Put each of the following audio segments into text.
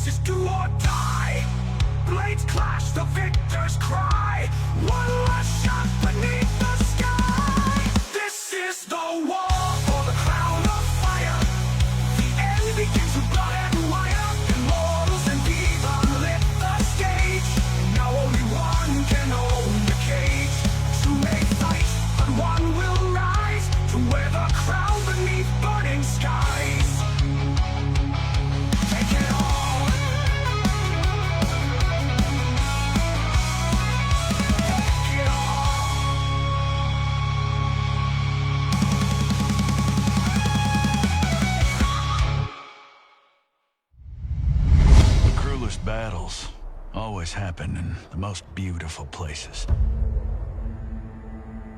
This is do or die. Blades clash, the victors cry. One last shot beneath the sky. This is the war for the crown of fire. The end begins with blood and wire. Immortals and Viva lit the stage. Now only one can own the cage. Two may fight, but one will rise to wear the crown beneath burning skies. Take it all. Take it all. The cruelest battles always happen in the most beautiful places.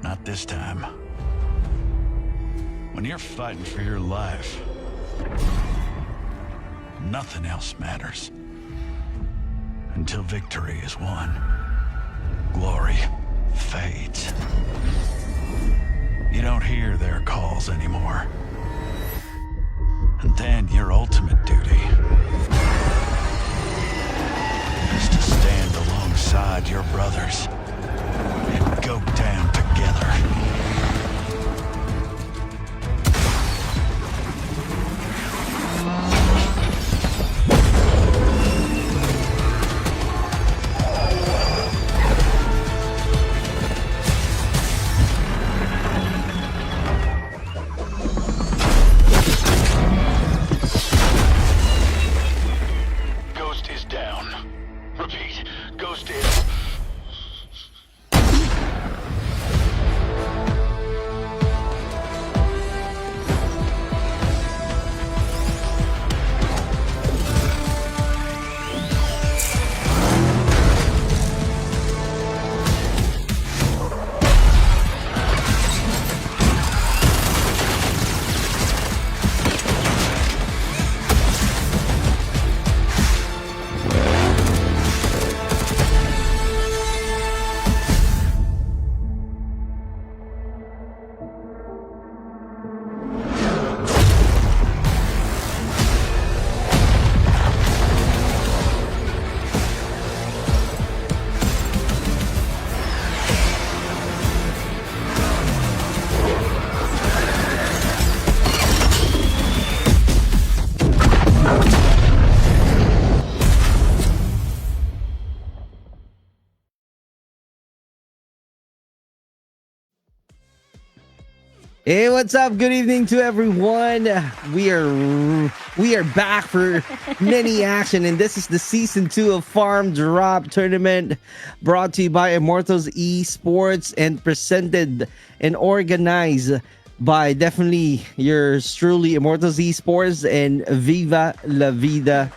Not this time. When you're fighting for your life, nothing else matters. Until victory is won, glory fades. You don't hear their calls anymore. And then your ultimate duty is to stand alongside your brothers and go down together. Ghost is down. Repeat, Ghost is... Hey, what's up? Good evening to everyone. We are back for mini action, and this is the season 2 of Farmdrop tournament, brought to you by Immortals Esports and presented and organized by definitely yours truly, Immortals Esports and Viva La Vida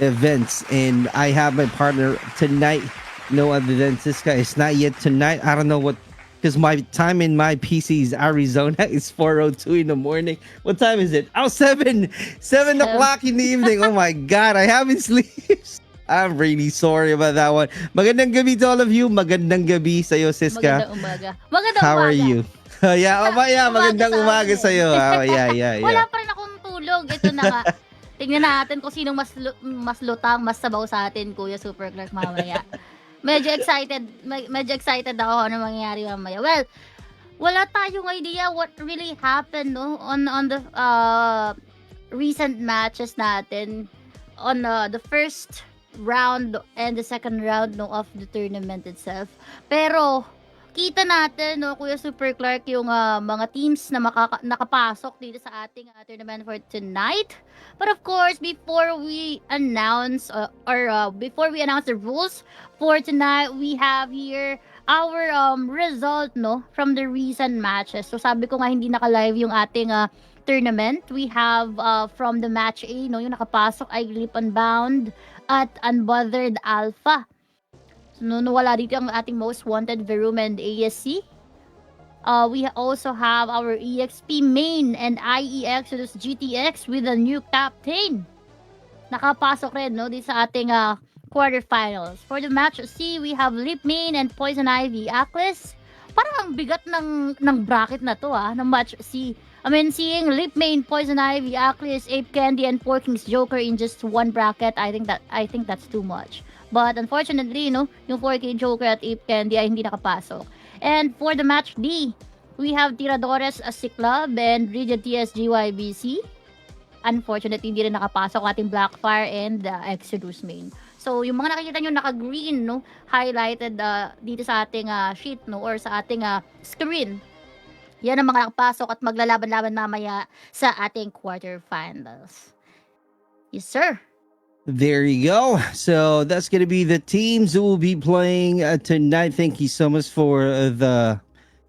events. And I have my partner tonight, no other than this guy. It's not yet tonight. I don't know what. Because my time in my PC is Arizona. It's 4:02 in the morning. What time is it? Oh, 7 o'clock in the evening. Oh my God, I haven't slept. I'm really sorry about that one. Magandang gabi to all of you. Magandang gabi sa'yo, Siska. Magandang umaga. Magandang How are umaga. you? Magandang umaga sa'yo. Yeah. Wala pa rin akong tulog. Ito na nga. Tingnan natin kung sinong mas lutang, mas sabaw sa atin, Kuya Super Clark, mamaya. Medyo excited ako ano mangyayari mamaya. Well, wala tayong idea what really happened no on the recent matches natin on the first round and the second round no of the tournament itself. Pero kita natin no Kuya Super Clark yung mga teams na nakapasok dito sa ating tournament for tonight. But of course, before we announce before we announce the rules for tonight, we have here our result no from the recent matches. So sabi ko nga hindi naka-live yung ating tournament. We have from the match A no yung nakapasok ay Leap Unbound at Unbothered Alpha. So wala dito ang ating most wanted Verum and ASC. We also have our EXP main and IE Exodus GTX with a new captain. Nakapasok rin no dito sa ating quarterfinals. For the match C, we have Leap main and Poison Ivy Atlas parang ang bigat ng bracket na to ng match C. I mean, seeing Lip Main, Poison Ivy, Aclis, Ape Candy, and Porking's Joker in just one bracket, I think that's too much. But unfortunately, no, yung 4K Joker at Ape Candy ay hindi nakapasok. And for the match D, we have Tiradores Club and Rigid TSGYBC. Unfortunately, hindi rin nakapasok ating Blackfire and Exodus main. So, yung mga nakikita nyo naka-green, no, highlighted dito sa ating sheet, no, or sa ating screen. Yan ang mga nakapasok at maglalaban-laban mamaya sa ating quarterfinals. Yes, sir. There you go. So that's going to be the teams who will be playing tonight. Thank you so much for the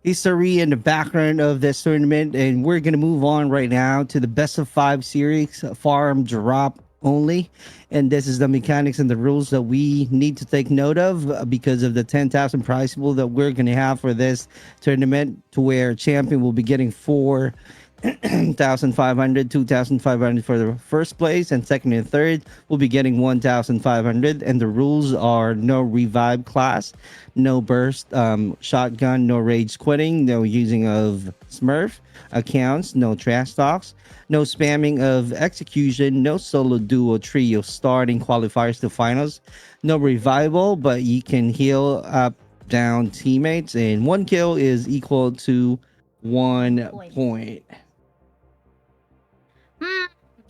history and the background of this tournament. And we're going to move on right now to the best of 5 series, farm drop only. And this is the mechanics and the rules that we need to take note of because of the 10,000 prize pool that we're going to have for this tournament, to where champion will be getting 4,500, 2,500 for the first place, and second and third will be getting 1,500. And the rules are no revive class, no burst shotgun, no rage quitting, no using of Smurf accounts, no trash talks, no spamming of execution, no solo, duo, trio starting qualifiers to finals, no revival, but you can heal up down teammates, and 1 kill is equal to 1 point.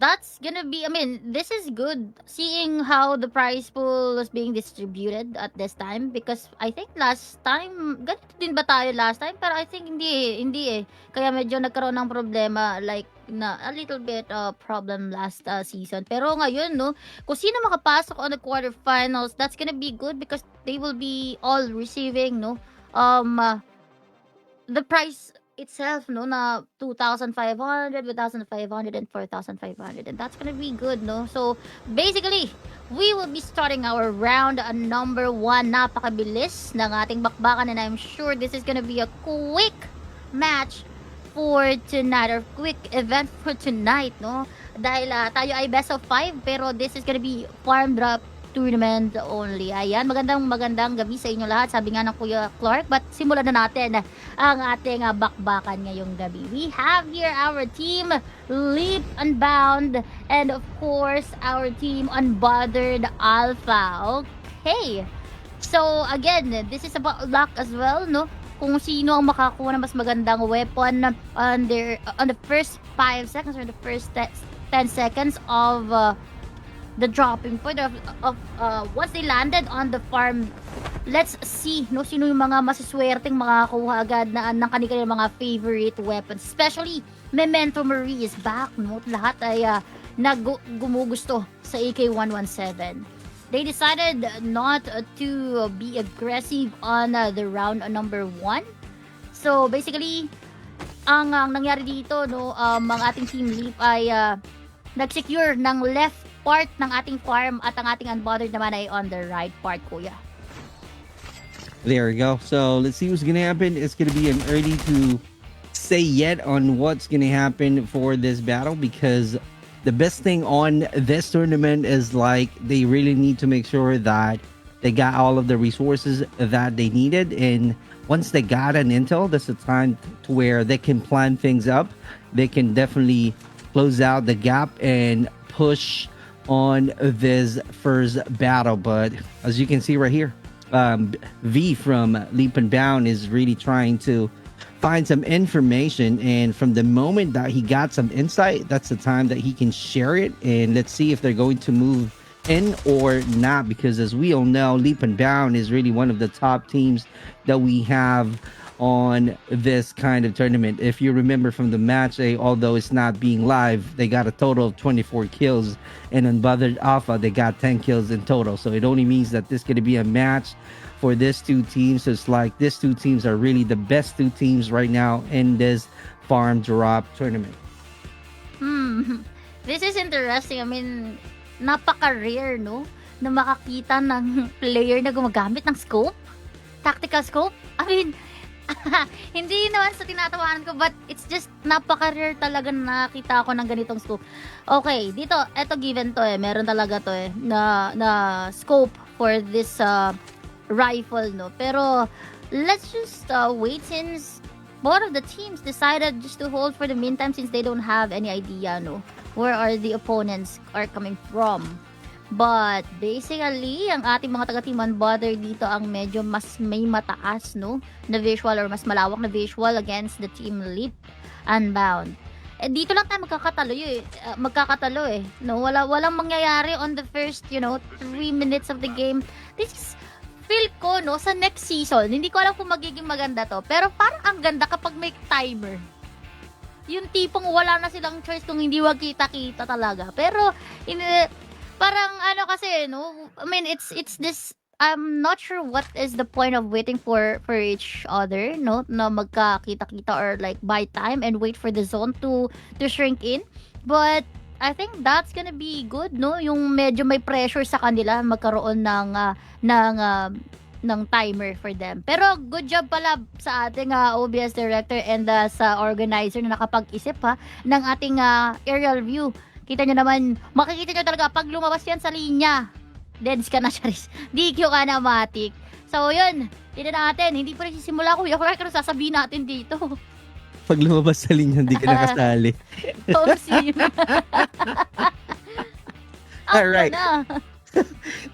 That's gonna be, I mean, this is good seeing how the prize pool was being distributed at this time, because I think last time, ganito din ba tayo last time? Pero I think hindi eh. Kaya medyo nagkaroon ng problema, like, na a little bit problem last season. Pero ngayon, no, kung sino makapasok on the quarterfinals, that's gonna be good because they will be all receiving, no, the prize itself, no, na 2,500, 1,500, and 4,500, and that's gonna be good, no. So basically, we will be starting our round number 1. Napakabilis ng ating bakbakan, and I'm sure this is gonna be a quick match for tonight, or quick event for tonight, no, dahil tayo ay best of 5, pero this is gonna be farm drop tournament only. Ayan, magandang gabi sa inyo lahat, sabi nga ng Kuya Clark. But simulan na natin ang ating bakbakan ngayong gabi. We have here our team Leap Unbound, and of course our team Unbothered Alpha. Okay, so again, this is about luck as well, no, kung sino ang makakuha ng mas magandang weapon on the first 5 seconds or the first 10 seconds of the dropping point of once they landed on the farm. Let's see, no, sino yung mga masiswerteng makakuha agad na ng kanilang mga favorite weapons. Especially Memento Marie is back, no. Lahat ay gumugusto sa AK-117. They decided not to be aggressive on the round number 1. So basically, ang nangyari dito, no, ang ating team Leap ay nag-secure ng left part ng ating farm, at ang ating Unbothered naman ay on the right part, Kuya. There we go. So let's see what's gonna happen. It's gonna be an early to say yet on what's gonna happen for this battle, because the best thing on this tournament is, like, they really need to make sure that they got all of the resources that they needed, and once they got an intel, that's the time to where they can plan things up. They can definitely close out the gap and push on this first battle. But as you can see right here, V from Leap Unbound is really trying to find some information, and from the moment that he got some insight, that's the time that he can share it. And let's see if they're going to move in or not, because as we all know, Leap Unbound is really one of the top teams that we have on this kind of tournament. If you remember from the match, although it's not being live, they got a total of 24 kills, and Unbothered Alpha, they got 10 kills in total. So it only means that this is going to be a match for these two teams. So it's like these two teams are really the best two teams right now in this farm drop tournament. This is interesting. I mean, napaka-rare, no, na makakita ng player na gumagamit ng scope, tactical scope. I mean, hindi naman sa tinatawanan ko, but it's just napaka-rare talaga na nakita ko ng ganitong scope. Okay, dito, eto given to meron talaga to na scope for this rifle, no. Pero let's just wait since both of the teams decided just to hold for the meantime since they don't have any idea, no, where are the opponents are coming from. But basically, ang ating mga taga-Team Unbothered dito ang medyo mas may mataas, no, na visual or mas malawak na visual against the Team Leap Unbound. Dito lang tayo magkakatalo eh. No, walang mangyayari on the first, 3 minutes of the game. This is, feel ko, no, sa next season, hindi ko alam kung magiging maganda to, pero parang ang ganda kapag may timer. Yung tipong wala na silang choice kung hindi wag kita-kita talaga. Pero, parang kasi, no, I mean, it's this, I'm not sure what is the point of waiting for each other, no, na magkakita-kita or like buy time and wait for the zone to shrink in. But I think that's gonna be good, no, yung medyo may pressure sa kanila magkaroon ng timer for them. Pero good job pala sa ating OBS director and sa organizer na nakapag-isip ng ating aerial view. Kita nyo naman, makikita nyo talaga pag lumabas yan sa linya, deads ka na, Charis. DQ ka na, Matic. So, yun. Tignan natin. Hindi pa rin sisimula, Kuya Clark. Ano sasabihin natin dito? Pag lumabas sa linya, hindi ka nakasali. Alright.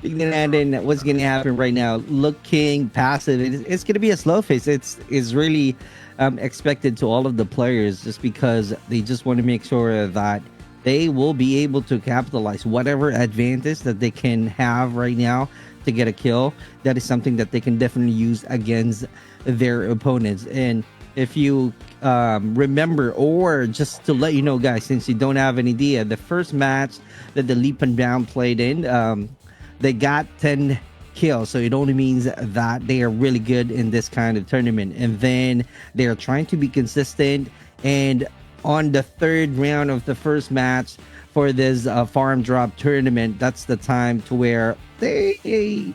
Tignan natin what's gonna happen right now. Looking passive, it's gonna be a slow phase. It's really expected to all of the players just because they just want to make sure that they will be able to capitalize whatever advantage that they can have right now to get a kill. That is something that they can definitely use against their opponents. And if you remember, or just to let you know, guys, since you don't have an idea, the first match that the Leap and Bound played in, they got 10 kills. So it only means that they are really good in this kind of tournament. And then they are trying to be consistent. And on the third round of the first match for this Farmdrop tournament, that's the time to where they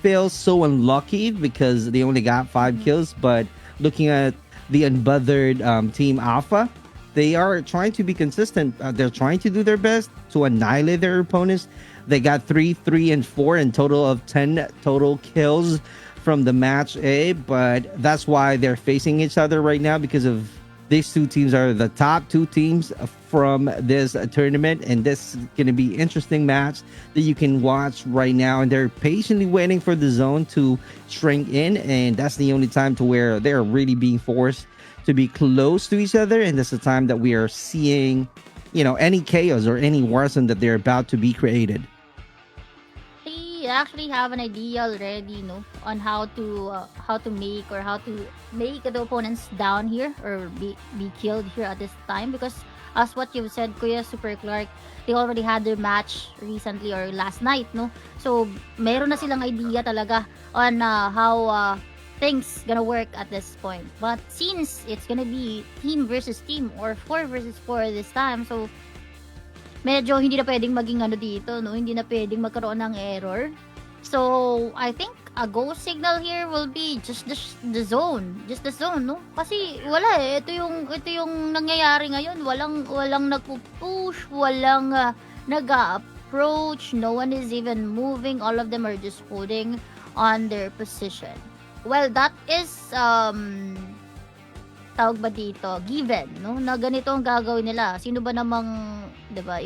feel so unlucky because they only got 5 kills. But looking at the Unbothered Team Alpha, they are trying to be consistent. They're trying to do their best to annihilate their opponents. They got 3, 3, and 4 in total of 10 total kills from the match A. But that's why they're facing each other right now, because of these two teams are the top 2 teams from this tournament, and this is going to be interesting match that you can watch right now. And they're patiently waiting for the zone to shrink in, and that's the only time to where they're really being forced to be close to each other. And that's the time that we are seeing, any chaos or any warzone that they're about to be created. They actually have an idea already, no, on how to make the opponents down here or be killed here at this time, because as what you've said, Kuya Super Clark, they already had their match recently or last night, no? So meron na silang idea talaga on how things gonna work at this point. But since it's gonna be team versus team or 4 versus 4 this time, so medyo hindi na pwedeng maging dito, no? Hindi na pwedeng magkaroon ng error. So, I think a go signal here will be just the zone. Just the zone, no? Kasi wala eh. Ito yung nangyayari ngayon. Walang nagpo-push, walang nag-approach, no one is even moving. All of them are just holding on their position. Well, that is tawag ba dito, given, no, na ganito ang gagawin nila. Sino ba namang, 'di ba,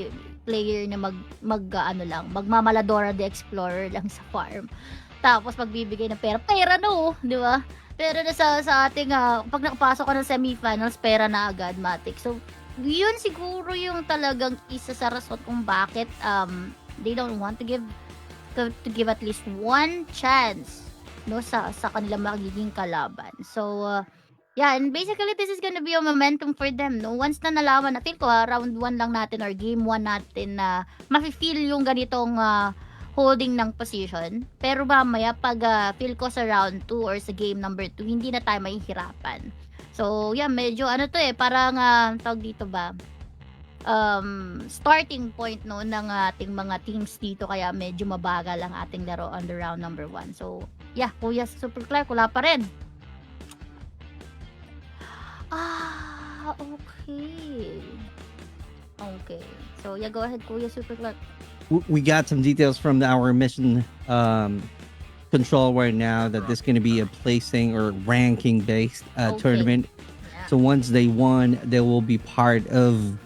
player na magmamaladora the explorer lang sa farm, tapos magbibigay ng pera, no, 'di ba? Pero na sa ating pag nakapasok ka ng semifinals, pera na agad, Matic. So yun siguro yung talagang isa sa rason kung bakit they don't want to give at least one chance, no, sa kanilang magiging kalaban. So yeah, and basically this is gonna be a momentum for them, no? Once na nalaman natin ko, round 1 lang natin or game 1 natin na mafe-feel yung ganitong holding ng position. Pero mamaya pag feel ko sa round 2 or sa game number 2, hindi na tayo mahihirapan. So yeah, medyo parang tawag dito ba? Starting point, no, ng ating mga teams dito, kaya medyo mabagal ang ating laro on the round number 1. So yeah, Kuya Super Clark, wala pa rin. Okay. So yeah, go ahead, Kuya Super Clark. We got some details from our mission control right now that this is going to be a placing or ranking based Okay. tournament. Yeah. So once they won, they will be part of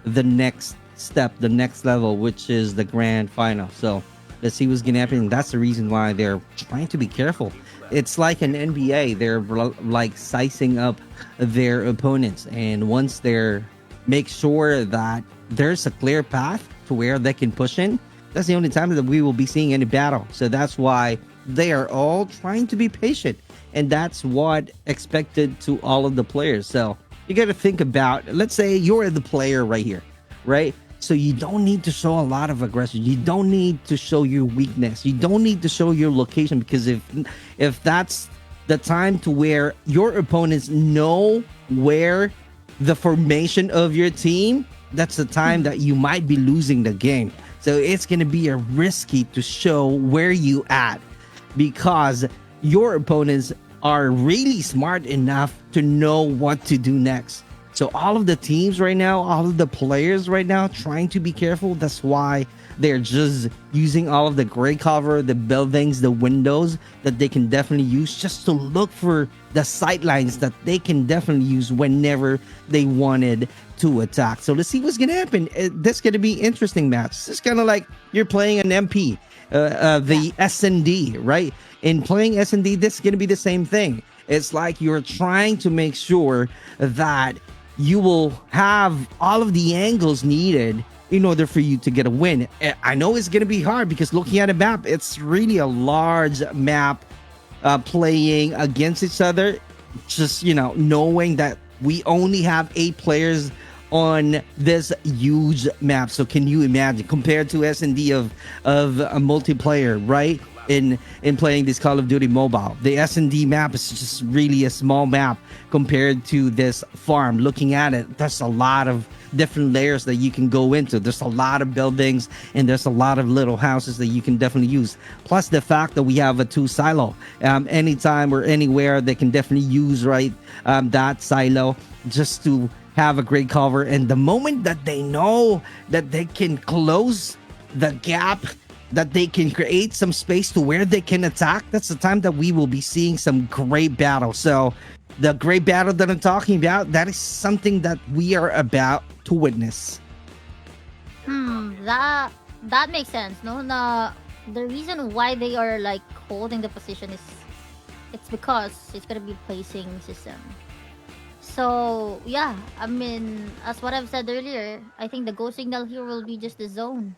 the next step, the next level, which is the grand final. So let's see what's going to happen. That's the reason why they're trying to be careful. It's like an NBA. They're like sizing up their opponents. And once they're make sure that there's a clear path to where they can push in, that's the only time that we will be seeing any battle. So that's why they are all trying to be patient. And that's what expected to all of the players. So you got to think about, let's say you're the player right here, right? So you don't need to show a lot of aggression. You don't need to show your weakness. You don't need to show your location, because if that's the time to where your opponents know where the formation of your team, that's the time that you might be losing the game. So it's going to be a risky to show where you at, because your opponents are really smart enough to know what to do next. So all of the teams right now, all of the players right now trying to be careful. That's why they're just using all of the gray cover, the buildings, the windows that they can definitely use just to look for the sightlines that they can definitely use whenever they wanted to attack. So let's see what's going to happen. This is going to be interesting match. It's kind of like you're playing an MP, the S&D, right? In playing S&D, this is going to be the same thing. It's like you're trying to make sure that you will have all of the angles needed in order for you to get a win. I know it's going to be hard because looking at a map, it's really a large map playing against each other. Just, knowing that we only have 8 players on this huge map. So can you imagine, compared to S&D of a multiplayer, right? In playing this Call of Duty Mobile, the S&D map is just really a small map compared to this farm. Looking at it, there's a lot of different layers that you can go into. There's a lot of buildings and there's a lot of little houses that you can definitely use. Plus the fact that we have a 2 silo. Anytime or anywhere, they can definitely use that silo just to have a great cover. And the moment that they know that they can close the gap, that they can create some space to where they can attack, that's the time that we will be seeing some great battle. So the great battle that I'm talking about, that is something that we are about to witness. That makes sense. No, the reason why they are like holding the position is it's because it's gonna be placing system. So yeah, I mean, as what I've said earlier, I think the go signal here will be just the zone.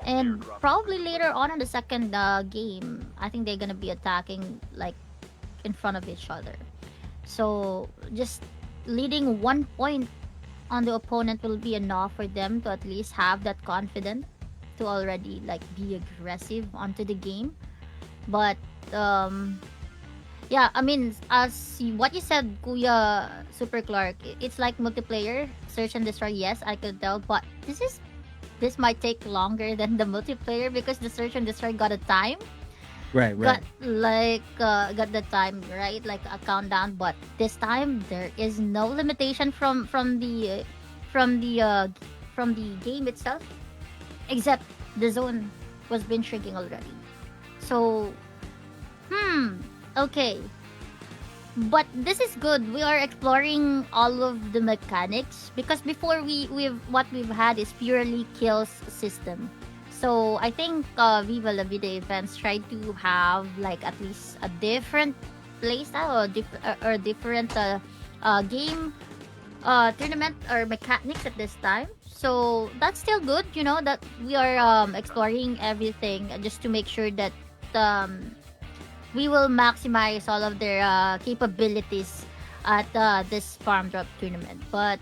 And probably later on in the second game, I think they're gonna be attacking like in front of each other. So just leading 1 point on the opponent will be enough for them to at least have that confidence to already like be aggressive onto the game. But yeah, I mean, what you said, Kuya Super Clark, it's like multiplayer search and destroy. Yes, I could tell, but this might take longer than the multiplayer because the search and destroy got a time. Right. Got the time, right? Like a countdown. But this time there is no limitation from the game itself, except the zone was been shrinking already. So, okay. But this is good. We are exploring all of the mechanics because before what we've had is purely kills system. So I think Viva La Vida events tried to have like at least a different playstyle or different game tournament or mechanics at this time. So that's still good, that we are exploring everything just to make sure that we will maximize all of their capabilities at this Farmdrop tournament. But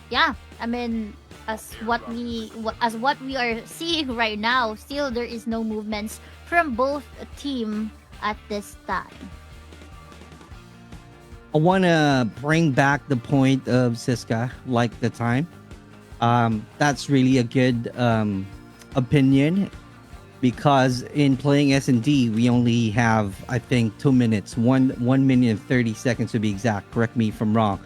yeah, I mean, as what we are seeing right now, still there is no movements from both team at this time. I want to bring back the point of Siska, like the time. That's really a good opinion, because in playing S&D, we only have, I think, 2 minutes, 1 minute and 30 seconds to be exact. Correct me if I'm wrong.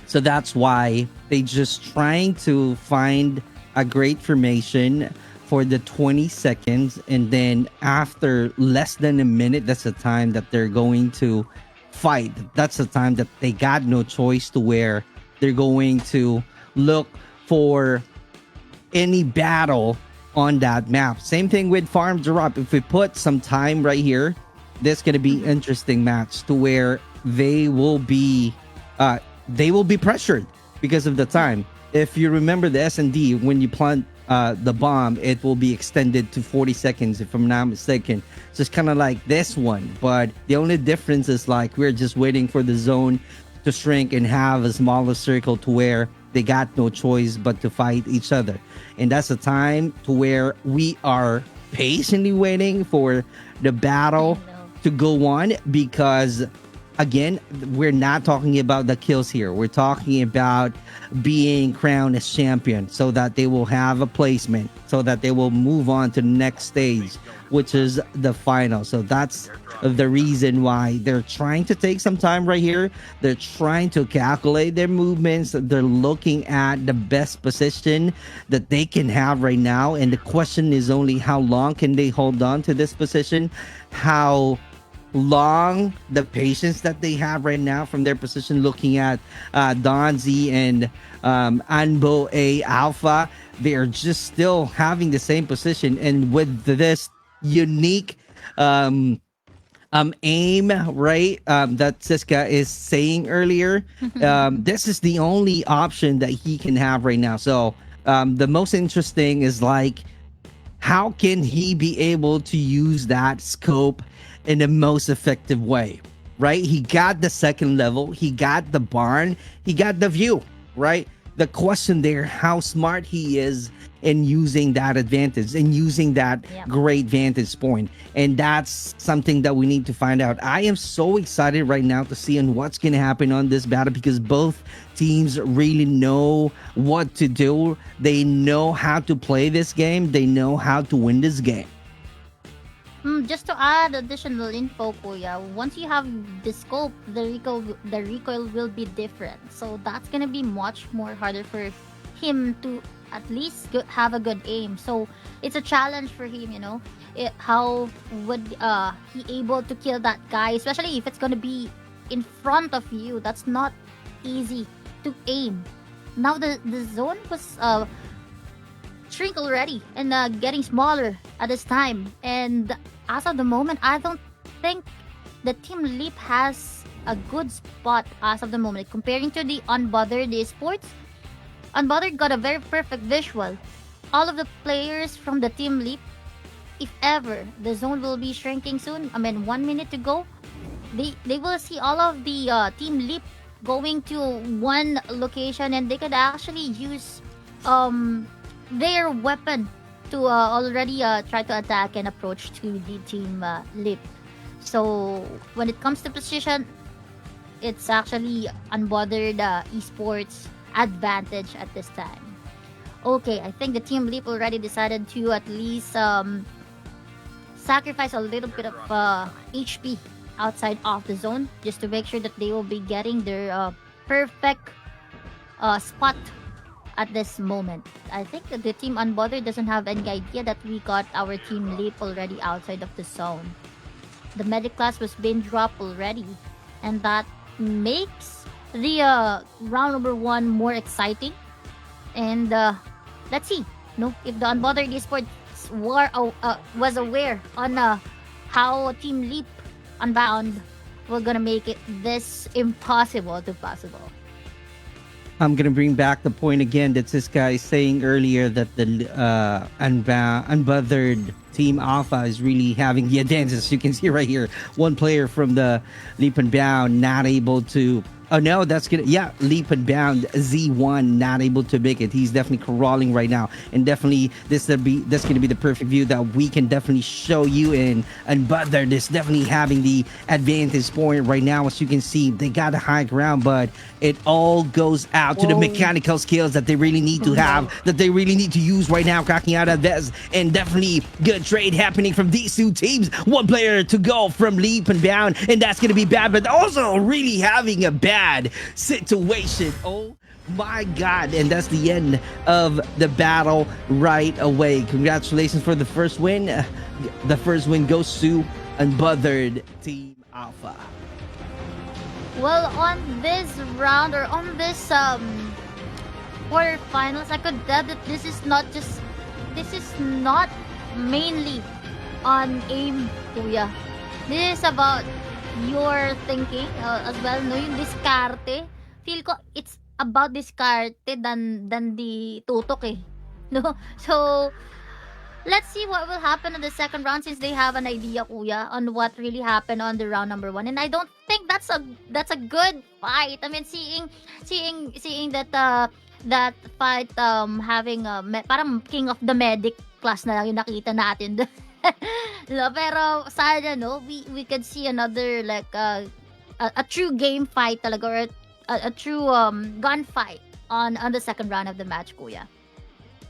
So that's why they just trying to find a great formation for the 20 seconds, and then after less than a minute, that's the time that they're going to fight. That's the time that they got no choice to where they're going to look for any battle on that map. Same thing with Farmdrop. If we put some time right here, this is going to be interesting match to where they will be pressured because of the time. If you remember the S&D, when you plant the bomb, it will be extended to 40 seconds, if I'm not mistaken. So it's kind of like this one, but the only difference is like we're just waiting for the zone to shrink and have a smaller circle to where they got no choice but to fight each other. And that's the time to where we are patiently waiting for the battle to go on, because again, we're not talking about the kills here. We're talking about being crowned as champion, so that they will have a placement, so that they will move on to the next stage, which is the final. So that's the reason why they're trying to take some time right here. They're trying to calculate their movements. They're looking at the best position that they can have right now. And the question is only how long can they hold on to this position? How long the patience that they have right now from their position, looking at 𝗙𝗥𝗠 and 𝗙𝗥𝗢𝗣𝗢. They are just still having the same position, and with this unique aim, right, that 𝗙𝗥𝗢𝗣𝗢 is saying earlier, this is the only option that he can have right now. So the most interesting is like, how can he be able to use that scope in the most effective way, right? He got the second level, he got the barn, he got the view, right? The question there, how smart he is in using that advantage and using that great vantage point. And that's something that we need to find out. I am so excited right now to see on what's going to happen on this battle, because both teams really know what to do. They know how to play this game. They know how to win this game. Just to add additional info, Kuya, once you have the scope, the recoil will be different. So that's gonna be much more harder for him to at least have a good aim. So it's a challenge for him, you know. How would he able to kill that guy, especially if it's gonna be in front of you? That's not easy to aim. Now the zone was shrink already and getting smaller at this time, and as of the moment, I don't think the Team Leap has a good spot as of the moment comparing to the Unbothered Esports. Unbothered got a very perfect visual. All of the players from the Team Leap, if ever the zone will be shrinking soon, I mean 1 minute to go, they will see all of the Team Leap going to one location, and they could actually use their weapon to already try to attack and approach to the Team Leap. So when it comes to position, it's actually Unbothered Esports advantage at this time. Okay, I think the Team Leap already decided to at least sacrifice a little bit of HP outside of the zone, just to make sure that they will be getting their perfect spot at this moment. I think that the Team Unbothered doesn't have any idea that we got our Team Leap already outside of the zone. The medic class was being dropped already, and that makes the round number 1 more exciting. And let's see, if the Unbothered Esports was aware on how Team Leap Unbound were gonna make it this impossible to possible. I'm going to bring back the point again that this guy is saying earlier, that the Unbothered Team Alpha is really having the advantage. As you can see right here, one player from the Leap and Bound not able to... Oh no, that's gonna... Yeah, Leap and Bound Z1 not able to make it. He's definitely crawling right now, and definitely that's gonna be the perfect view that we can definitely show you in. Unbothered is definitely having the advantage point right now. As you can see, they got the high ground, but it all goes out to the mechanical skills that they really need to have, that they really need to use right now. 𝗙𝗥𝗢𝗣𝗣𝗢, and definitely good trade happening from these two teams. One player to go from Leap and Bound, and that's gonna be bad, but also really having a bad situation. Oh My God, and that's the end of the battle right away. Congratulations for the first win. The first win goes to Unbothered Team Alpha. Well, on this round or on this quarterfinals, I could tell that this is not mainly on aim, kuya. This is about your thinking as well, no? Yung diskarte. Feel ko it's about diskarte than the tutok eh. No? So, let's see what will happen in the second round since they have an idea, kuya, on what really happened on the round number 1. And I don't think that's a good fight. I mean, seeing that that fight having parang king of the medic class na lang yung nakita natin. No, pero sana no, we could see another like a true game fight talaga, or a true gunfight on the second round of the match, kuya.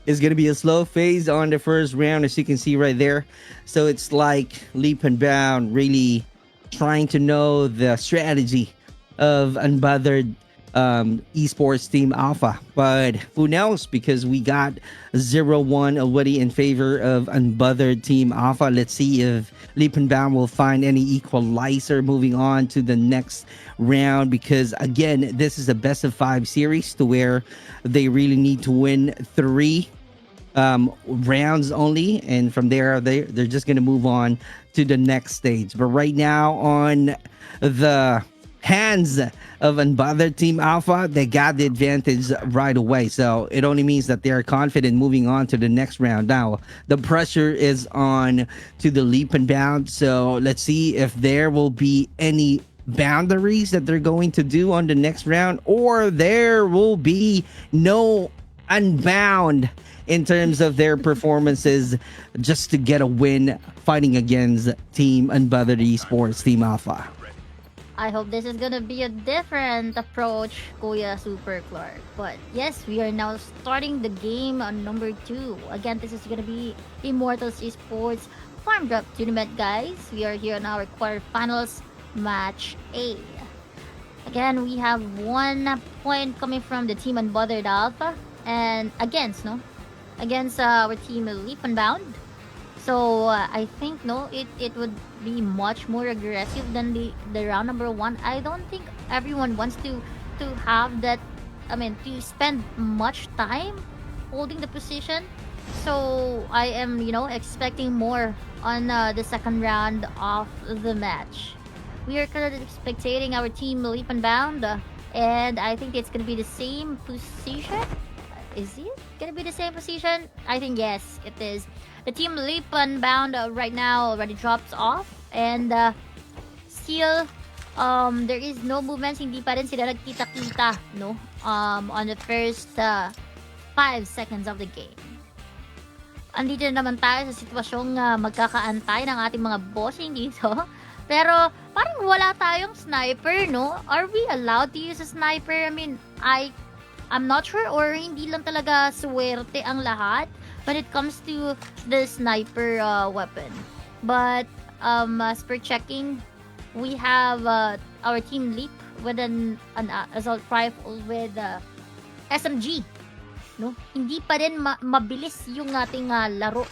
It's going to be a slow phase on the first round, as you can see right there. So it's like leap and bound, really trying to know the strategy of Unbothered Esports Team Alpha. But who knows? Because we got 0-1 already in favor of Unbothered Team Alpha. Let's see if Leap and Bound will find any equalizer moving on to the next round. Because again, this is a best of 5 series to where they really need to win 3 rounds only, and from there they're just gonna move on to the next stage. But right now, on the hands of Unbothered Team Alpha, they got the advantage right away, so it only means that they are confident moving on to the next round. Now the pressure is on to the Leap and Bound, so let's see if there will be any boundaries that they're going to do on the next round, or there will be no Unbound in terms of their performances just to get a win fighting against Team Unbothered Esports Team Alpha. I hope this is gonna be a different approach, Kuya Super Clark. But yes, we are now starting the game on number 2. Again, this is gonna be Immortals Esports Farmdrop tournament, guys. We are here on our quarterfinals match A. Again, we have 1 point coming from the team Unbothered Alpha and against our team Leap and Bound. So I think it would be much more aggressive than the round number 1. I don't think everyone wants to have that. I mean, to spend much time holding the position. So I am expecting more on the second round of the match. We are currently spectating our team Leap and Bound, and I think it's gonna be the same position. Is it gonna be the same position? I think yes, it is. The team Leap and Bound right now already drops off, and still there is no movements. Hindi pa rin sila nagkita-kita, no? On the first 5 seconds of the game. Andito na naman tayo sa sitwasyong magkakaantay ng ating mga bossing dito. Pero parang wala tayong sniper, no? Are we allowed to use a sniper? I mean, I'm not sure, or hindi lang talaga swerte ang lahat when it comes to the sniper weapon. But as per checking, we have our team Leap with an assault rifle with SMG. No? Hindi pa rin mabilis yung ating laro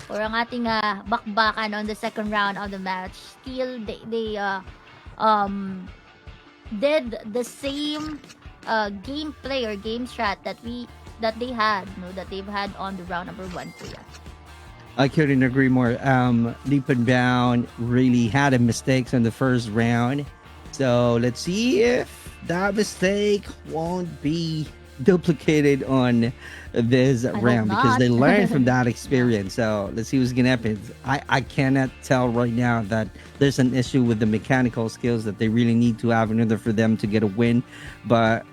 or ang ating bakbakan on the second round of the match. Still, they did the same gameplay or game strat that they've had on the round number 1, kuya. I couldn't agree more. Leap and Bound really had a mistakes on the first round, so let's see if that mistake won't be duplicated on this round, because they learned from that experience. So let's see what's gonna happen. I cannot tell right now that there's an issue with the mechanical skills that they really need to have in order for them to get a win, but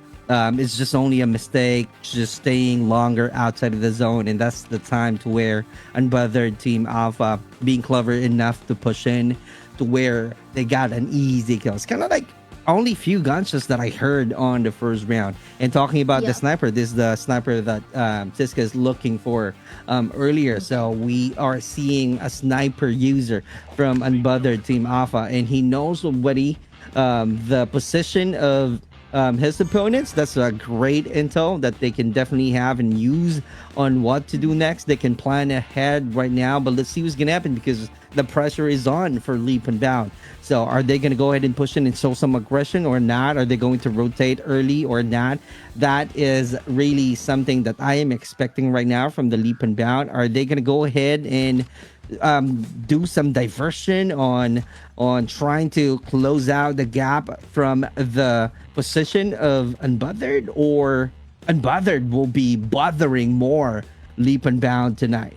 it's just only a mistake, just staying longer outside of the zone, and that's the time to where Unbothered Team Alpha being clever enough to push in to where they got an easy kill. It's kind of like only few gunshots that I heard on the first round. And talking about the sniper, this is the sniper that Tsiska is looking for earlier. So we are seeing a sniper user from Unbothered Team Alpha, and he knows already the position of his opponents. That's a great intel that they can definitely have and use on what to do next. They can plan ahead right now, but let's see what's gonna happen because the pressure is on for leap and bound. So are they going to go ahead and push in and show some aggression or not? Are they going to rotate early or not? That is really something that I am expecting right now from the leap and bound. Are they going to go ahead and do some diversion on trying to close out the gap from the position of Unbothered, or Unbothered will be bothering more leap and bound tonight?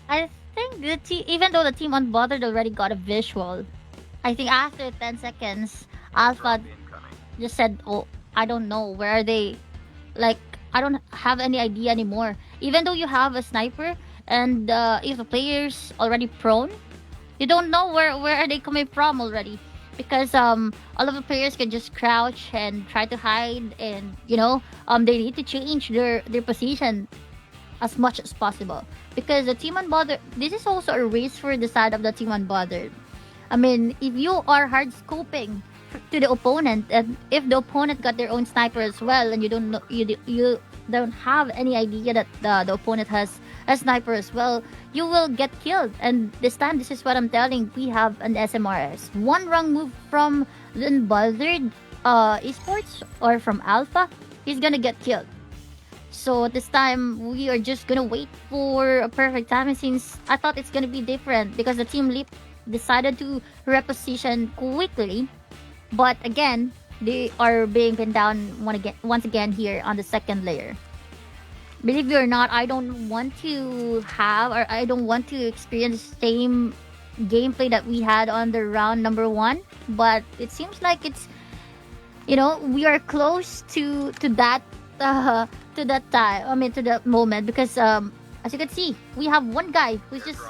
I think the team, even though the team Unbothered already got a visual, I think after 10 seconds, Alpha just said, "Oh, I don't know. Where are they? Like, I don't have any idea anymore." Even though you have a sniper, and if the player's already prone, you don't know where are they coming from already. Because all of the players can just crouch and try to hide, and they need to change their position as much as possible. Because the team Unbothered, this is also a race for the side of the team Unbothered. I mean, if you are hard scoping to the opponent, and if the opponent got their own sniper as well, and you don't know, you don't have any idea that the opponent has a sniper as well, you will get killed. And this time, this is what I'm telling. We have an SMRS. One wrong move from the Unbothered Esports or from Alpha, he's gonna get killed. So this time, we are just gonna wait for a perfect time. And since I thought it's gonna be different because the team Leap decided to reposition quickly, but again, they are being pinned down once again here on the second layer. Believe it or not, I don't want to experience the same gameplay that we had on the round number 1, but it seems like it's, we are close to that time. I mean, to that moment, because as you can see, we have one guy who's just,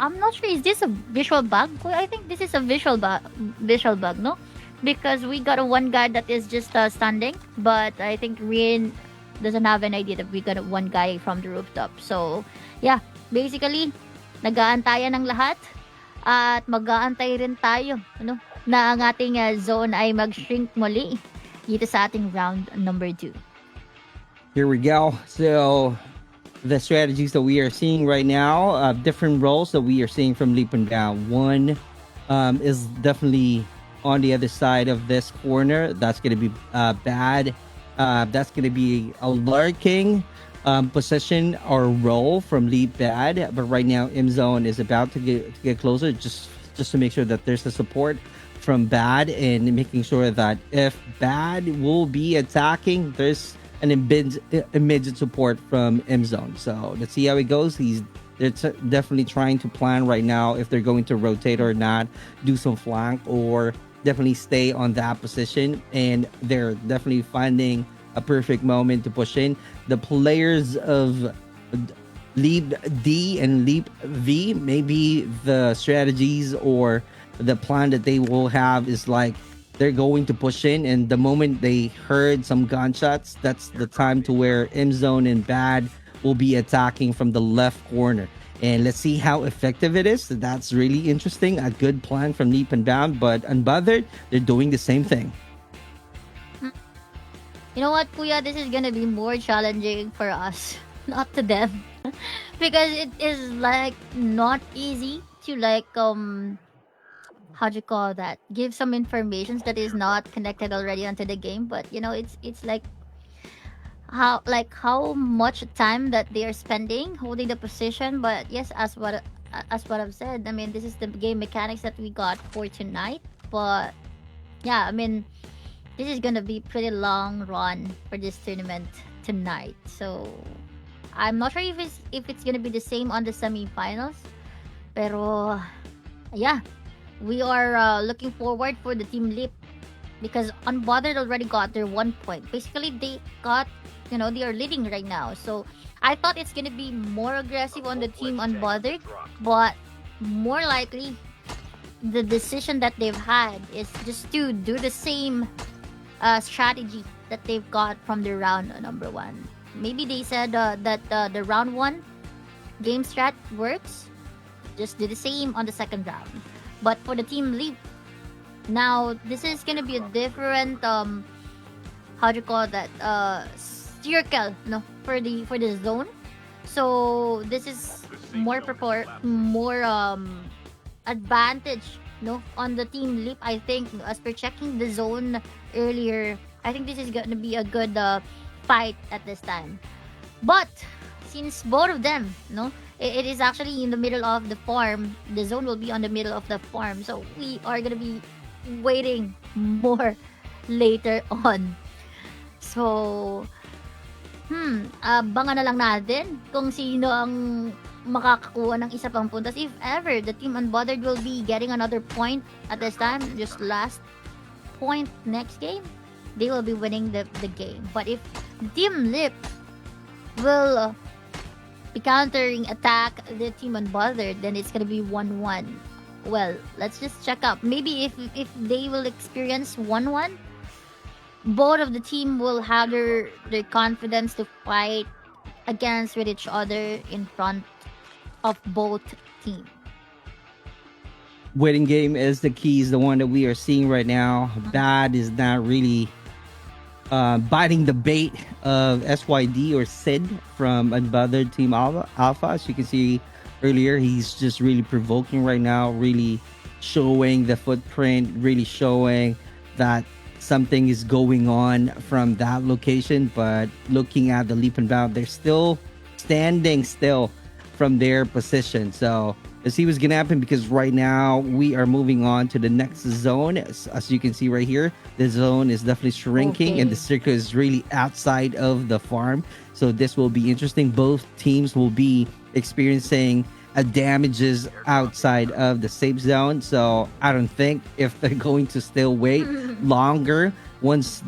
I'm not sure, is this a visual bug? I think this is a visual bug, no? Because we got one guy that is just standing, but I think Rian doesn't have an idea that we got one guy from the rooftop. So, yeah, basically, nag-aantayan ng lahat at mag-aantay rin tayo, na ang ating zone ay mag-shrink muli dito sa ating round number 2. Here we go. So the strategies that we are seeing right now, different roles that we are seeing from Leap and Bound. One is definitely on the other side of this corner. That's going to be bad. That's going to be a lurking position or role from Leap Bad. But right now, M-Zone is about to get closer just to make sure that there's the support from Bad, and making sure that if Bad will be attacking, there's an immediate support from M-Zone. So let's see how it goes. They're definitely trying to plan right now if they're going to rotate or not, do some flank, or definitely stay on that position. And they're definitely finding a perfect moment to push in. The players of Leap D and Leap V, maybe the strategies or the plan that they will have is like, they're going to push in, and the moment they heard some gunshots, that's the time to where M-Zone and Bad will be attacking from the left corner. And let's see how effective it is. That's really interesting. A good plan from Leap and Bound, but Unbothered, they're doing the same thing. You know what, Kuya? This is gonna be more challenging for us, not to them. Because it is like not easy to like how do you call that? Give some information that is not connected already onto the game, but it's like how much time that they are spending holding the position. But yes, as what I've said, I mean, this is the game mechanics that we got for tonight. But yeah, I mean, this is gonna be pretty long run for this tournament tonight. So I'm not sure if it's gonna be the same on the semi-finals. Pero yeah, we are looking forward for the Team Leap, because Unbothered already got their 1 point. Basically, they got, they are leading right now. So I thought it's gonna be more aggressive on the Team Unbothered, but more likely the decision that they've had is just to do the same strategy that they've got from the round number 1. Maybe they said that the round 1 game strat works. Just do the same on the second round. But for the Team Leap, now this is gonna be a different how do you call that, circle, no, for the zone. So this is more advantage, no, on the team leap. I think as per checking the zone earlier, I think this is gonna be a good fight at this time. But since both of them, no, it is actually in the middle of the farm. The zone will be on the middle of the farm, so we are gonna be waiting more later on. So, abangan na lang natin kung sino ang makakakuha ng isa pang puntos. If ever the team Unbothered will be getting another point at this time, just last point next game, they will be winning the game. But if Team Lip will be countering attack the team Unbothered, then it's gonna be 1-1. Well, let's just check up. Maybe if they will experience 1-1, both of the team will have their confidence to fight against with each other in front of both teams. Waiting game is the key, is the one that we are seeing right now. Bad is not really biting the bait of SYD or Sid from Unbothered Team Alpha. As you can see earlier, he's just really provoking right now, really showing the footprint, really showing that something is going on from that location. But looking at the leap and bound, they're still standing still from their position. So let's see what's gonna happen, because right now we are moving on to the next zone. As you can see right here, the zone is definitely shrinking, and the circle is really outside of the farm. So this will be interesting. Both teams will be experiencing damages outside of the safe zone. So I don't think if they're going to still wait longer once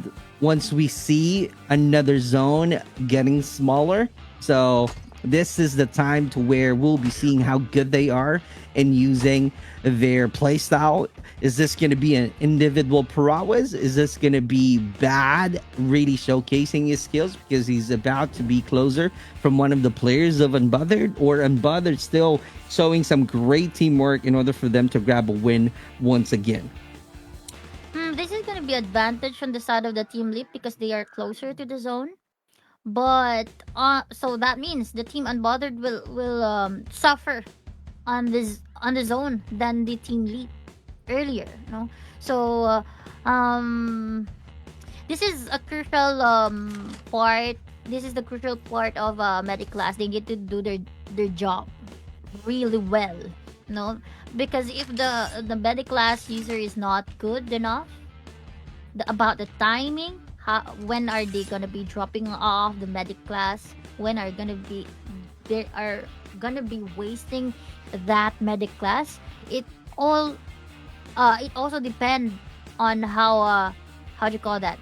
we see another zone getting smaller. So this is the time to where we'll be seeing how good they are in using their playstyle. Is this going to be an individual prowess? Is this going to be Bad really showcasing his skills because he's about to be closer from one of the players of Unbothered, or Unbothered still showing some great teamwork in order for them to grab a win once again? This is going to be advantage on the side of the team leap because they are closer to the zone. But so that means the team Unbothered will suffer on the zone than the team leap earlier, no? So this is a crucial part. This is the crucial part of medic class. They get to do their job really well, no? Because if the medic class user is not good enough about the timing, when are they gonna be dropping off the medic class? When are they are gonna be wasting that medic class? It also depends on how do you call that?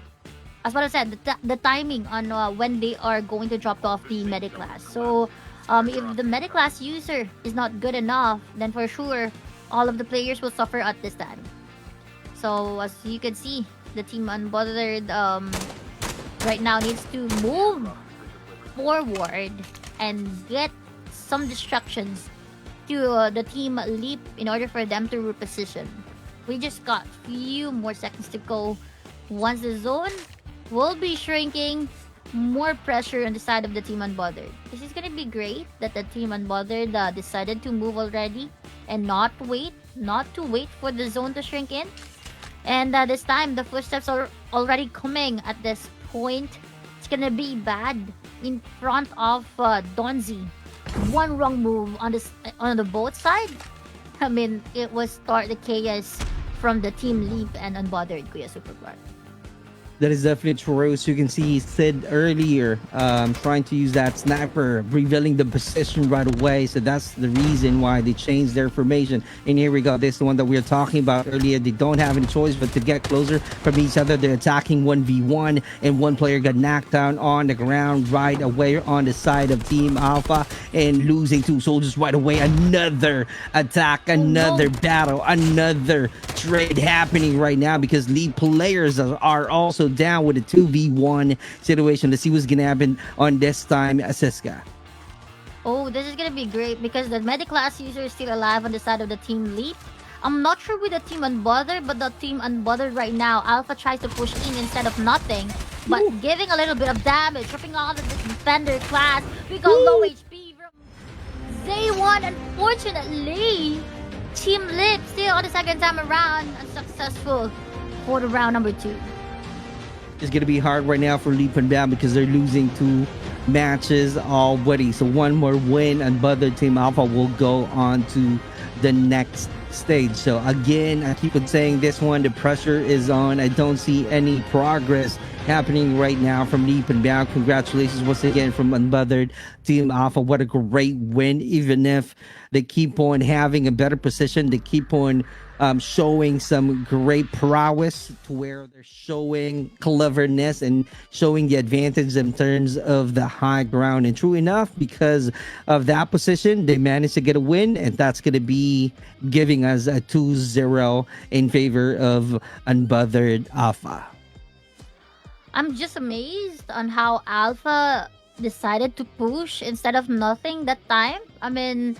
As what I said, the timing on when they are going to drop off the medic class. So if the medic class user is not good enough, then for sure all of the players will suffer at this time. So as you can see, the team Unbothered right now needs to move forward and get some distractions to the team leap in order for them to reposition. We just got few more seconds to go. Once the zone will be shrinking, more pressure on the side of the team Unbothered. This is gonna be great that the team Unbothered decided to move already and not to wait for the zone to shrink in. And this time, the footsteps are already coming at this point. It's gonna be Bad in front of Donzi. One wrong move on the both side. I mean, it will start the chaos from the team Leap and Unbothered, Kuya Superguard. That is definitely true. So you can see Sid earlier trying to use that sniper, revealing the position right away. So that's the reason why they changed their formation. And here we go. This is the one that we were talking about earlier. They don't have any choice but to get closer from each other. They're attacking 1v1, and one player got knocked down on the ground right away on the side of Team Alpha, and losing 2 soldiers right away. Another attack, another battle, another trade happening right now because lead players are also down with a 2v1 situation. Let's see what's gonna happen on this time, Siska. Oh, this is gonna be great because the medic class user is still alive on the side of the team Leap. I'm not sure with the team Unbothered, but the team Unbothered right now, Alpha tries to push in instead of nothing. but giving a little bit of damage, ripping off the defender class. We got low HP from 𝗙𝗛. Unfortunately, Team Lip still on the second time around unsuccessful for the round number 2. It's going to be hard right now for 𝗙𝗛𝗣𝗢𝗣 because they're losing 2 matches already. So one more win and Buther Team Alpha will go on to the next stage. So again, I keep on saying this one, the pressure is on. I don't see any progress happening right now from 𝗙𝗛𝗣𝗢𝗣. Congratulations once again from Unbothered Team Alpha. What a great win. Even if they keep on having a better position, they keep on showing some great prowess to where they're showing cleverness and showing the advantage in terms of the high ground. And true enough, because of that position, they managed to get a win, and that's going to be giving us a 2-0 in favor of Unbothered Alpha. I'm just amazed on how Alpha decided to push instead of nothing that time. I mean,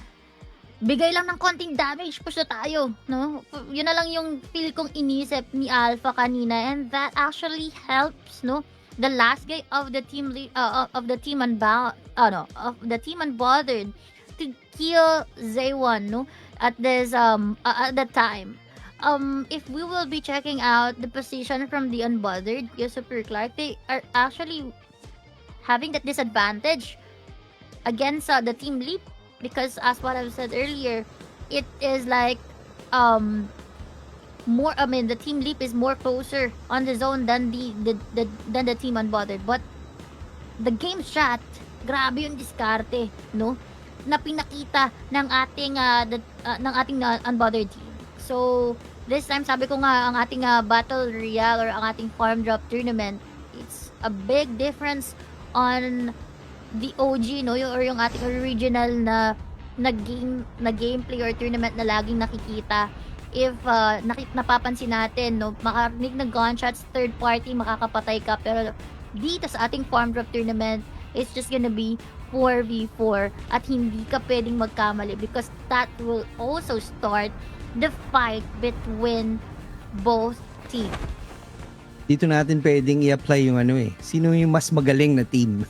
bigay lang ng konting damage, push na tayo, no? Yun na lang yung feel kong inisip ni Alpha kanina, and that actually helps, no? The last guy of the team Unbothered to kill 𝗙𝗛, no? At that time. If we will be checking out the position from the Unbothered, Super Clark, they are actually having that disadvantage against the Team Leap, because as what I've said earlier, it is like more. I mean, the Team Leap is more closer on the zone than the Team Unbothered. But the game strat, grabe yung diskarte, no? Na pinakita ng ating Unbothered team. So this time, sabi ko nga, ang ating Battle Royale or ang ating Farmdrop tournament, it's a big difference on the OG, no? Or yung ating original na gameplay or tournament na laging nakikita. If napapansin natin, no, makarinig ng gunshots, third party, makakapatay ka. Pero dito sa ating Farmdrop tournament, it's just gonna be 4v4 at hindi ka pwedeng magkamali, because that will also start the fight between both teams. Dito natin pwedeng i-apply yung sino yung mas magaling na team.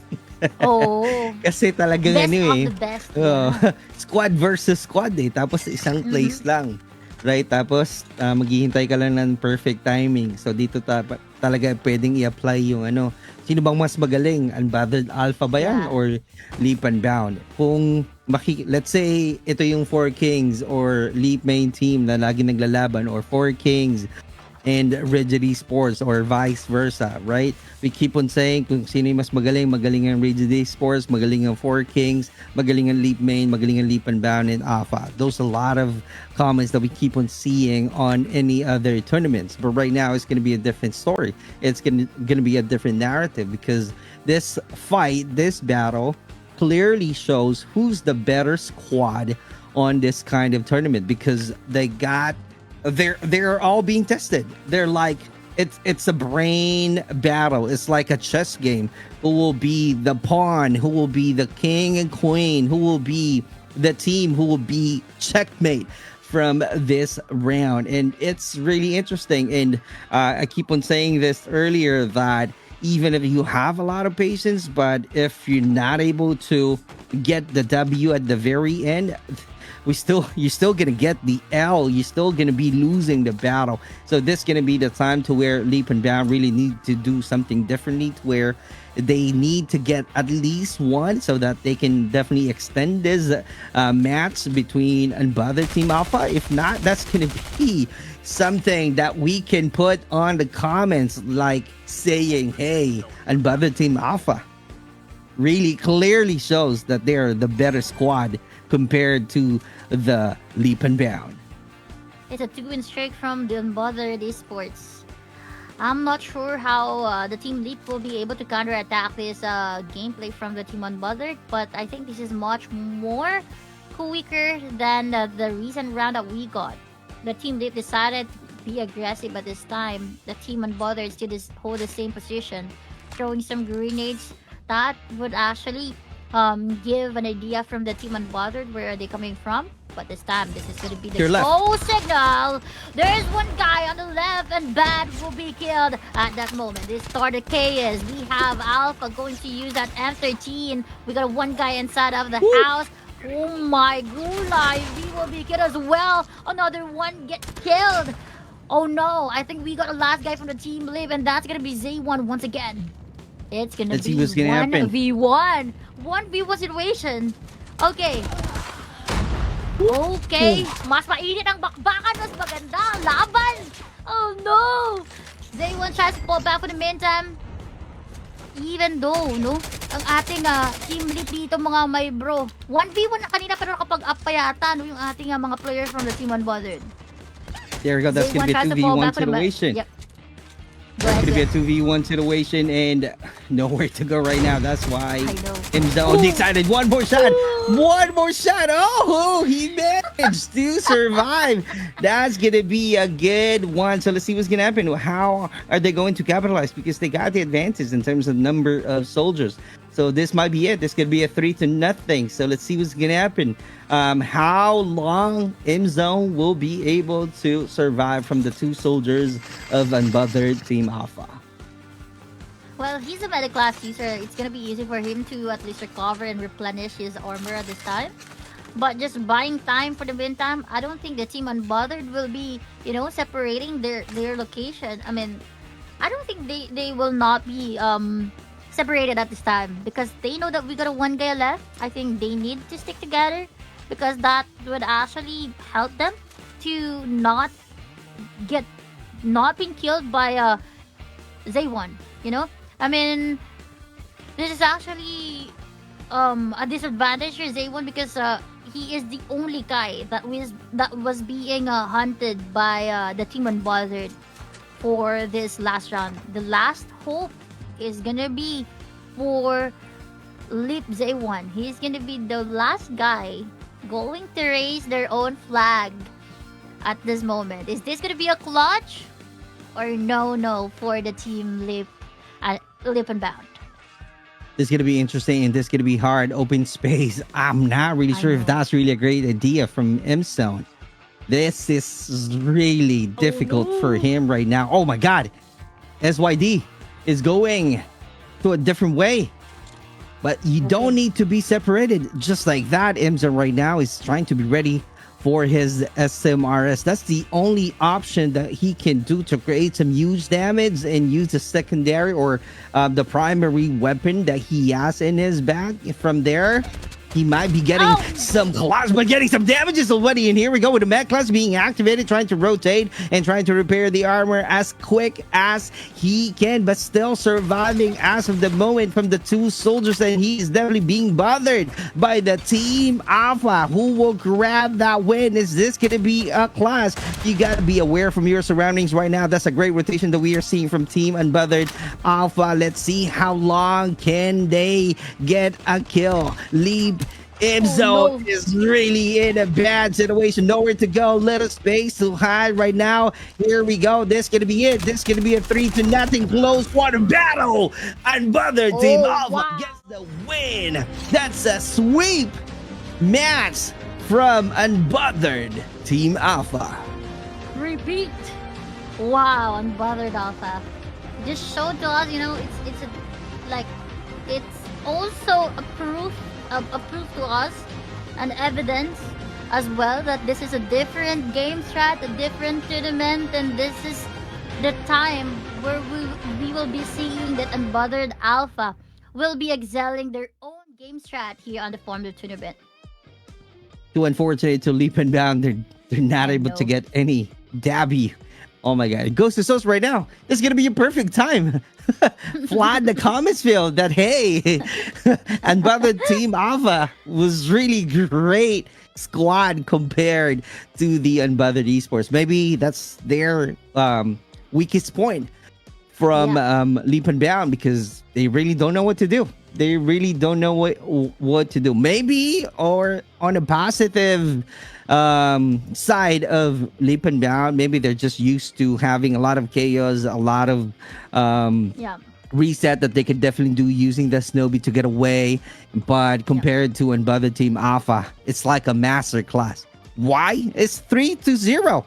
Oh. Kasi talagang best of the best. Yeah. Squad versus squad tapos isang place lang. Right? Tapos maghihintay ka lang ng perfect timing. So dito talaga pwedeng i-apply yung sino bang mas magaling? Unbothered Alpha ba yan? Yeah. Or 𝗙𝗛𝗣𝗢𝗣𝗢? Kung let's say ito yung 4 Kings or Leap main team na lagi naglalaban, or 4 Kings and Rigid Esports, or vice versa, right? We keep on saying kung sino yung mas magaling ang Rigid Esports, magaling ang 4 Kings, magaling ang Leap main, magaling ang 𝗙𝗛𝗣𝗢𝗣𝗢 and Alpha. Those are a lot of comments that we keep on seeing on any other tournaments. But right now, it's going to be a different story. It's going to be a different narrative, because this fight, this battle, clearly shows who's the better squad on this kind of tournament, because they're all being tested. They're like, it's a brain battle. It's like a chess game. Who will be the pawn? Who will be the king and queen? Who will be the team who will be checkmate from this round? And it's really interesting. And I keep on saying this earlier, that even if you have a lot of patience, but if you're not able to get the W at the very end, you're still gonna get the L. You're still gonna be losing the battle. So this is gonna be the time to where 𝗙𝗛𝗣𝗢𝗣𝗢 really need to do something differently, to where they need to get at least one, so that they can definitely extend this match between Unbothered Team Alpha. If not, that's gonna be something that we can put on the comments, like saying, hey, Unbothered Team Alpha really clearly shows that they're the better squad compared to the 𝗙𝗛𝗣𝗢𝗢𝗢. It's a 2-win streak from the Unbothered Esports. I'm not sure how the Team Leap will be able to counterattack this gameplay from the Team Unbothered, but I think this is much more quicker than the recent round that we got. The Team Leap decided to be aggressive at this time. The Team Unbothered still hold the same position, throwing some grenades that would actually give an idea from the team Unbothered where are they coming from. But this time, this is going to be the Your left. go signal. There's one guy on the left, and Bad will be killed at that moment. This started chaos. We have Alpha going to use that M13. We got one guy inside of the house. Oh my god, he will be killed as well. Another one get killed. Oh no, I think we got a last guy from the team live, and that's gonna be 𝗍1 once again. It's gonna Let's see be what's gonna happen. 1v1. 1v1 situation. Okay. Okay. Mas mainit ang bakbakan, mas maganda ang laban. Oh no. 𝗍1 tries to pull back for the meantime. Even though, no, ang ating team lead dito mga may bro. 1v1 na kanina pero nakapag-up pa yata, no, yung ating mga players from the team Unbothered. There we go. That's going to be a 2v1 situation. Yep. That's going to be a 2v1 situation and nowhere to go right now. That's why I know. 𝗙𝗛𝗢 excited. One more shot. One more shot. Oh, he managed to survive. That's going to be a good one. So let's see what's going to happen. How are they going to capitalize? Because they got the advantage in terms of number of soldiers. So this might be it. This could be a 3-0. So let's see what's going to happen. How long 𝗙𝗛𝗢 will be able to survive from the two soldiers of Unbothered Team Alpha. Well, he's a meta class user. It's gonna be easy for him to at least recover and replenish his armor at this time. But just buying time for the meantime, I don't think the team Unbothered will be, you know, separating their location. I mean, I don't think they will not be separated at this time because they know that we got a one guy left. I think they need to stick together because that would actually help them to not being killed by 𝗍1. You know, I mean, this is actually a disadvantage for 𝗍1 because he is the only guy that was being hunted by the team Unbothered for this last round. The last hope is gonna be for 𝗙𝗢𝗢. He's gonna be the last guy going to raise their own flag at this moment. Is this gonna be a clutch or no for the team 𝗙𝗢𝗢𝗣𝗢? This is going to be interesting and this is going to be hard. Open space. I'm not really sure if that's really a great idea from 𝗙𝗛𝗢. This is really difficult for him right now. Oh my god. SYD is going to a different way. But you don't need to be separated just like that. 𝗙𝗛𝗢 right now is trying to be ready for his SMRS. That's the only option that he can do to create some huge damage and use the secondary or the primary weapon that he has in his bag. From there, he might be getting some collapse, but getting some damages already. And here we go with the Mech class being activated, trying to rotate and trying to repair the armor as quick as he can, but still surviving as of the moment from the two soldiers. And he is definitely being bothered by the team Alpha, who will grab that win. Is this going to be a class? You got to be aware from your surroundings right now. That's a great rotation that we are seeing from team Unbothered Alpha. Let's see how long can they get a kill. 𝗙𝗛𝗢 is really in a bad situation. Nowhere to go. Little space to hide right now. Here we go. This is going to be it. This is going to be a 3-0 close water battle. Unbothered Team Alpha gets the win. That's a sweep match from Unbothered Team Alpha. Repeat. Wow, Unbothered Alpha. Just showed to us, you know, it's also a proof to us and evidence as well that this is a different game strat, a different tournament, and this is the time where we will be seeing that Unbothered Alpha will be excelling their own game strat here on the Farmdrop tournament. Too unfortunate to 𝗙𝗛𝗢𝗣𝗢. They're not able to get any dabby. Oh my god, it goes to Sos right now. This is gonna be a perfect time. Flat the comments field that hey, Unbothered Team Alpha was really great squad compared to the Unbothered Esports. Maybe that's their weakest point from 𝗙𝗛𝗢𝗣𝗢 because they really don't know what to do. They really don't know what to do. Maybe or on a positive side of 𝗙𝗛𝗢𝗣𝗢, maybe they're just used to having a lot of chaos, a lot of reset that they could definitely do using the Snowbee to get away. But compared to Another Team Alpha, it's like a master class. Why? It's 3-0.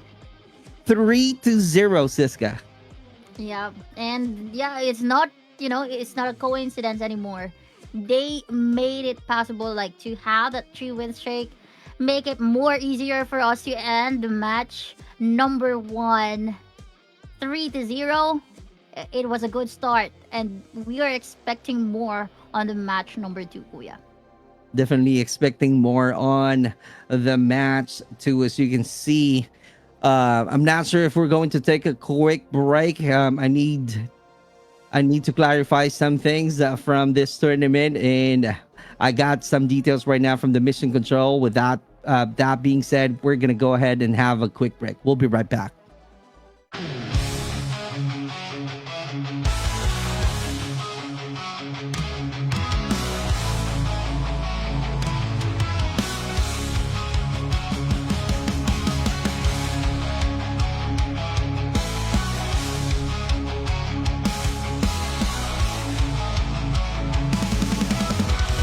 3-0, Siska. Yeah, and yeah, it's not, it's not a coincidence anymore. They made it possible, like, to have that 3-win streak, make it more easier for us to end the match number 1, 3-0. It was a good start, and we are expecting more on the match number 2, Kuya. Definitely expecting more on the match too, as you can see. I'm not sure if we're going to take a quick break. I need to clarify some things from this tournament, and I got some details right now from the mission control. With that being said, we're gonna go ahead and have a quick break. We'll be right back.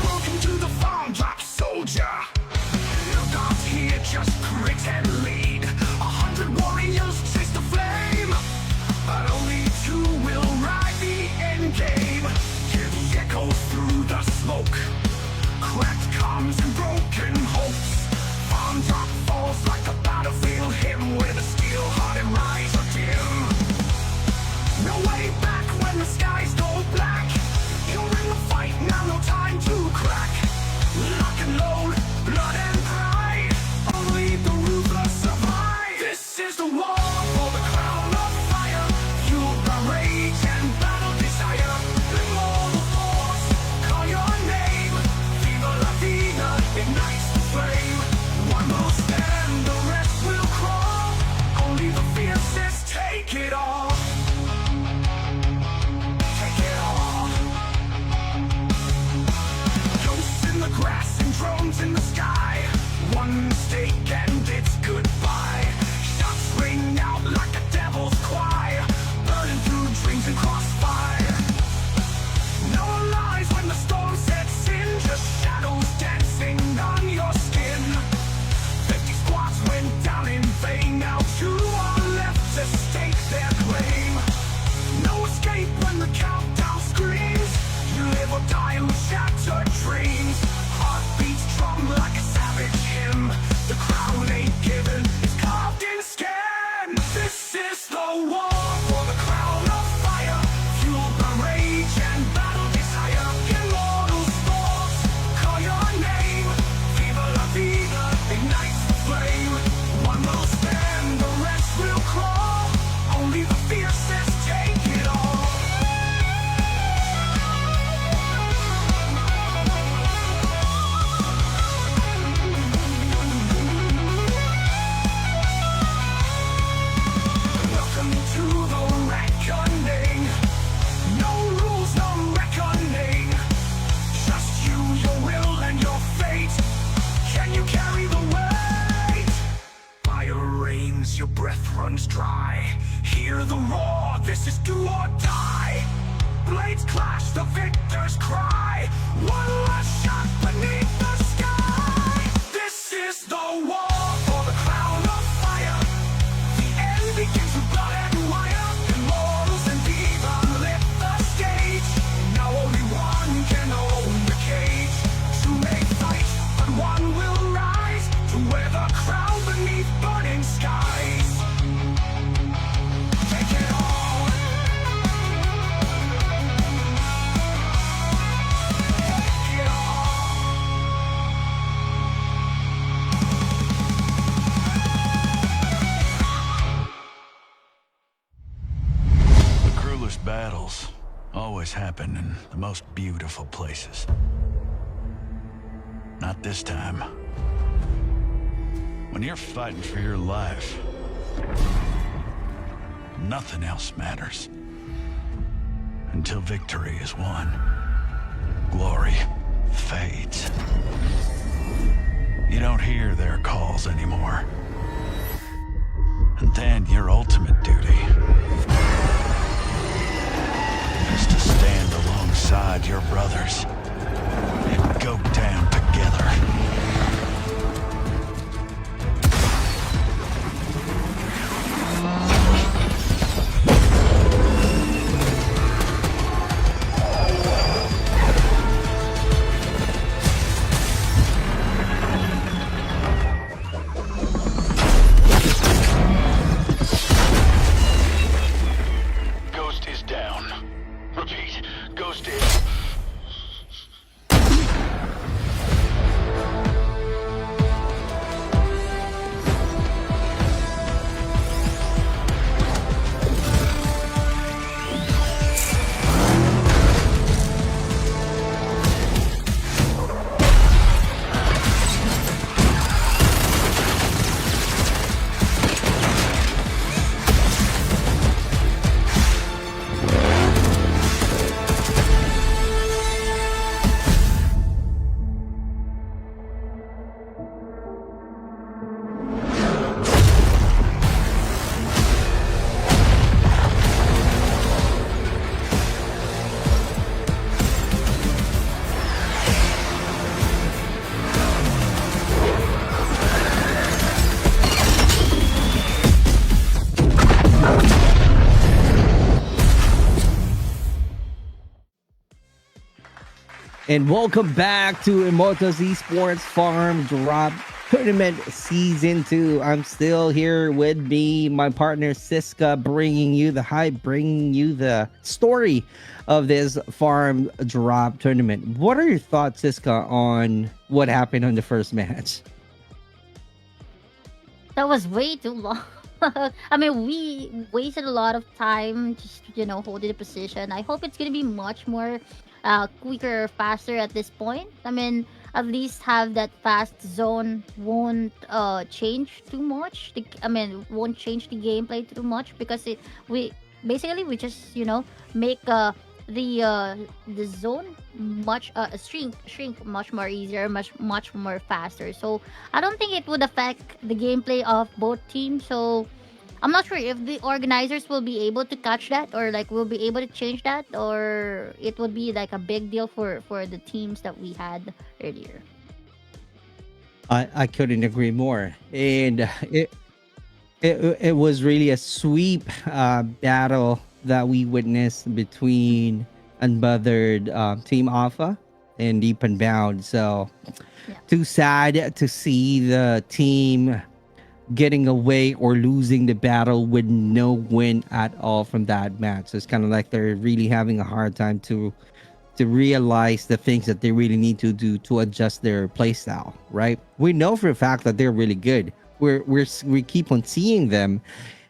Welcome to the Farmdrop, soldier. Your gods here just grit and lead. 100 warriors chase the flame, but only 2 will ride the end game. Hear the echoes through the smoke, cracked comms and broken hopes. Farmdrop falls like a battlefield hymn, where the steel-hearted rise are dim. No way back when the skies go black. You're in the fight now, no time to crack. Lock and load, blood and pride. Only the ruthless survive. This is the war for the crown of fire. Fueled by rage and battle desire. Immortal force, call your name. Viva la Vida ignites the flame. One will stand, the rest will crawl. Only the fiercest take it all. Take it all. Ghosts in the grass and drones in the sky. One mistake and it's goodbye. Shots ring out like a devil's choir, burning through dreams and crossfire. No lies when the storm sets in, just shadows dancing on your skin. 50 squads went down in vain, now 2 are left to stake their claim. No escape when the countdown screams. You live or die with shattered dreams. Heartbeats drum like a savage hymn. The crown ain't given, it's carved in skin. This is the war for the crown of fire. Fueled by rage and battle desire. Immortal force, call your name. Viva la Vida ignites the flame. One will stand, the rest will crawl. Only the fiercest take it all. Welcome to the reckoning. No rules, no reckoning. Just you, your will, and your fate. Can you carry the weight? Fire rains, your breath runs dry. Hear the roar, this is do or die. Blades clash, the victor's cry. One last shot beneath the sky. This is the war for the crown of fire. The end begins with blood and wire. Immortals and Viva lit the stage. Now only one can own the cage. 2 may fight, but one will rise to wear the crown beneath burning skies. Take it all. Take it all. The cruelest battles always happen in the most beautiful places. Not this time. When you're fighting for your life, nothing else matters. Until victory is won, glory fades. You don't hear their calls anymore. And then your ultimate duty is has to stand alongside your brothers. Go down together. Ghost is down. Repeat, Ghost is... And welcome back to Immortals Esports Farmdrop Tournament Season 2. I'm still here with me, my partner 𝗙𝗛𝗥, bringing you the hype, bringing you the story of this Farmdrop tournament. What are your thoughts, 𝗙𝗛𝗥, on what happened on the first match? That was way too long. I mean, we wasted a lot of time just, holding the position. I hope it's going to be much more quicker, faster at this point. I mean, at least have that fast zone won't change too much. Won't change the gameplay too much because we just make the zone much shrink much more easier, much more faster. So I don't think it would affect the gameplay of both teams. So I'm not sure if the organizers will be able to catch that, or like will be able to change that, or it would be like a big deal for the teams that we had earlier. I couldn't agree more. And it was really a sweep battle that we witnessed between unbothered Team Alpha and Deep and Bound. So Yeah. too sad to see the team getting away or losing the battle with no win at all from that match. So it's kind of like they're really having a hard time to realize the things that they really need to do to adjust their playstyle, right? We know for a fact that they're really good. We keep on seeing them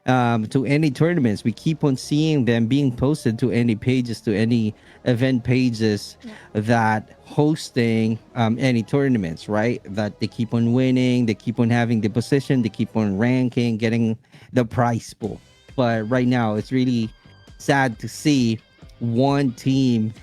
to any tournaments. We keep on seeing them being posted to any pages, to any event pages that hosting any tournaments, right? That they keep on winning, they keep on having the position, they keep on ranking, getting the prize pool. But right now, it's really sad to see one team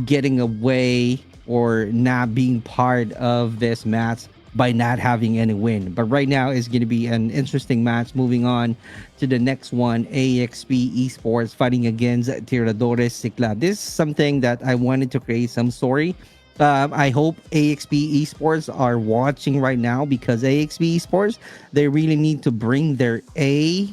getting away or not being part of this match by not having any win. But right now is going to be an interesting match. Moving on to the next one, AXP Esports fighting against 𝗙𝗛𝗥𝗠 𝗖𝗛𝗥𝗢. This is something that I wanted to create some story. I hope AXP Esports are watching right now, because AXP Esports, they really need to bring their A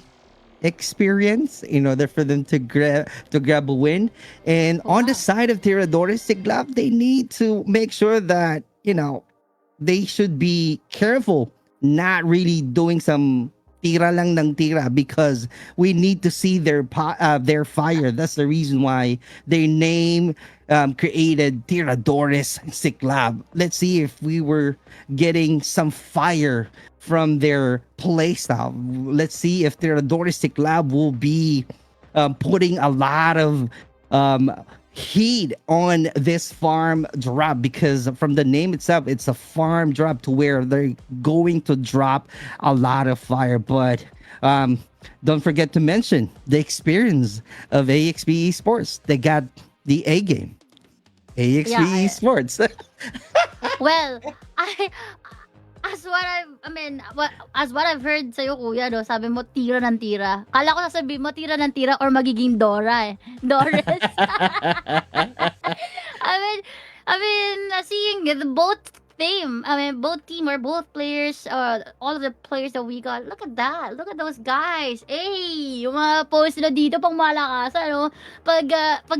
experience in order for them to grab a win. And on the side of 𝗙𝗛𝗥𝗠 𝗖𝗛𝗥𝗢, they need to make sure that they should be careful, not really doing some tira lang ng tira, because we need to see their fire. That's the reason why their name created 𝗙𝗛𝗥𝗠 𝗖𝗛𝗥𝗢. Let's see if we were getting some fire from their playstyle. Let's see if 𝗙𝗛𝗥𝗠 𝗖𝗛𝗥𝗢 will be putting a lot of heat on this farm drop, because from the name itself, it's a farm drop to where they're going to drop a lot of fire. But don't forget to mention the experience of AXP Esports. They got the A game, AXP Esports. Well, I as what I've heard sa'yo, kuya, no, sabi mo, tira ng tira. Kala ko sasabihin mo, tira ng tira or magiging Dora, eh. Doris. Seeing both team or both players, all of the players that we got, look at that. Look at those guys. Hey, yung mga post nila dito pang malakas, ano? Pag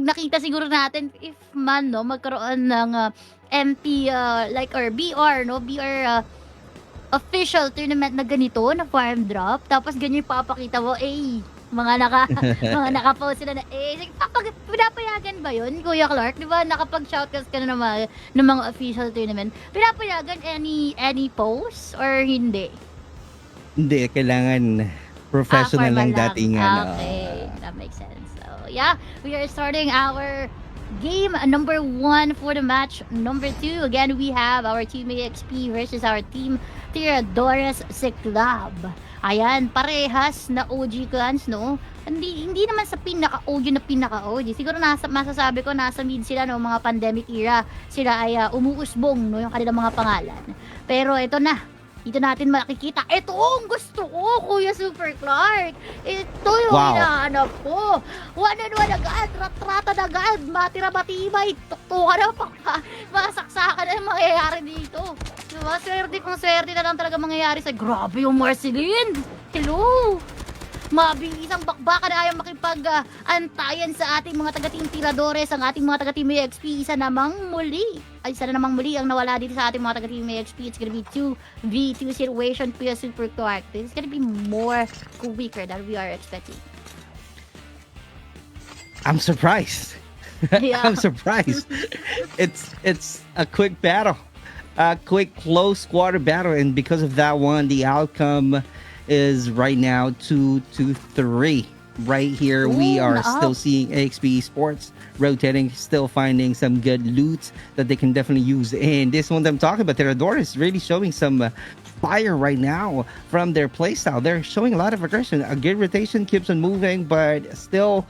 nakita siguro natin, if man, no, magkaroon ng MP, or BR, no? BR, official tournament na ganito, na Farmdrop, tapos ganyan yung papakita mo, mga naka-post sila na, pinapayagan ba yun, Kuya Clark? Di ba, nakapag-shoutcast ka na ng mga official tournament. Pinapayagan any post or hindi? Hindi, kailangan professional lang formal dating. Okay, that makes sense. So, yeah, we are starting our game number 1 for the match number 2. Again, we have our team AXP versus our team Tournabus Club. Ayan, parehas na OG clans, no? Hindi naman sa pinaka-OG na pinaka-OG. Siguro masasabi ko nasa mid sila, no, mga pandemic era. Sila ay umuusbong, no, yung kanilang mga pangalan. Pero ito na, dito natin makikita. Ito ang gusto ko, Kuya Super Clark. Ito yung hinahanap ko. 1-on-1 agad, rat-rata na agad, matira-matibay, tuktukan na, masaksakan na yung mangyayari dito. Diba? Swerte na lang talaga mangyayari sa grabe yung Marceline. Hello! Mabilisang bakbakan na ayaw makipag-antayan sa ating mga taga-team Tiradores, ang ating mga taga-team AXP. Isa na namang muli ang nawala dito sa ating mga taga-team AXP. It's gonna be 2v2 situation, Kuya Super Clark. This is gonna be more quicker than we are expecting. I'm surprised. Yeah. I'm surprised. It's a quick battle. A quick close quarter battle, and because of that one, the outcome is right now 2-3. Right here, we are still seeing AXP Esports rotating, still finding some good loot that they can definitely use. And this one that I'm talking about, Theodore, is really showing some fire right now from their playstyle. They're showing a lot of aggression. A good rotation keeps on moving, but still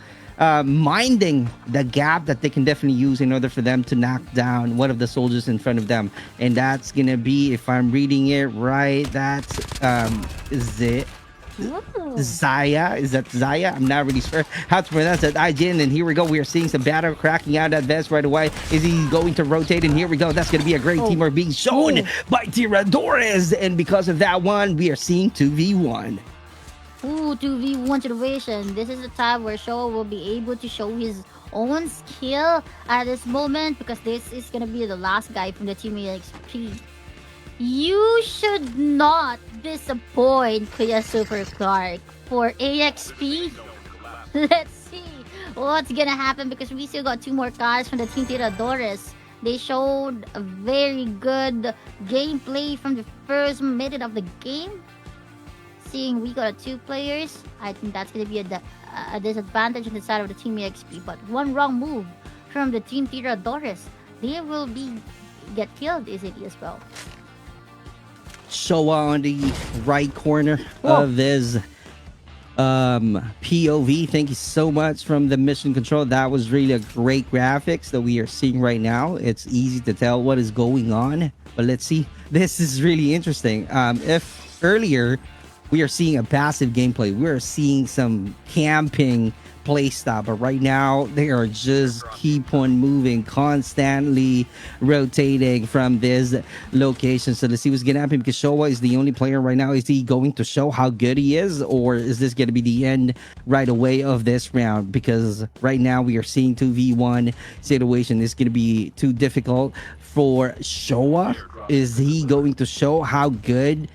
minding the gap that they can definitely use in order for them to knock down one of the soldiers in front of them. And that's gonna be, if I'm reading it right, that's Zaya. Is that Zaya? I'm not really sure how to pronounce that. IGN, and here we go. We are seeing some battle cracking out at vest right away. Is he going to rotate? And here we go. That's going to be a great teamwork being shown by Tiradores. And because of that one, we are seeing 2v1. 2v1 situation. This is the time where Showa will be able to show his own skill at this moment, because this is going to be the last guy from the team AXP. You should not disappoint, Kuya Super Clark, for AXP. Let's see what's gonna happen, because we still got 2 more cards from the team Tiradores. They showed a very good gameplay from the first minute of the game. Seeing we got 2 players, I think that's gonna be a disadvantage on the side of the team AXP. But one wrong move from the team Tiradores, they will get killed easily as well. Showa on the right corner of this POV. Thank you so much from the mission control. That was really a great graphics that we are seeing right now. It's easy to tell what is going on, but let's see. This is really interesting. If earlier we are seeing a passive gameplay, we are seeing some camping play style, but right now they are just keep on moving, constantly rotating from this location. So let's see what's gonna happen, because Showa is the only player right now. Is he going to show how good he is, or is this gonna be the end right away of this round? Because right now we are seeing 2v1 situation. It's gonna be too difficult for Showa. Is he going to show how good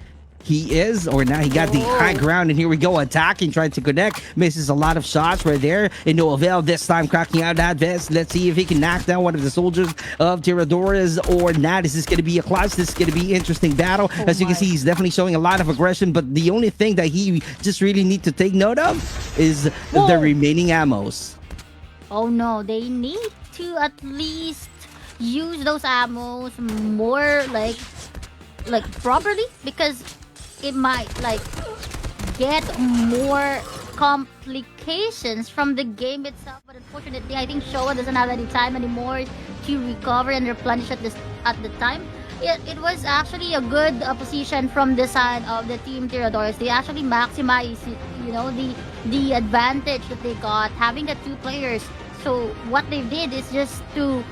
he is, or now he got the high ground, and here we go, attacking, trying to connect, misses a lot of shots right there, and no avail this time, cracking out that vest. Let's see if he can knock down one of the soldiers of Tiradores or not. Is this going to be a clutch? This is going to be an interesting battle. As you can see, he's definitely showing a lot of aggression, but the only thing that he just really need to take note of is the remaining ammos. Oh no, they need to at least use those ammos more like properly, because it might get more complications from the game itself. But unfortunately, I think Showa doesn't have any time anymore to recover and replenish at the time. it was actually a good position from the side of the team Tiradores. They actually maximized, the advantage that they got having the two players. So what they did is just to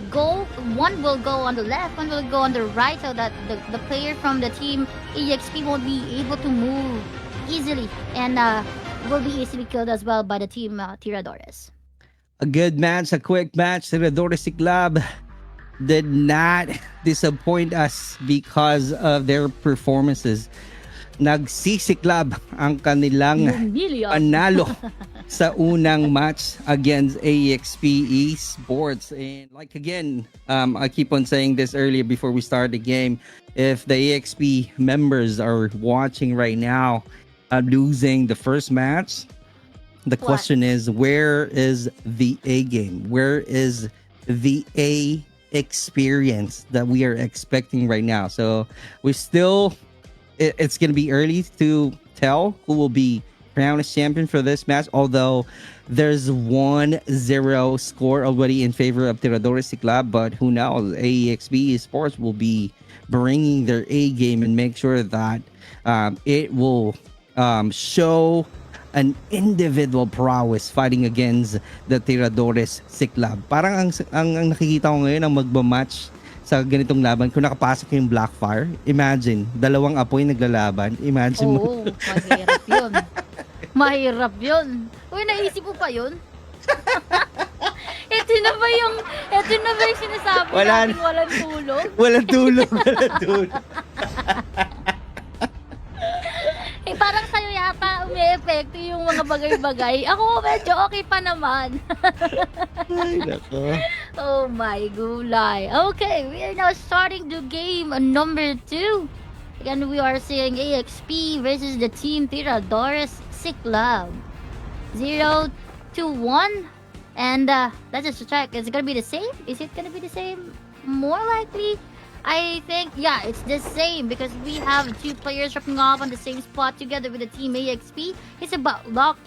go. One will go on the left, one will go on the right, so that the player from the team EXP won't be able to move easily and will be easily killed as well by the team Tiradores. A good match, a quick match. Tiradores Club did not disappoint us because of their performances. Nagsisiklab ang kanilang panalo sa unang match against AXP Esports. And like again, I keep on saying this earlier before we start the game. If the AXP members are watching right now, losing the first match, the question is, where is the A game? Where is the A experience that we are expecting right now? So we still, it's going to be early to tell who will be crowned as champion for this match, although there's 1-0 score already in favor of Tiradores Club. But who knows, AEXP Esports will be bringing their A game and make sure that it will show an individual prowess fighting against the Tiradores Club. Parang ang nakikita ko ngayon ang magmamatch sa ganitong laban kung nakapasok yung Blackfire. Imagine, dalawang apoy naglalaban. Imagine mo. Mahirap yun. Mahirap yun. Uy, naisip mo pa yun? Ito na ba yung sinasabi natin walang tulog? Walang tulog. Walang tulog. Parang sa'yo yata umi-epekto yung mga bagay-bagay. Ako medyo okay pa naman. Ay, nako. Oh my gulay. Okay, we are now starting the game number 2. Again, we are seeing AXP versus the team Tiradores Club. 0-1. And let's just check. Is it gonna be the same? Is it gonna be the same? More likely, I think, yeah, it's the same because we have two players dropping off on the same spot together with the team AXP. It's about luck,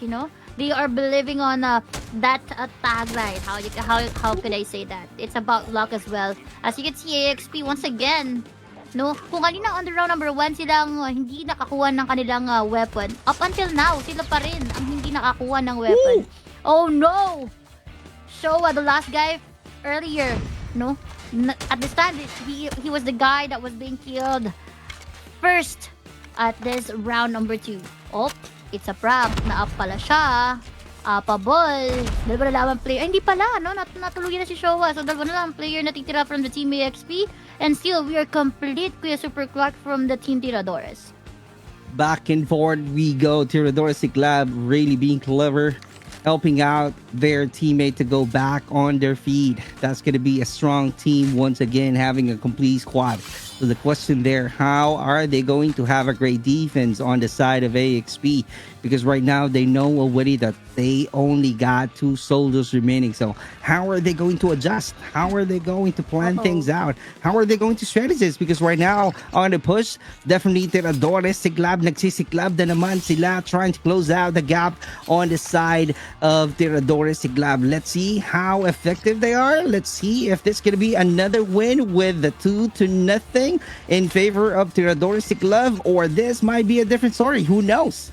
They are believing on that tagline. How could I say that? It's about luck as well. As you can see, AXP once again, kung kanina on the round number 1 silang hindi nakakuha ng kanilang weapon. Up until now, sila pa rin ang hindi nakakuha ng weapon. Woo! Oh no! So, the last guy earlier, at this time, he was the guy that was being killed first at this round number 2. Oh, it's a prank. Na-up pala siya. Pabol. Dalawa na lamang player. Ay, hindi pala, natuluyan na si Showa. So, dalawa na lamang player natitira from the team AXP. And still, we are complete, Kuya Super Clark, from the team Tiradores. Back and forth we go. Tiradores Club really being clever, helping out their teammate to go back on their feet. That's going to be a strong team once again, having a complete squad. So the question there, how are they going to have a great defense on the side of AXP? Because right now they know already that they only got 2 soldiers remaining. So how are they going to adjust? How are they going to plan things out? How are they going to strategize? Because right now on the push, definitely Tiradores Club, nagsisiklab na naman sila, trying to close out the gap on the side of Tiradores Club. Let's see how effective they are. Let's see if this is going to be another win with the 2-0 in favor of Tiradores Club, or this might be a different story. Who knows?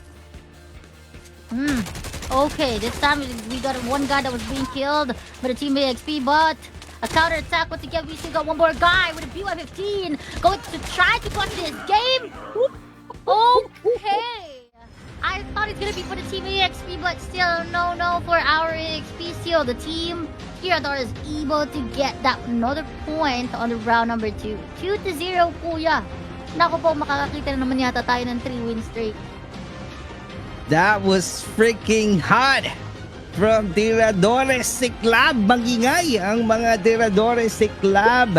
Okay, this time we got one guy that was being killed by the team AXP, but a counter attack once again. We still got one more guy with a BY-15 going to try to clutch this game. Okay. I thought it's gonna be for the team AXP, but still, no for our AXP. Still, the team Tirador is able to get that another point on the round number 2. 2-0, kuya. Naku po, makakakita na naman yata tayo ng 3-win streak. That was freaking hot from Tiradores Club. Magingay ang mga Tiradores Club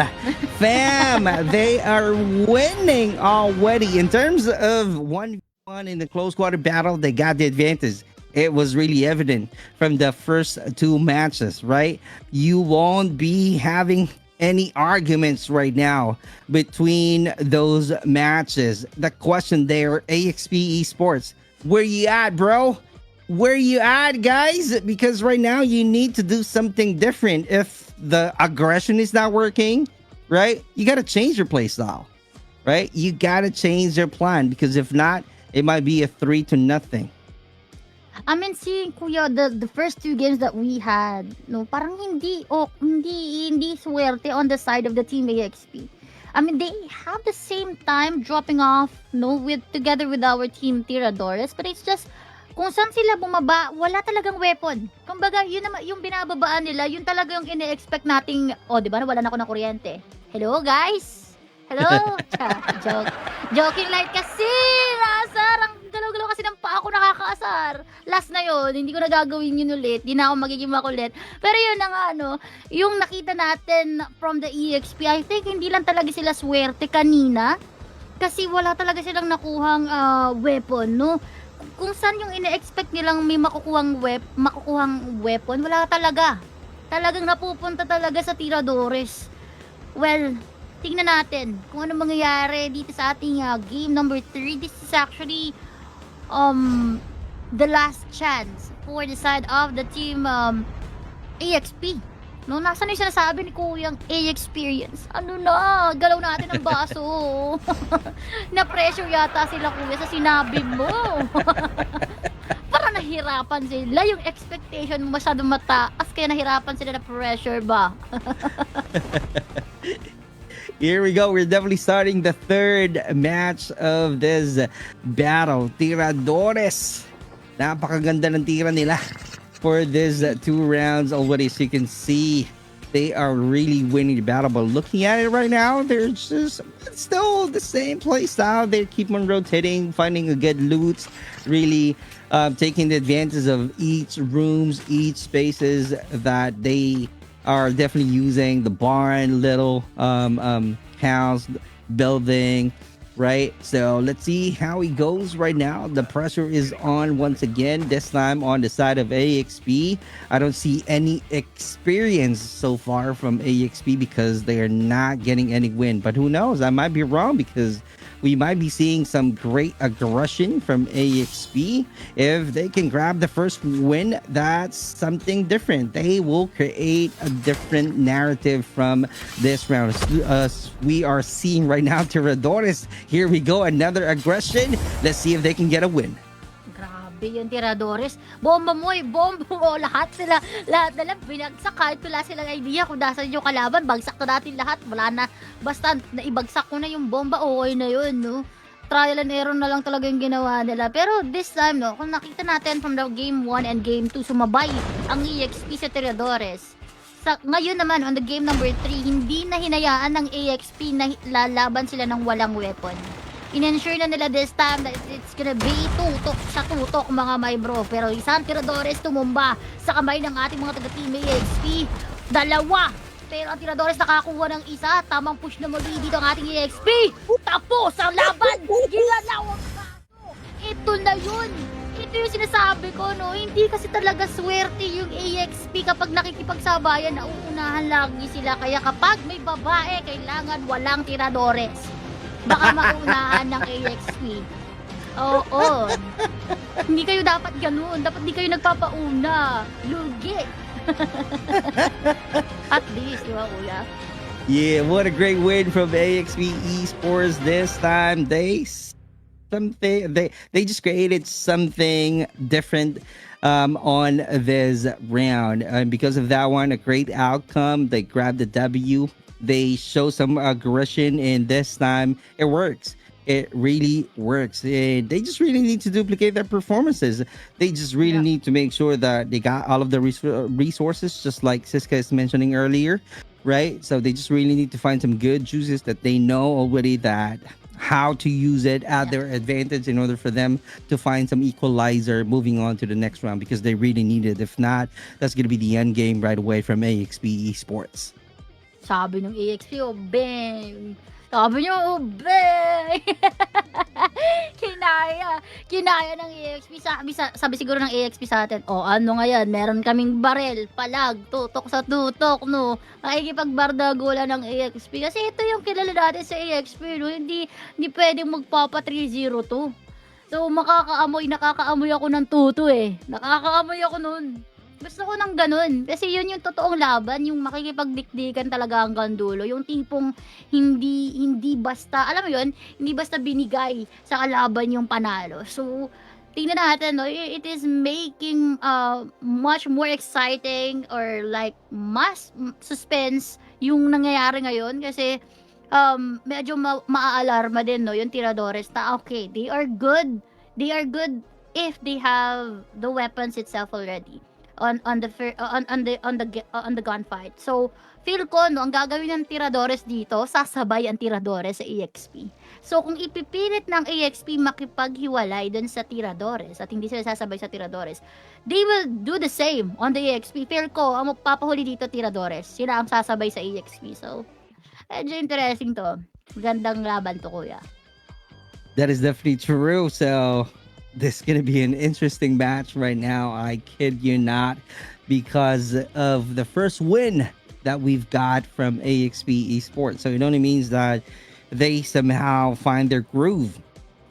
fam. They are winning already. In terms of 1v1 in the close quarter battle, they got the advantage. It was really evident from the first 2 matches, right? You won't be having any arguments right now between those matches. The question there, AXP Esports, where you at, bro? Where you at, guys? Because right now you need to do something different. If the aggression is not working, right? You got to change your play style, right? You got to change your plan because if not, it might be a 3-0. I mean, seeing Kuya, the first 2 games that we had, no, parang hindi swerte on the side of the team AXP. I mean, they have the same time dropping off, no, together with our team Tiradores, but it's just kung saan sila bumaba, wala talagang weapon. Kumbaga, yun naman yung binababaan nila, yun talaga yung ine-expect nating, di ba, wala na ako ng kuryente. Hello, guys. Hello. Joking light kasi. Nasar, ang galaw-galaw kasi ng paa ko, nakakaasar. Last na yun, hindi ko na gagawin yun ulit. Di na ako magiging makulit. Pero yun na nga, yung nakita natin from the EXP, I think hindi lang talaga sila swerte kanina. Kasi wala talaga silang nakuhang weapon, no? Kung saan yung ine-expect nilang may makukuhang weapon, wala talaga. Talagang napupunta talaga sa Tiradores. Well, tingnan natin kung ano mangyayari dito sa ating game number 3. This is actually the last chance for the side of the team AXP. No, nasaan yung sinasabi ni Kuyang A-experience? Ano na? Galaw natin ang baso. Na-pressure yata sila, Kuya, sa sinabi mo. Para nahirapan sila. Yung expectation mo masyadong mataas, kaya nahirapan sila na pressure ba? Here we go. We're definitely starting the 3rd match of this battle. Tiradores. Napakaganda ng tira nila for this 2 rounds already. So you can see they are really winning the battle. But looking at it right now, they're just still the same play style. They keep on rotating, finding a good loot, really taking the advantage of each rooms, each spaces that they are definitely using. The barn, little house, building, right? So let's see how he goes right now. The pressure is on once again, this time on the side of AXP. I don't see any experience so far from AXP because they are not getting any win. But who knows? I might be wrong because we might be seeing some great aggression from AXP. If they can grab the first win, that's something different. They will create a different narrative from this round. We are seeing right now Tiradores. Here we go, another aggression. Let's see if they can get a win. Grabe yung Tiradores. Bomba mo, bomba mo. Lahat na lang binagsak. Kahit wala silang idea kung nasan yung kalaban, bagsak na natin lahat. Wala na. Basta naibagsak ko na yung bomba, okay na yun, no? Trial and error na lang talaga yung ginawa nila. Pero this time, no, kung nakita natin from the game 1 and game 2, sumabay ang EXP sa Tiradores. Ngayon naman, on the game number 3, hindi na hinayaan ng AXP na lalaban sila ng walang weapon. In-ensure na nila this time that it's gonna be tutok sa tutok, mga my bro. Pero isang Tiradores tumumba sa kamay ng ating mga taga-team AXP. 2. Pero ang Tiradores nakakuha ng isa. Tamang push na muli dito ang ating AXP. Tapos ang laban. Ginalaw ang kaso. Ito na yun. Ito yung sinasabi ko, no? Hindi kasi talaga swerte yung AXP kapag nakikipagsabayan, nauunahan lagi sila. Kaya kapag may babae, kailangan walang Tiradores. Baka maunahan ng AXP. Oo. Hindi kayo dapat ganun. Dapat hindi kayo nagpapauna. Lugi. At least, di ba, Kuya? Yeah, what a great win from AXP Esports this time. They just created something different on this round. And because of that one, a great outcome. They grabbed the W. They show some aggression, and this time it works. It really works. And they just really need to duplicate their performances. They just really need to make sure that they got all of the resources, just like Siska is mentioning earlier, right? So they just really need to find some good juices that they know already that how to use it at their advantage in order for them to find some equalizer moving on to the next round, because they really need it. If not, that's going to be the end game right away from AXP Esports. Sabi ng AXP, bang! Sabi niyo, bang! Kinaya ng AXP. Sabi siguro ng AXP sa atin, ano nga yan, meron kaming barel, palag, tutok sa tutok, no? Makikipagbardagulan ng AXP. Kasi ito yung kilala natin sa AXP, no? Hindi pwedeng magpapa 3-0 to. So, nakakaamoy ako ng tuto, eh. Nakakaamoy ako nun. Gusto ko ng ganun. Kasi yun yung totoong laban, yung makikipagdikdikan talaga hanggang dulo. Yung tipong hindi basta, alam mo yun, hindi basta binigay sa kalaban yung panalo. So, tingnan natin, no, it is making much more exciting or like mas suspense yung nangyayari ngayon kasi medyo maaalarma din, no, yung tiradores na okay, they are good if they have the weapons itself already on the gunfight. So feel ko, no, ang gagawin ng tiradores dito, sasabay ang tiradores sa EXP. So kung ipipilit ng EXP makipaghiwalay dun sa tiradores at hindi sila sasabay sa tiradores, they will do the same on the EXP. Feel ko, ang magpapahuli dito tiradores, sila ang sasabay sa EXP. So medyo interesting to. Gandang laban to, kuya. That is definitely true. So this is going to be an interesting match right now. I kid you not, because of the first win that we've got from AXP Esports. So it only means that they somehow find their groove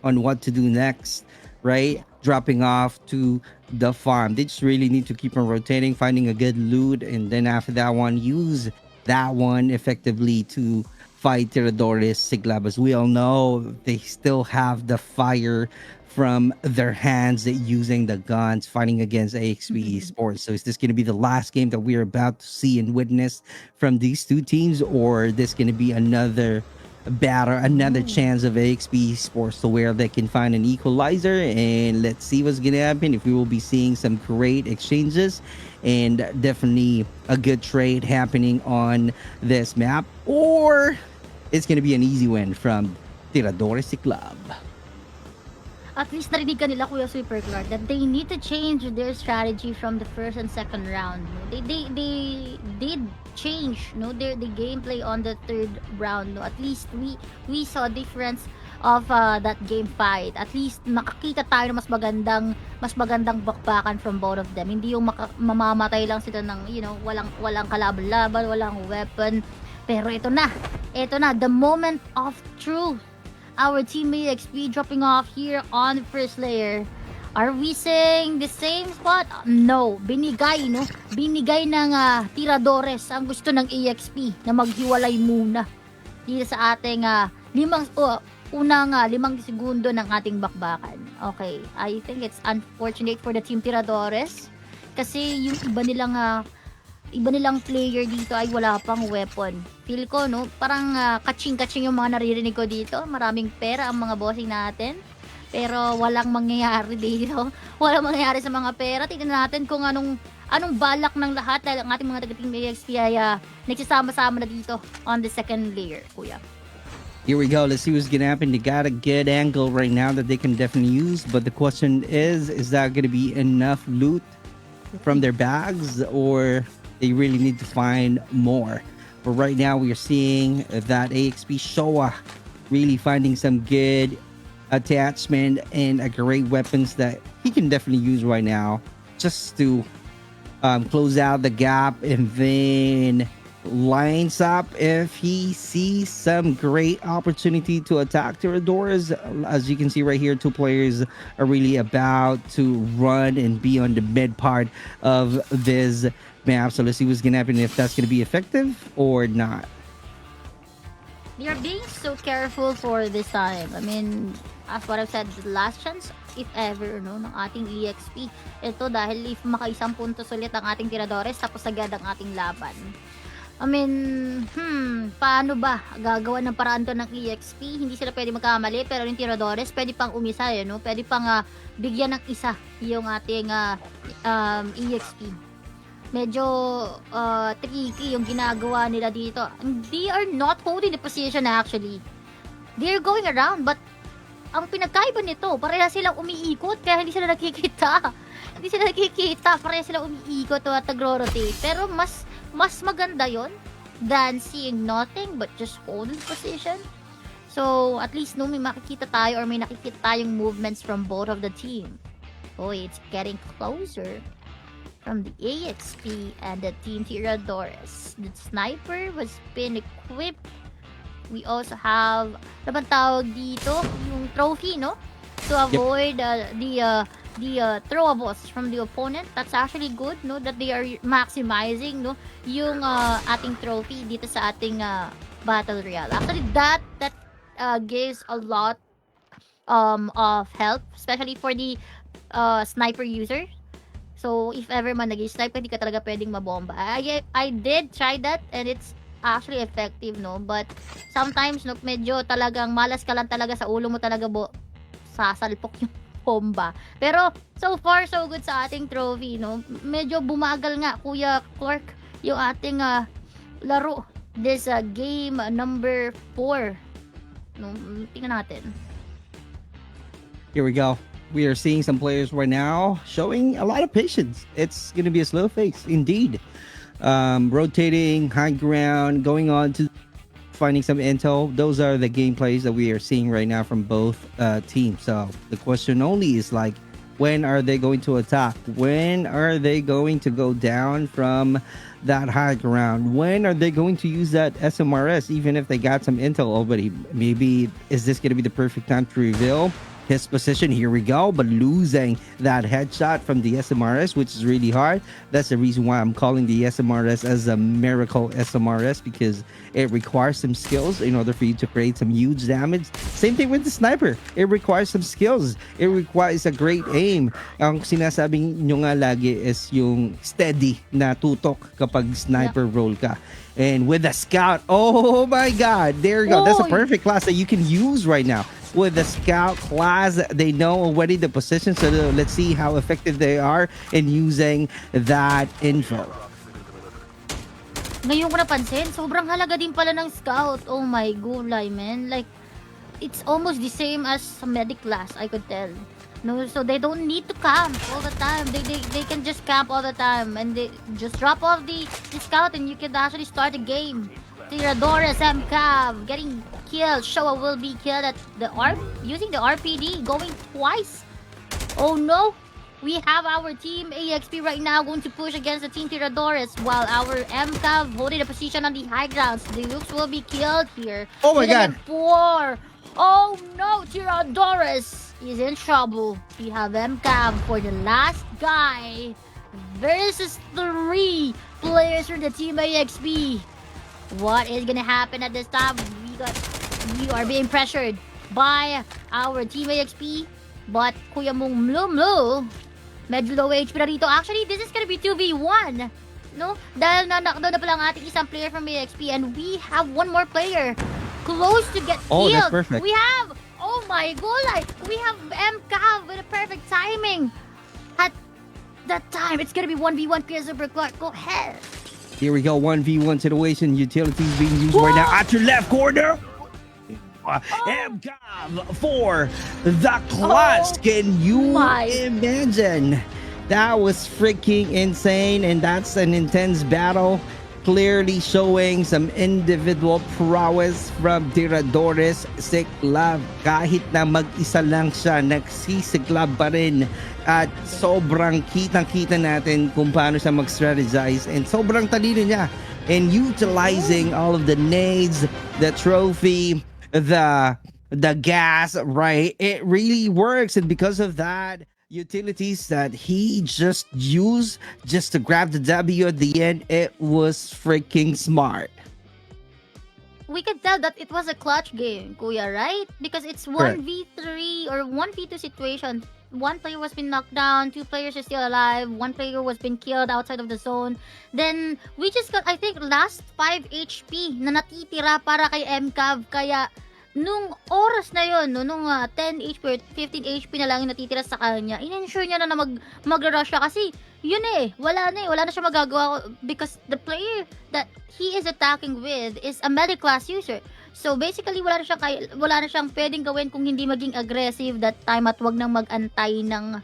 on what to do next, right? Dropping off to the farm. They just really need to keep on rotating, finding a good loot, and then after that one, use that one effectively to fight Tiradores Siglabas. We all know they still have the fire from their hands using the guns fighting against AXP Esports. So is this going to be the last game that we're about to see and witness from these two teams, or this going to be another battle, another chance of AXP Esports to where they can find an equalizer? And let's see what's going to happen, if we will be seeing some great exchanges and definitely a good trade happening on this map, or it's going to be an easy win from Tiradores Club. At least narinig ka nila, Kuya Superclark, that they need to change their strategy from the first and second round. No? They did change, no, the gameplay on the third round. No? At least we saw difference of that game fight. At least nakakita tayo ng mas magandang bakbakan from both of them. Hindi yung mamamatay lang sila ng, you know, walang kalaban-laban, walang weapon. Pero ito na, the moment of truth. Our team EXP dropping off here on the first layer. Are we saying the same spot? No. Binigay ng tiradores ang gusto ng EXP na maghiwalay muna dito sa ating 5 segundo ng ating bakbakan. Okay, I think it's unfortunate for the team tiradores kasi yung iba nilang player dito ay wala pang weapon. Feel ko, no, parang kaching-kaching yung mga naririnig ko dito. Maraming pera ang mga bossing natin. Pero walang mangyayari dito. Walang mangyayari sa mga pera. Tingnan natin kung anong balak ng lahat dahil ang ating mga taga-team EXP ay nagsasama-sama na dito on the second layer, kuya. Here we go. Let's see what's going to happen. They got a good angle right now that they can definitely use. But the question is that going to be enough loot from their bags, or they really need to find more? But right now we are seeing that AXP Showa really finding some good attachment and a great weapons that he can definitely use right now just to close out the gap, and then lines up if he sees some great opportunity to attack Tiradores. As you can see right here, two players are really about to run and be on the mid part of this map. So let's see what's gonna happen, if that's gonna be effective or not. They are being so careful for this time. I mean, as what I've said, the last chance, if ever, no, ng ating EXP. Ito dahil if makaisang puntos ulit ang ating tiradores, tapos agad ang ating laban. I mean, paano ba gagawa ng paraan to ng EXP? Hindi sila pwede magkamali, pero yung tiradores, pwede pang umisa, no? Pwede pang bigyan ng isa yung ating EXP. Medyo tricky yung ginagawa nila dito. They are not holding the position actually. They're going around, but ang pinagkaiba nito, pareha silang umiikot, kaya hindi sila nakikita. Hindi sila nakikita, pareha silang umiikot at nagro-rotate. Pero mas maganda yon than seeing nothing but just holding position. So, at least no, may makikita tayo or may nakikita tayong movements from both of the team. Oh, it's getting closer from the AXP and the Team Tiradores. The sniper was been equipped. We also have, ano bang tawag dito? Yung trophy, no? To avoid the throwables from the opponent. That's actually good, no? That they are maximizing, no? Yung ating trophy dito sa ating Battle Royale. Actually, that gives a lot of help, especially for the sniper user. So, if ever man nag-snipe, hindi ka talaga pwedeng mabomba. I did try that and it's actually effective, no? But sometimes, no, medyo talagang malas ka lang talaga sa ulo mo talaga sasalpok yung bomba. Pero, so far, so good sa ating trophy, no? Medyo bumagal nga, Kuya Clark, yung ating laro. This game number 4. No, tingnan natin. Here we go. We are seeing some players right now showing a lot of patience. It's going to be a slow phase, indeed. Rotating, high ground, going on to finding some intel. Those are the gameplays that we are seeing right now from both teams. So the question only is like, when are they going to attack? When are they going to go down from that high ground? When are they going to use that SMRS, even if they got some intel already? Maybe, is this going to be the perfect time to reveal his position? Here we go, but losing that headshot from the SMRS, which is really hard. That's the reason why I'm calling the SMRS as a miracle SMRS, because it requires some skills in order for you to create some huge damage. Same thing with the sniper. It requires some skills. It requires a great aim. Ang sinasabing nyo nga lagi is yung steady na tutok kapag sniper roll ka. And with the scout, oh my god, there you go. That's a perfect class that you can use right now. With the scout class, they know already the position, so let's see how effective they are in using that info. Ngayon ko napansin, sobrang halaga din pala ng scout. Oh my gulay, man. Like, it's almost the same as a medic class, I could tell. No, so they don't need to camp all the time. They can just camp all the time, and they just drop off the scout, and you can actually start a game. 𝗙𝗛𝗥𝗢𝗣 𝗬𝗢𝗏 getting killed. Showa will be killed at the using the RPD, going twice. Oh no! We have our team AXP right now going to push against the team 𝗙𝗛𝗥𝗢𝗣, while our 𝗬𝗏𝗏 holding a position on the high grounds. The Lux will be killed here. Oh my god! 4. Oh no! 𝗙𝗛𝗥𝗢𝗣 is in trouble. We have 𝗬𝗏𝗏 for the last guy versus 3 players from the team AXP. What is gonna happen at this time? We are being pressured by our team AXP, but Kuya Mong Mlu, medyo low HP na rito. Actually, this is gonna be 2v1, no? Dahil na-knockdown na pala ang ating isang player from AXP, and we have one more player close to get killed. Oh, that's perfect. We have, oh my god, we have 𝗬𝗏𝗏 with a perfect timing. At that time, it's gonna be 1v1 Kuya Super Clark. Go ahead. Here we go, 1v1 situation. Utilities being used right now at your left corner. 𝗬𝗏𝗏 for the clutch. Can you imagine? That was freaking insane, and that's an intense battle. Clearly showing some individual prowess from 𝗙𝗛𝗥𝗢𝗣𝗢. Kahit na mag-isa lang siya, nagsisiklab pa rin. At sobrang kitang-kita natin kung paano siya mag-strategize. And sobrang talino niya. And utilizing all of the nades, the trophy, the gas, right? It really works. And because of that, utilities that he just used just to grab the W at the end, it was freaking smart. We could tell that it was a clutch game, Kuya, right? Because it's 1v3 or 1v2 situation. One player was been knocked down, 2 players are still alive, 1 player was been killed outside of the zone. Then we just got, I think, last 5 HP na natitira para kay 𝗬𝗏𝗏. Kaya nung oras na yun, no, nung 10 HP or 15 HP na lang yung natitira sa kanya, in-ensure niya na mag-rush siya kasi yun wala na siya magagawa because the player that he is attacking with is a medic class user. So basically wala na siyang pwedeng gawin kung hindi maging aggressive that time at wag nang mag-antay ng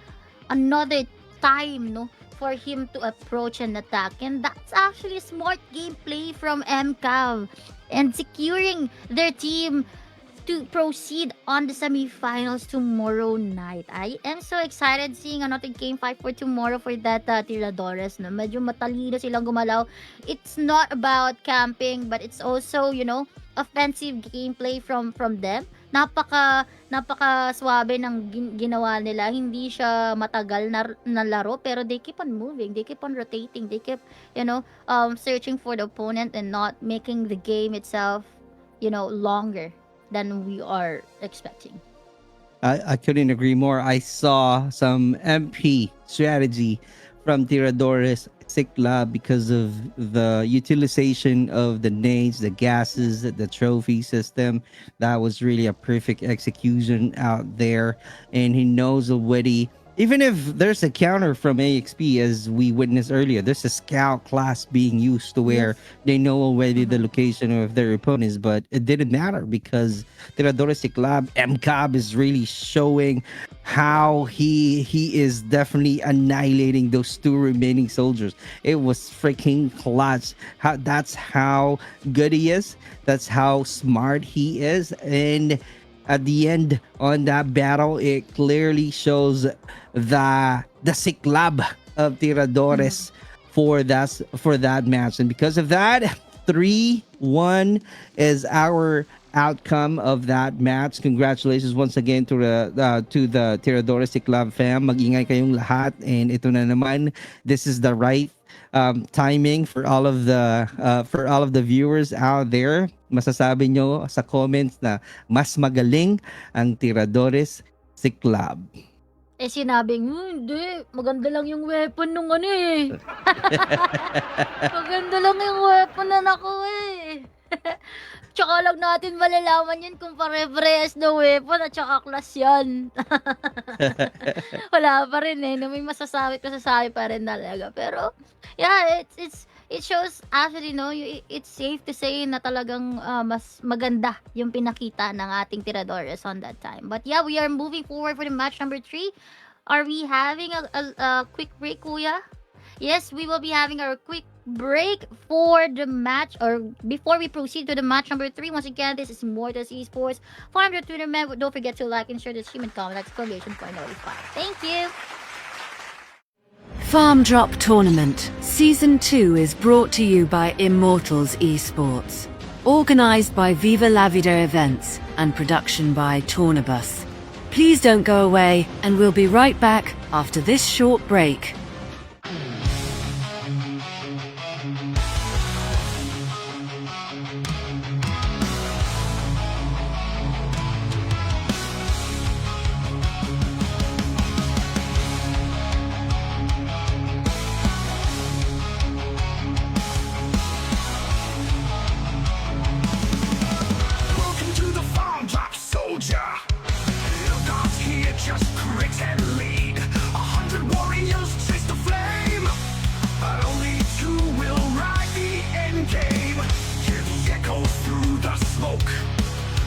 another time, no, for him to approach and attack. And that's actually smart gameplay from 𝗬𝗏𝗏 and securing their team to proceed on the semifinals tomorrow night. I am so excited seeing another game fight for tomorrow for that 𝗙𝗛𝗥𝗢𝗣𝗢. No? Medyo matalino silang gumalaw. It's not about camping, but it's also, you know, offensive gameplay from them. napaka swabe ng ginawa nila. Hindi siya matagal na laro, pero they keep on moving, they keep on rotating, they keep, searching for the opponent and not making the game itself, longer than we are expecting. I couldn't agree more. I saw some MP strategy from 𝗙𝗙𝗥𝗧 because of the utilization of the nades, the gases, the trophy system. That was really a perfect execution out there. And he knows already, even if there's a counter from AXP, as we witnessed earlier, there's a scout class being used to where they know already the location of their opponents, but it didn't matter because 𝗙𝗙𝗥𝗧 is really showing how he is definitely annihilating those two remaining soldiers. It was freaking clutch. That's how good he is. That's how smart he is. And at the end on that battle, it clearly shows the siklab of 𝗙𝗙𝗥𝗧 for that match. And because of that, 3-1 is our outcome of that match. Congratulations once again to the 𝗙𝗙𝗥𝗧 fam. Mag-ingay kayong lahat, and ito na naman, this is the right timing for all of the viewers out there. Masasabi nyo sa comments na mas magaling ang 𝗙𝗙𝗥𝗧. Sinabing, hindi, maganda lang yung weapon nung maganda lang yung weapon na nakuha eh. Tsaka lang natin malalaman yun kung pare-parehas na weapon at tsaka class yan. Wala pa rin eh. May masasabi pa rin talaga. Pero, yeah, it shows actually, it's safe to say na talagang mas maganda yung pinakita ng ating 𝗙𝗙𝗥𝗧 on that time. But yeah, we are moving forward for the match number 3. Are we having a quick break, Kuya? Yes, we will be having our quick break for the match, or before we proceed to the match number 3. Once again, this is Immortals Esports Farmdrop Tournament. Don't forget to like and share the stream and comment !5. Thank you. Farmdrop Tournament Season 2 is brought to you by Immortals Esports. Organized by Viva La Vida Events and production by Tournabus. Please don't go away, and we'll be right back after this short break. Welcome to the Farmdrop, soldier. Your gods here just grit and lead. 100 warriors chase the flame, but only 2 will ride the end game. Hear the echoes through the smoke,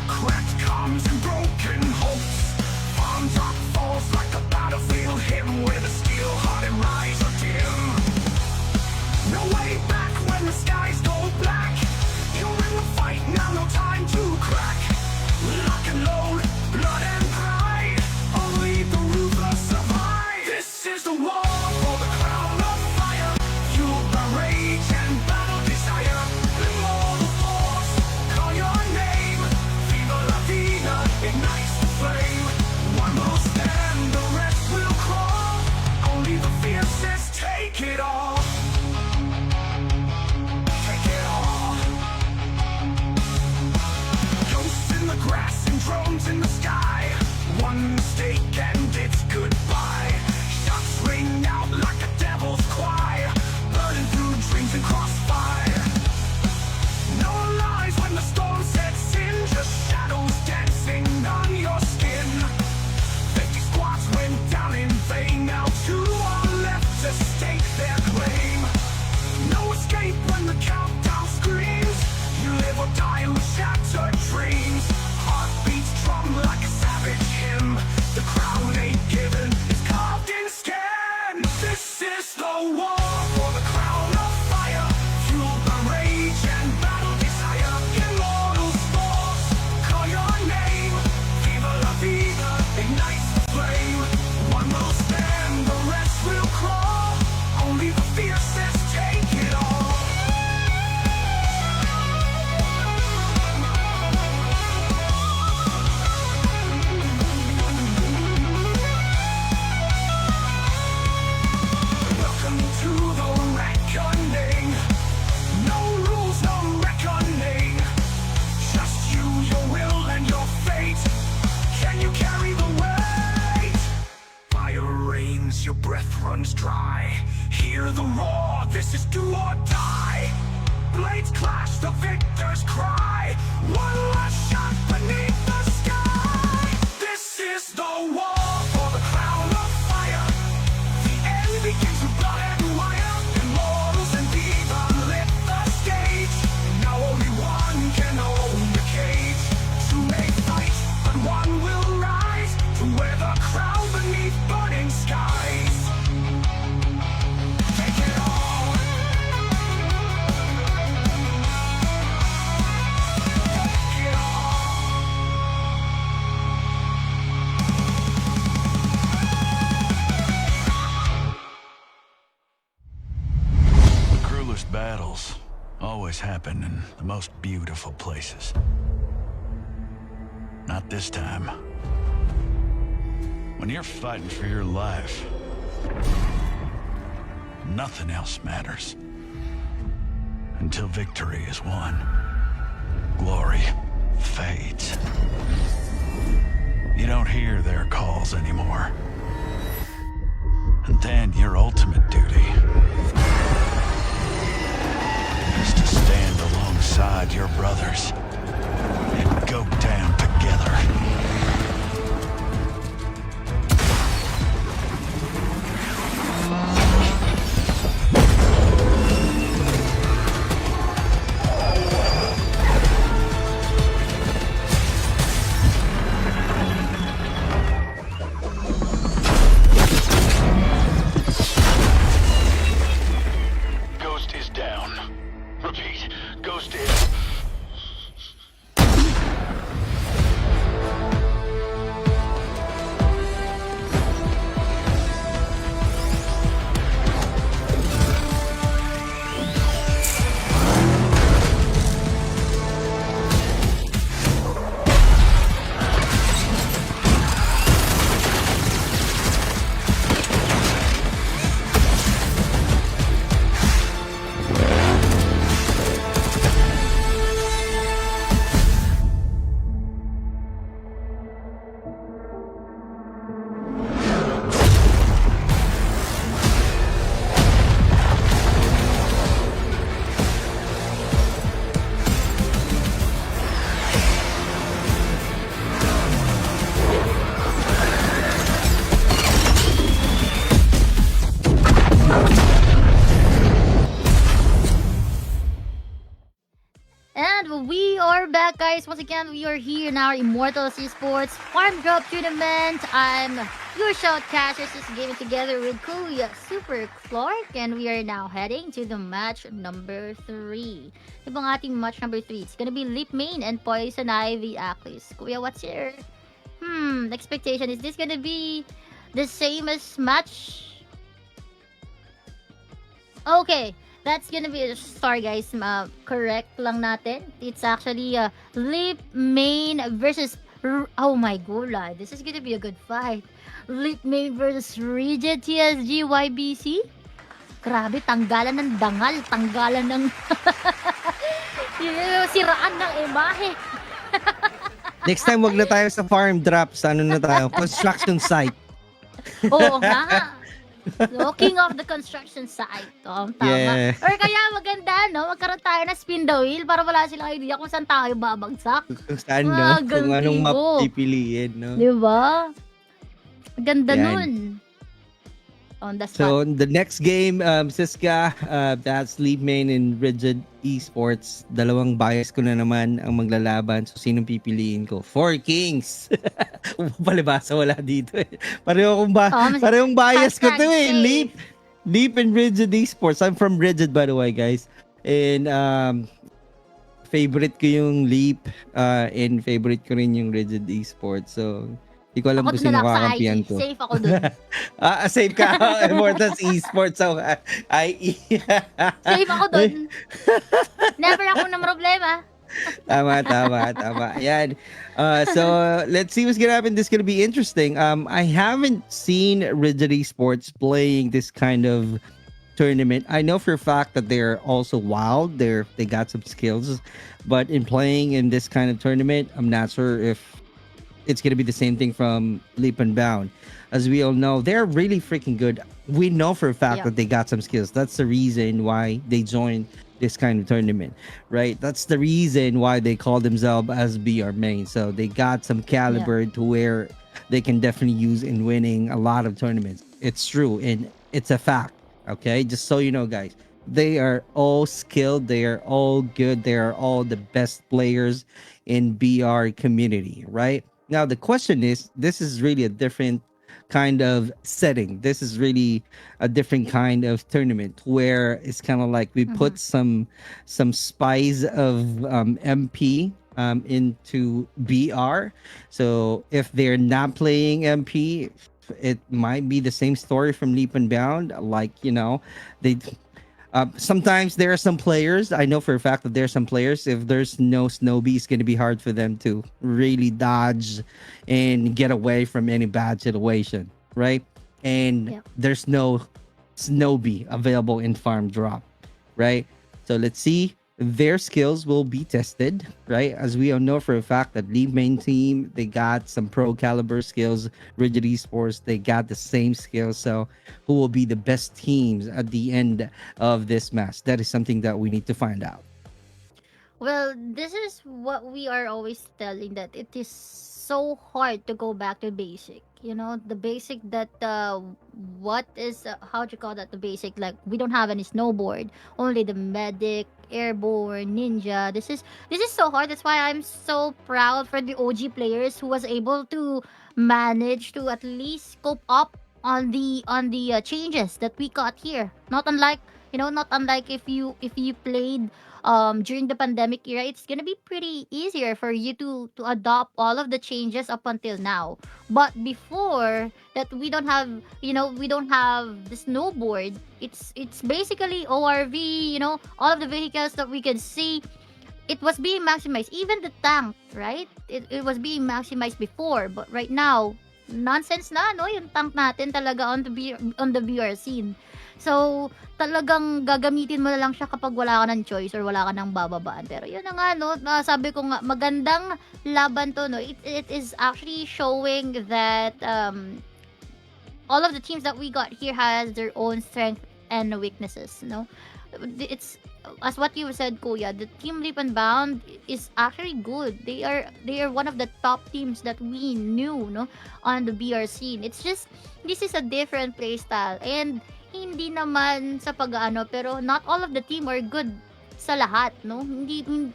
cracked comms and broken hopes. Farmdrop falls like a battlefield hymn, where the steel-hearted rise are dim. No way back when the skies go black. You're in the fight now, no time to crack. Lock and load, blood and pride. Only the ruthless survive. This is the war for the crown of fire. Fueled by rage and battle desire. Immortal force, call your name. Viva la vida, ignites the flame. One will stand, the rest will crawl. Only the fiercest take it all. Take it all. Ghosts in the grass and drones in the sky. One mistake and it's goodbye. Shots ring out like a devil's choir, burning through dreams and crossfire. No lies when the storm sets in, just shadows dancing on your skin. 50 squads went down in vain, now 2 are left to stake their claim. No escape when the countdown screams. You live or die with shattered dreams. Heartbeats drum like a savage hymn. The crown ain't given, happen in the most beautiful places. Not this time. When you're fighting for your life, nothing else matters. Until victory is won, glory fades. You don't hear their calls anymore. And then your ultimate duty is to stand alongside your brothers and go down together. Ghost is down. Repeat, Ghost is... And we are back, guys. Once again, we are here in our Immortals Esports Farmdrop tournament. I'm your shoutcaster, just gaming together with Kuya Super Clark, and we are now heading to the match number 3. Ibang ating match number 3. It's gonna be Leap Main and Poison Ivy Aquis. Kuya, what's your expectation? Is this gonna be the same as match? Okay. That's gonna be, sorry guys, correct lang natin. It's actually Leap Main versus, oh my god, this is gonna be a good fight. Leap Main versus Rigid TSG YBC. Grabe, tanggalan ng dangal, tanggalan ng siraan ng imahe. Next time, wag na tayo sa farm drop. Sa ano na tayo? Construction site. Oo nga. No, king of the construction site. Tama. Yeah. Or kaya maganda, no? Magkaroon tayo na spin the wheel para wala silang idea kung saan tayo babagsak. Kung saan, no? Ah, Kung anong map gantigo. pipiliin, no? Diba? Ganda Yan. nun. On the So, spot. the next game, Siska, that's Leap Main and Rigid Esports. Dalawang bias ko na naman ang maglalaban. So, sinong pipiliin ko? 4 Kings! Palibasa, wala dito eh. Parehong bias ko to eh. Hashtag Leap and Rigid Esports. I'm from Rigid, by the way, guys. And favorite ko yung Leap and favorite ko rin yung Rigid Esports. So, di ko alam Ako kung sino na lang sa kakampihan IE. ko. Safe ako dun. Safe ka. Immortals Esports. So, Safe ako dun. Never ako na problema. Tama. Ayan. So, let's see what's gonna happen. This is gonna be interesting. I haven't seen Rigid Esports playing this kind of tournament. I know for a fact that they're also wild. They got some skills. But in playing in this kind of tournament, I'm not sure if it's gonna be the same thing from Leap and Bound. As we all know, they're really freaking good. We know for a fact that they got some skills. That's the reason why they joined this kind of tournament, right? That's the reason why they call themselves as BR main. So they got some caliber to where they can definitely use in winning a lot of tournaments. It's true, and it's a fact. Okay, just so you know, guys, they are all skilled. They are all good. They are all the best players in BR community, right? Now the question is, this is really a different kind of setting. This is really a different kind of tournament where it's kind of like we put some spice of MP into BR. So if they're not playing MP, it might be the same story from Leap and Bound. Like, you know, Sometimes there are some players, I know for a fact that there are some players, if there's no Snowbee, it's going to be hard for them to really dodge and get away from any bad situation, right? And Yep. there's no Snowbee available in Farm Drop, right? So let's see. Their skills will be tested, right? As we all know for a fact that League main team, they got some pro caliber skills. Rigid Esports, they got the same skills. So who will be the best teams at the end of this match? That is something that we need to find out. Well, this is what we are always telling, that it is so hard to go back to basic. You know, the basic that what is how do you call that, the basic, like we don't have any snowboard, only the medic, airborne, ninja. This is so hard. That's why I'm so proud for the OG players who was able to manage to at least cope up on the changes that we got here. Not unlike, not unlike if you played during the pandemic era, it's gonna be pretty easier for you to adopt all of the changes up until now. But before that, we don't have the snowboard. It's basically ORV, all of the vehicles that we can see. It was being maximized. Even the tank, right? It was being maximized before, but right now, nonsense na, no? Yung tank natin talaga on the VR scene. So, talagang gagamitin mo na lang siya kapag wala ka ng choice or wala ka ng bababaan. Pero yun na nga, no? Sabi ko nga, magandang laban to, no? It is actually showing that all of the teams that we got here has their own strength and weaknesses, no? It's as what you said, Kuya, the team Leap and Bound is actually good. They are one of the top teams that we knew, no, on the BR scene. It's just this is a different playstyle, and hindi naman sa pag-ano, pero not all of the team are good sa lahat, no?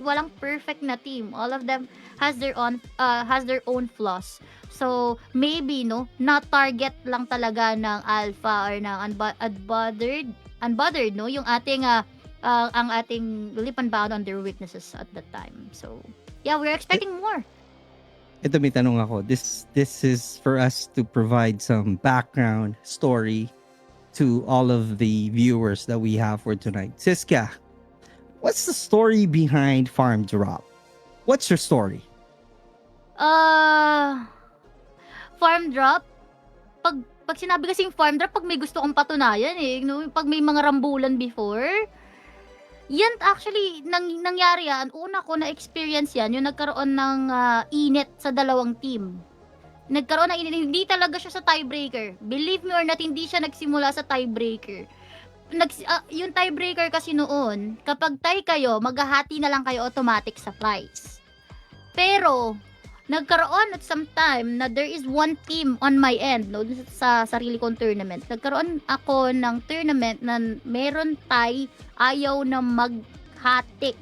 Walang perfect na team. All of them has their own flaws. So maybe, no, not target lang talaga ng Alpha or ng unbothered, no, yung ating ang ating Leap and Bound on their weaknesses at that time. So yeah, we're expecting more. Ito, may tanong ako. This is for us to provide some background story to all of the viewers that we have for tonight. Siska, what's the story behind Farmdrop? What's your story? Farmdrop, pag sinabi kasing Farmdrop, pag may gusto kong patunayan, no? Pag may mga rambulan before, yan actually nangyari yan. Una ko na experience yan, yung nagkaroon ng init sa dalawang team. Nagkaroon ng init, hindi talaga siya sa tiebreaker. Believe me or not, hindi siya nagsimula sa tiebreaker. Yung tiebreaker kasi noon, kapag tie kayo, maghahati na lang kayo automatic sa prize. Pero nagkaroon at some time na there is one team on my end, no, sa sarili kong tournament. Nagkaroon ako ng tournament na meron tie, ayaw na maghati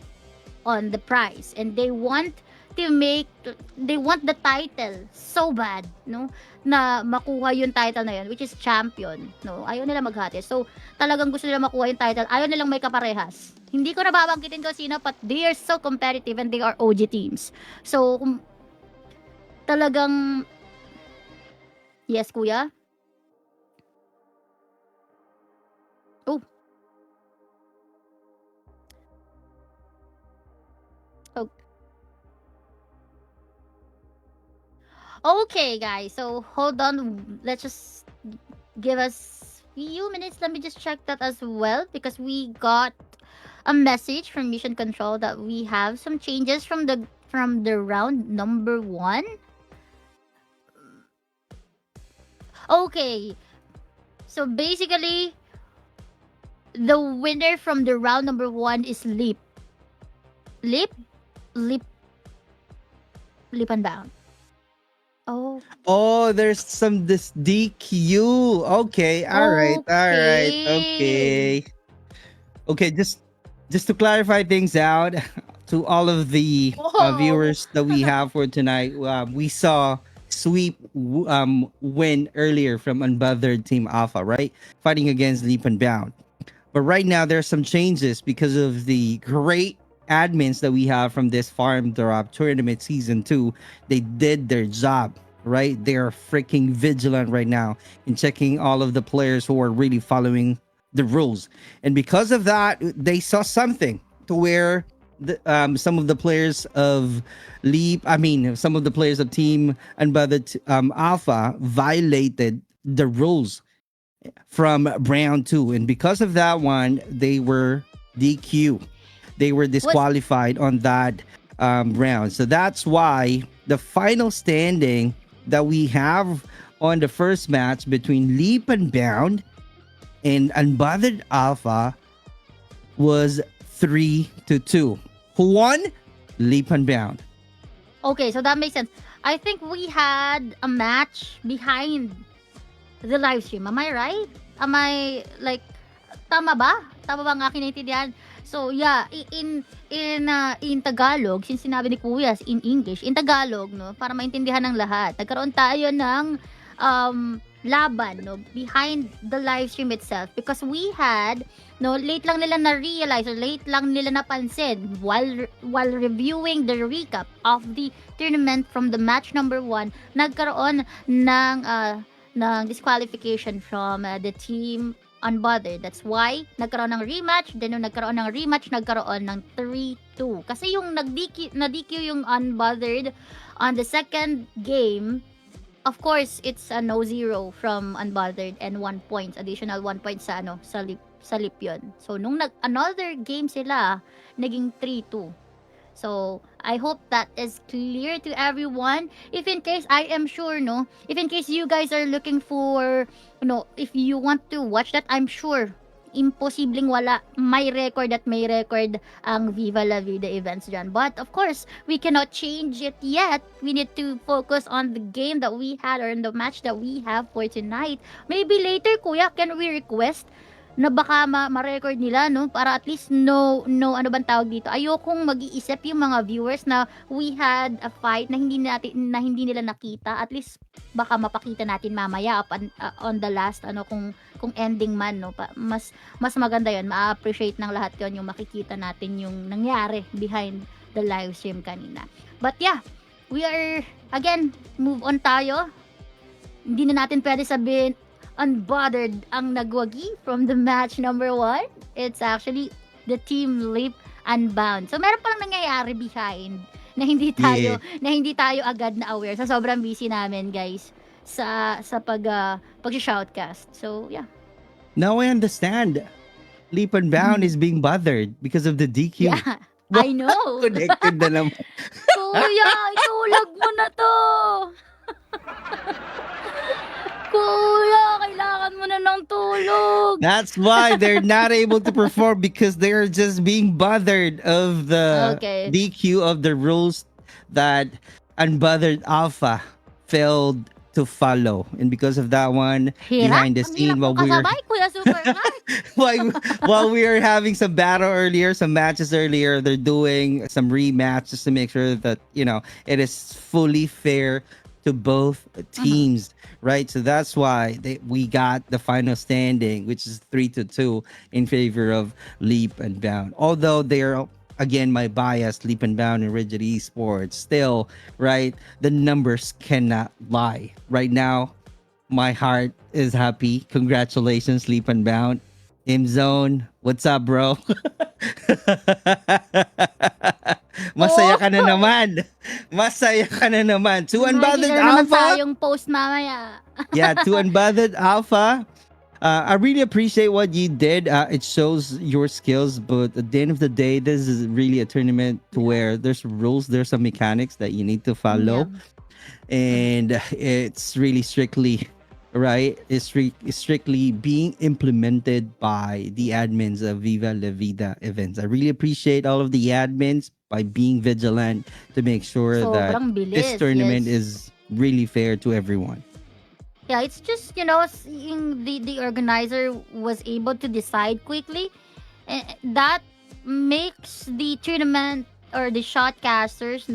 on the prize, and they want the title so bad, no, na makuha yung title na yun, which is champion, no. Ayaw nila maghati. So talagang gusto nila makuha yung title, ayaw nilang may kaparehas. Hindi ko na babanggitin ko sino, but they are so competitive and they are OG teams. So talagang yes, Kuya. Oh. Oh. Okay, guys. So hold on. Let's just give us few minutes. Let me just check that as well, because we got a message from Mission Control that we have some changes from the round number 1. Okay. So basically, the winner from the round number 1 is Leap and Bound. Oh, there's some this DQ. Okay, all right. Okay, just to clarify things out to all of the viewers that we have for tonight, we saw sweep win earlier from Unbothered Team Alpha, right? Fighting against Leap and Bound. But right now, there's some changes because of the great admins that we have from this Farmdrop tournament season 2. They did their job, right? They are freaking vigilant right now in checking all of the players who are really following the rules. And because of that, they saw something to where some of the players of some of the players of Team Unbothered Alpha violated the rules from round 2. And because of that one, they were DQ. They were disqualified on that round. So that's why the final standing that we have on the first match between Leap and Bound and Unbothered Alpha was 3-2. Who won? Leap and Bound. Okay, so that makes sense. I think we had a match behind the live stream. Am I right? Am I like tama ba? Tama ba ang aking naintindihan? So yeah, in Tagalog, since sinabi ni Kuya in English, in Tagalog, no, para maintindihan ng lahat, nagkaroon tayo ng laban, no, behind the live stream itself, because we had, no, late lang nila na-realize or late lang nila napansin while reviewing the recap of the tournament from the match number 1, nagkaroon ng disqualification from the Team Unbothered. That's why nagkaroon ng rematch. Then nung nagkaroon ng rematch, nagkaroon ng 3-2. Kasi yung na-DQ yung Unbothered on the second game, of course, it's a 0-0 from Unbothered and 1 point, additional 1 point sa Leap yun. So nung another game sila, naging 3-2. So, I hope that is clear to everyone. If in case, I am sure, no, if in case you guys are looking for, if you want to watch that, I'm sure, imposibleng wala, may record ang Viva La Vida events dyan. But, of course, we cannot change it yet. We need to focus on the game that we had or in the match that we have for tonight. Maybe later, Kuya, can we request na baka ma-record nila, no? Para at least ano bang tawag dito. Ayokong mag-iisip yung mga viewers na we had a fight na hindi nila nakita. At least baka mapakita natin mamaya on the last kung ending man, no? Mas maganda 'yon. Ma-appreciate ng lahat 'yon yung makikita natin yung nangyari behind the live stream kanina. But yeah, we are again move on tayo. Hindi na natin pwede sabihin Unbothered ang nagwagi from the match number 1. It's actually the Team Leap and Bound. So meron palang nangyayari behind na hindi tayo agad na aware sa sobrang busy namin, guys, sa pag-shoutcast. So yeah. Now I understand. Leap and Bound is being bothered because of the DQ. Yeah, I know. Connected na naman. Kuya, itulag mo na to. Kuya, kailangan mo na ng tulog. That's why they're not able to perform, because they're just being bothered of the DQ of the rules that Unbothered Alpha failed to follow. And because of that one, behind the scene, while we are having some battle earlier, some matches earlier, they're doing some rematches to make sure that, it is fully fair to both teams, right? So that's why we got the final standing, which is 3-2 in favor of Leap and Bound. Although they're, again, my bias, Leap and Bound and Rigid Esports, still, right? The numbers cannot lie. Right now, my heart is happy. Congratulations, Leap and Bound. M-Zone, what's up, bro? Masaya ka na naman. Masaya ka na naman. To Unbothered Alpha. Yung post mamaya. Yeah, to Unbothered Alpha. I really appreciate what you did. It shows your skills, but at the end of the day, this is really a tournament to where there's rules, there's some mechanics that you need to follow. Yeah. And it's really strictly, right? It's strictly being implemented by the admins of Viva La Vida events. I really appreciate all of the admins by being vigilant to make sure that this tournament is really fair to everyone. Yeah, it's just, seeing the organizer was able to decide quickly. That makes the tournament or the shotcasters,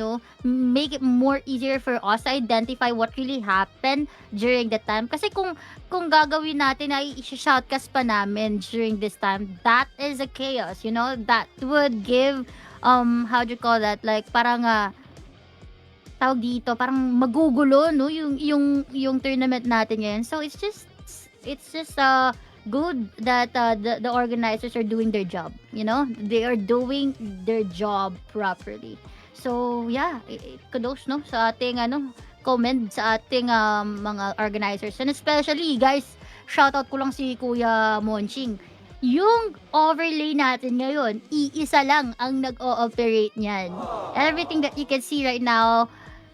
make it more easier for us to identify what really happened during the time. Kasi kung gagawin natin ay i-shoutcast pa namin during this time, that is a chaos, that would give, how do you call that? Like, parang, tawag dito, parang magugulo, yung tournament natin ngayon. So, it's just good that the organizers are doing their job. They are doing their job properly. So yeah, kudos no sa ating comment sa ating mga organizers, and especially guys, shoutout ko lang si Kuya Monching. Yung overlay natin ngayon, iisa lang ang nag-ooperate niyan. Everything that you can see right now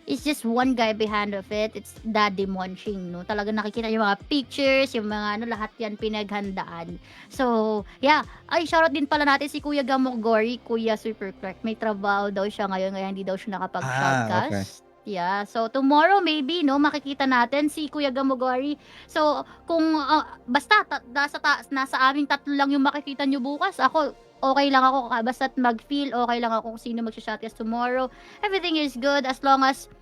is just one guy behind of it. It's Daddy Monching, no? Talaga nakikita yung mga pictures, yung mga lahat yan pinaghandaan. So, yeah. Ay, shoutout din pala natin si Kuya 𝗙𝗥𝗢𝗣𝗢, Kuya Super Clark. May trabaho daw siya ngayon, kaya hindi daw siya nakapag-shoutcast. Okay. Yeah, so tomorrow maybe makikita natin si Kuya 𝗙𝗥𝗢𝗣𝗢. So kung basta nasa aming tatlo lang yung makikita nyo bukas, ako okay lang ako, basta't mag-feel okay lang ako kung sino mag-shotcast tomorrow. Everything is good as long as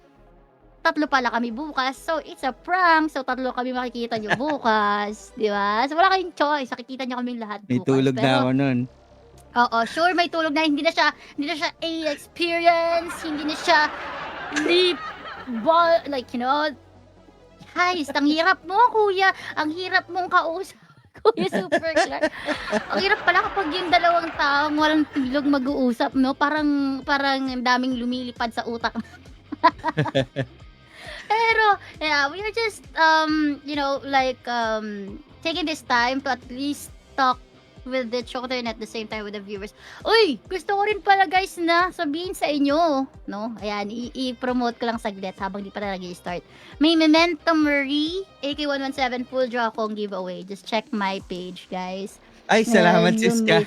tatlo pala kami bukas. So it's a prank. So tatlo kami makikita nyo bukas, di ba? So wala kayong choice, makikita nyo kaming lahat bukas. May tulog na ako nun. Oo, sure may tulog na, hindi na siya A-experience, hindi na siya deep ball, like, guys, ang hirap mo, kuya. Ang hirap mong kausap, Kuya Super Clark. Ang hirap pala kapag yung dalawang taong walang tulog mag-uusap, no? Parang daming lumilipad sa utak. Pero, yeah, we are just, taking this time to at least talk with the children at the same time with the viewers. Uy, gusto ko rin pala guys na sabihin sa inyo, no? Ayan, i-promote ko lang saglit habang di pa na nag-i-start. May Memento Marie AK117 full draw akong giveaway. Just check my page, guys. Ay, salamat sis ka.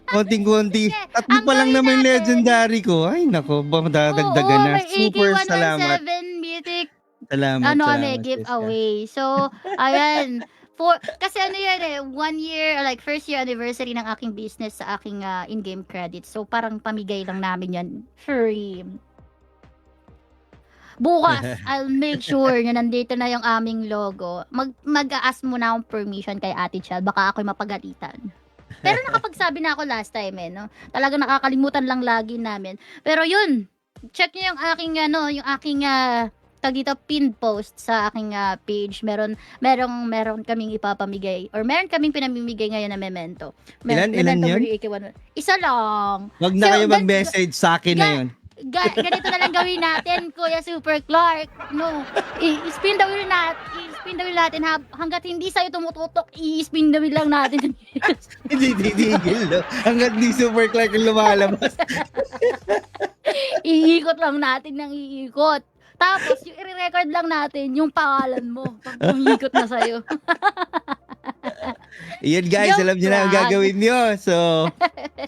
Konting-konti. Tatlo pa lang naman legendary ko. Ay, nako, madadagdagan na. Super salamat. AK117 Mythic. Salamat. May giveaway. So, ayan. Kasi 1 year, like first year anniversary ng aking business sa aking in-game credits. So parang pamigay lang namin yan free. Bukas, I'll make sure na nandito na yung aming logo. Mag-a-ask muna akong permission kay Ate Chal. Baka ako'y mapagalitan. Pero nakapagsabi na ako last time no? Talaga nakakalimutan lang lagi namin. Pero yun, check nyo yung aking dito pin post sa aking page. Meron kaming ipapamigay or meron kaming pinamimigay ngayon na memento. Ilan yun? Isa lang. Wag na kayo mag-message sa akin na yun. Ganito na lang gawin natin, Kuya Super Clark. No, i-spin the wheel natin hangga't hindi sa'yo tumututok, i-spin the wheel lang natin. Hindi titigil, no? Hanggat di Super Clark yung lumalabas. Iikot lang natin ng iikot. Tapos, yung i-record lang natin yung pangalan mo pag umikot na sa'yo. Yan guys, alam niyo na ang gagawin niyo. So,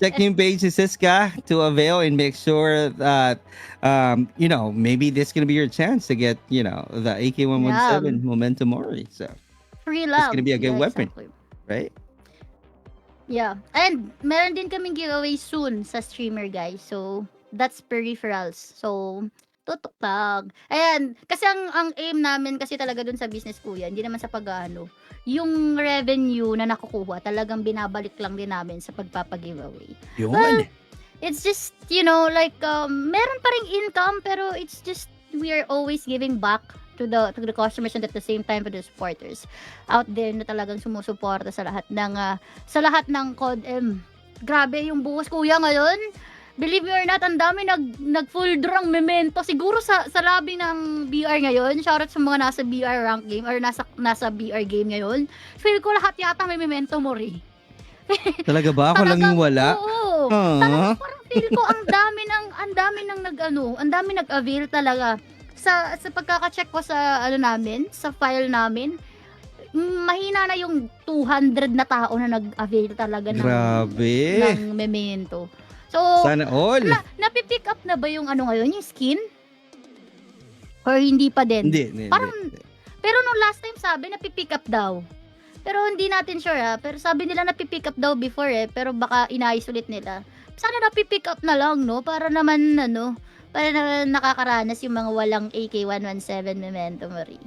check yung page ni Siska to avail and make sure that, maybe this gonna be your chance to get, the AK117 Memento Mori. So, free love. It's gonna be a good weapon. Exactly. Right? Yeah. And meron din kaming giveaway soon sa streamer, guys. So, that's peripherals. So, tutuktag. Ayan, kasi ang aim namin kasi talaga dun sa business ko yan, hindi naman sa pag-ano, yung revenue na nakukuha, talagang binabalik lang din namin sa pagpapag-giveaway. Yun. Well, it's just, meron pa ring income, pero it's just, we are always giving back to the customers and at the same time to the supporters out there na talagang sumusuporta sa lahat ng COD M. Grabe yung buhos kuya ngayon. Believe me or not, ang dami nag-full drang memento. Siguro sa lobby ng BR ngayon, shoutout sa mga nasa BR rank game or nasa BR game ngayon. Feel ko lahat yata may memento mo rin. Talaga ba? Ako lang yung wala? Oo. Talaga parang feel ko ang dami nag-avail talaga. Sa pagkaka-check ko sa sa file namin, mahina na yung 200 na tao na nag-avail talaga ng memento. So, sana all. Napipick up na ba yung ngayon, yung skin? Or hindi pa din? Hindi. Pero nung last time sabi, napipick up daw. Pero hindi natin sure Pero sabi nila napipick up daw before pero baka inayos ulit nila. Sana napipick up na lang, no? Para naman, para naman nakakaranas yung mga walang AK117 Memento Mori.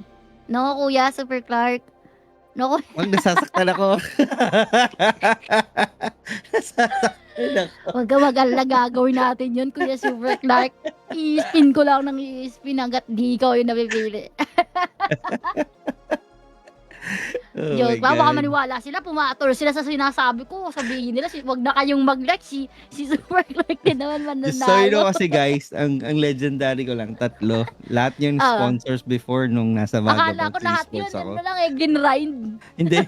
No, Kuya Super Clark? No, Wag, nasasaktan ako. Huwag ka mag-alala, gagawin natin yun, Kuya Super Clark. I-spin ko lang ng i-spin hanggat di ikaw yung napipili. Oh my Joke ba? Baka God. maniwala sila, pumatol sila sa sinasabi ko. Sabihin nila, wag na kayong mag-like. Si Super Clark din naman Just so you know mananalo. kasi guys, ang legendary ko lang, 3. Lahat yung Ah, sponsors before nung nasa akala Vagabond ko lahat yun, Esports ako. ano lang grinrind. Hindi.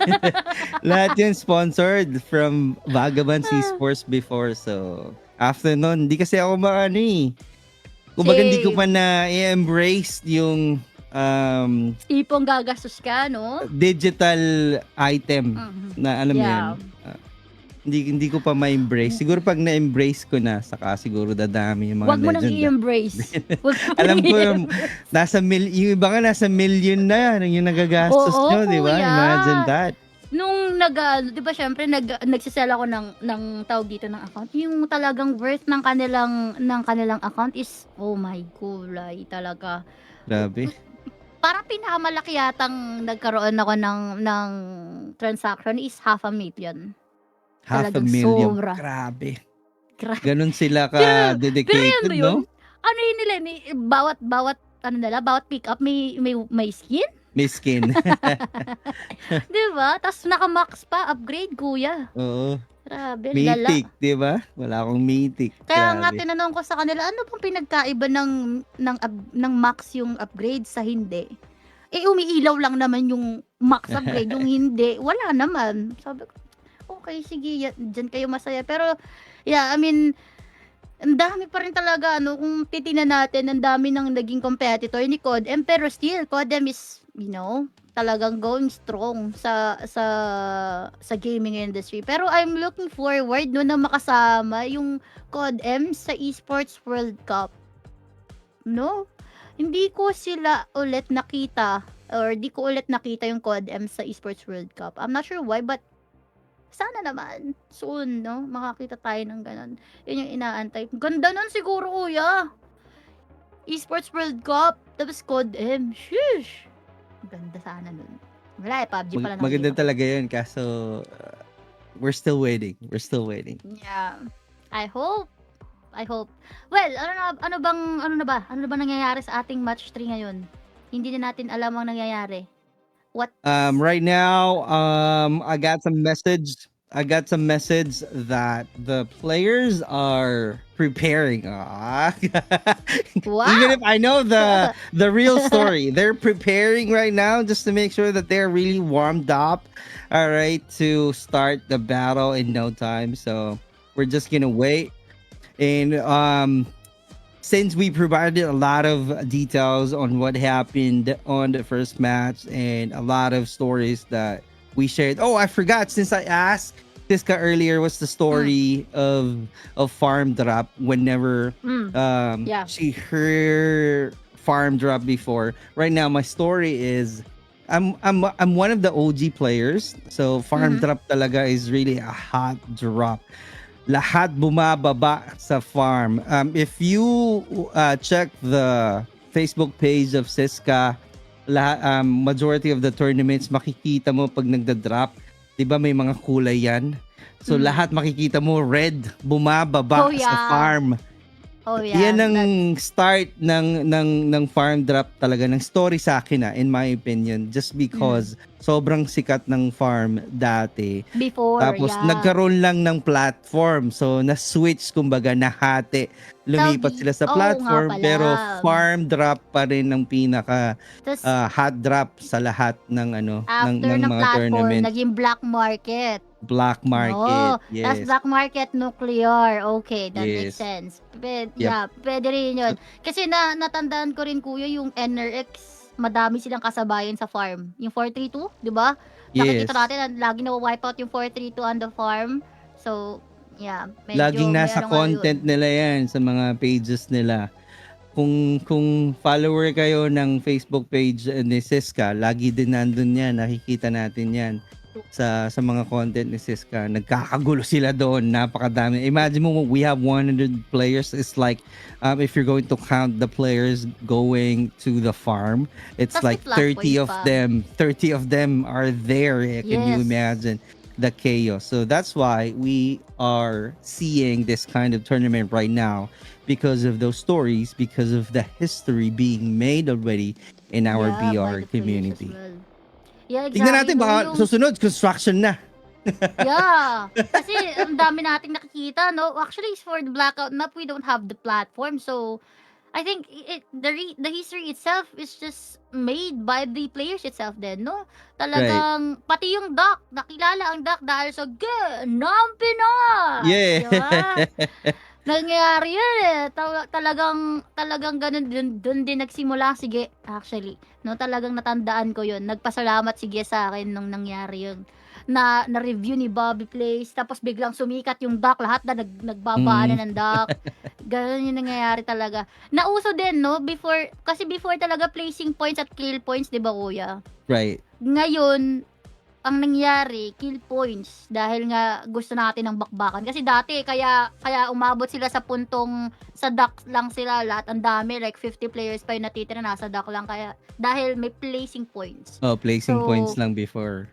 Lahat yun sponsored from Vagabond Ah, Esports before. So, after nun, hindi kasi ako maano eh. Kumbaga hindi ko pa same. na i-embrace yung Ipong gagastos ka, no? digital item Mhm. na alam mo yun. Yeah. Hindi ko pa ma-embrace. Siguro pag na-embrace ko na, saka siguro dadami yung mga Wag mo nang legend. i-embrace. Wag mo Alam nang ko yung i-embrace. yung iba nga nasa million na yung nagagastos Oo, nyo, di ba? kuya. Imagine that. Nung di ba syempre nagsisell ako ng tawag dito ng account, yung talagang worth ng kanilang account is oh my gulay talaga. Grabe. Parang pinakamalaki yatang nagkaroon ako ng transaction is 500,000. Talagang 500,000. sobra. Grabe. Grabe. Ganun sila Pero yun ka-dedicated, ba yun? no? Ano yun nila? Bawat ano nila, bawat pick up may skin? Miskin. Diba? Tapos naka-max pa, upgrade kuya. Oo. Grabe, lala. Mythic, di ba? Wala akong mythic. Kaya nga Grabe. tinanong ko sa kanila, ano pong pinagkaiba ng max yung upgrade sa hindi? Eh, umiilaw lang naman yung max upgrade, yung hindi, wala naman. Sabi ko, okay, sige, dyan kayo masaya. Pero, yeah, I mean, ang dami pa rin talaga, ano, kung titingnan natin, ang dami ng naging competitor ni COD-M, pero still, COD-M is, talagang going strong sa gaming industry. Pero I'm looking forward no na makasama yung COD-M sa Esports World Cup. No? Hindi ko sila ulit nakita or di ko ulit nakita yung COD-M sa Esports World Cup. I'm not sure why, but sana naman soon, no? Makakita tayo ng ganun. Yun yung inaantay. Ganda nun siguro, kuya. Esports World Cup, tapos COD-M. Sheesh! Ganda sana nun. Wala PUBG pala Maganda nakikita ko. talaga yun, kaso we're still waiting. We're still waiting. Yeah. I hope. Well, ano na ba nangyayari sa ating match 3 ngayon? Hindi na natin alam ang nangyayari. What? Right now, I got some message that the players are preparing. Wow! Even if I know the real story, they're preparing right now just to make sure that they're really warmed up, all right, to start the battle in no time. So we're just gonna wait. And since we provided a lot of details on what happened on the first match and a lot of stories that we shared. Oh, I forgot, since I asked Tiska earlier, what's the story of Farmdrop whenever Yeah. she heard Farmdrop before. Right now my story is I'm one of the OG players. So Farmdrop talaga is really a hot drop. Lahat bumababa sa farm. If you check the Facebook page of Siska, majority of the tournaments, makikita mo pag nagda-drop, 'di ba may mga kulay yan? So lahat makikita mo red, bumababa Oh, sa yeah. farm. Oh yeah. Yan ang start ng farm drop talaga, ng story sa akin in my opinion, just because sobrang sikat ng farm dati. Before, Tapos yeah. nagkaroon lang ng platform. So na-switch, kumbaga nahati. Lumipat sila sa Oo nga platform, pala. pero farm drop pa rin ng pinaka Tas, hot drop sa lahat ng after ng mga platform, tournament. naging black market. Black market. Oh, Yes. tas black market nuclear. Okay, that makes Yes. sense. Yep. Yeah, pwede rin yun. Kasi natandaan ko rin kuya yung NRX, madami silang kasabayan sa farm. Yung 432, di ba? Yes. Nakikita natin, lagi na-wipe out yung 432 on the farm. So, yeah, medyo Laging may nasa ano nga content yun. nila yan sa mga pages nila. Kung follower kayo ng Facebook page ni Siska, lagi din nandun yan. Nakikita natin yan sa mga content ni Siska. Nagkakagulo sila doon. Napakadami. Imagine mo, we have 100 players. It's like, if you're going to count the players going to the farm, it's Tas like may flat 30 point of pa. them. 30 of them are there. Can you Yes. imagine the chaos? So that's why we are seeing this kind of tournament right now, because of those stories, because of the history being made already in our Yeah, by BR the players community. as well. Yeah, Tignan natin, exactly. baka susunod, construction na. Yeah. Kasi ang dami nating nakikita, no? Actually, for the blackout map, we don't have the platform. So, I think the history itself is just made by the players itself din, no? Talagang, pati yung dock, nakilala ang dock dahil sa ng Pinas! Yeah. Diba? Nangyayari yun eh. Talagang ganun, dun din nagsimula sige, actually. No, talagang natandaan ko yun. Nagpasalamat sige sa akin nung nangyari yun. Na-review ni Bobby Plays, tapos biglang sumikat yung dock, lahat na nagbabaan na ng dock. Ganun yung nangyayari talaga. Nauso din, no? Kasi before talaga placing points at kill points, di ba kuya? Right. Ngayon, ang nangyari, kill points. Dahil nga gusto natin ng bakbakan. Kasi dati, kaya umabot sila sa puntong sa dock lang sila. Lahat ang dami, like 50 players pa yung natitira, nasa dock lang. Kaya, dahil may placing points. Oh, placing So, points lang before.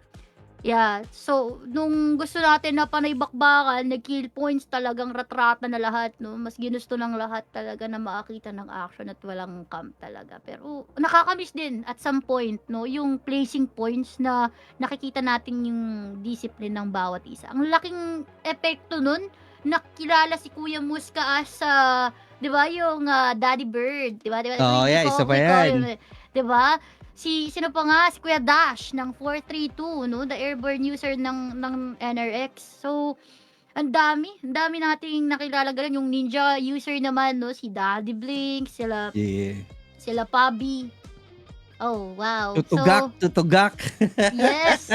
Yeah. So, nung gusto natin na panay bakbakan, nag-kill points, talagang ratrata na lahat, no? Mas ginusto ng lahat talaga na makakita ng action at walang camp talaga. Pero, nakakamiss din at some point, no? Yung placing points na nakikita natin yung discipline ng bawat isa. Ang laking epekto nun, nakilala si Kuya Muska as, di ba, yung Daddy Bird, di ba? Oh, yeah, isa pa yan. Di ba? Sino pa nga? Si Kuya Dash ng 432, no? The airborne user ng NRX. So, ang dami nating nakilala ganun. Yung ninja user naman, no? Si Daddy Blink, sila Pabi. Oh, wow. Tutugak. Yes.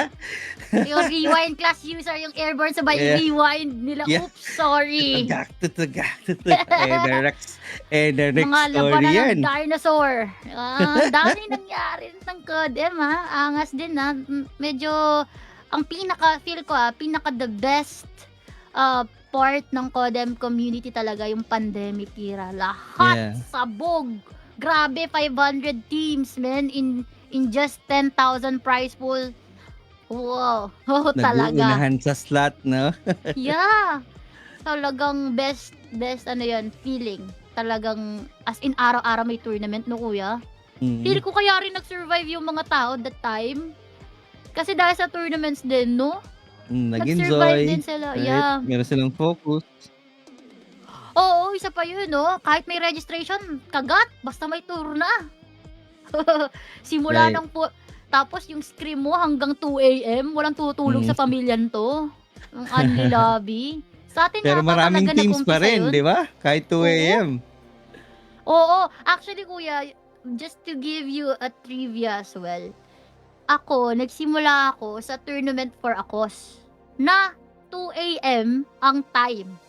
Yung rewind class user, yung airborne sabay rewind nila. Yeah. Oops, sorry. Tutugak. NRX Mga story labanan yan. ng dinosaur. Dami nangyari ng Codem, ha. Angas din, ha. Medyo, ang feel ko, pinaka the best part ng Codem community talaga, yung pandemic era. Lahat sabog. Grabe, 500 teams, man, in just 10,000 prize pool. Wow. Oh, talaga. Nag-uunahan sa slot, no? Yeah. Talagang best feeling. Talagang, as in, araw-araw may tournament, no, kuya? Feel ko kaya rin nag-survive yung mga tao that time. Kasi dahil sa tournaments din, no? Nag-survive din sila. Right? Yeah. Meron silang focus. Oo, isa pa yun, no? Kahit may registration, kagat. Basta may tour na. Simula ng tapos yung scream mo hanggang 2 a.m. Walang tutulog sa pamilyan to. Ang unli lobby. Sa atin pero maraming teams pa rin, di ba? Kahit 2 a.m. Oo. Actually, kuya, just to give you a trivia as well. Nagsimula ako sa tournament for ACOS na 2 a.m. ang time.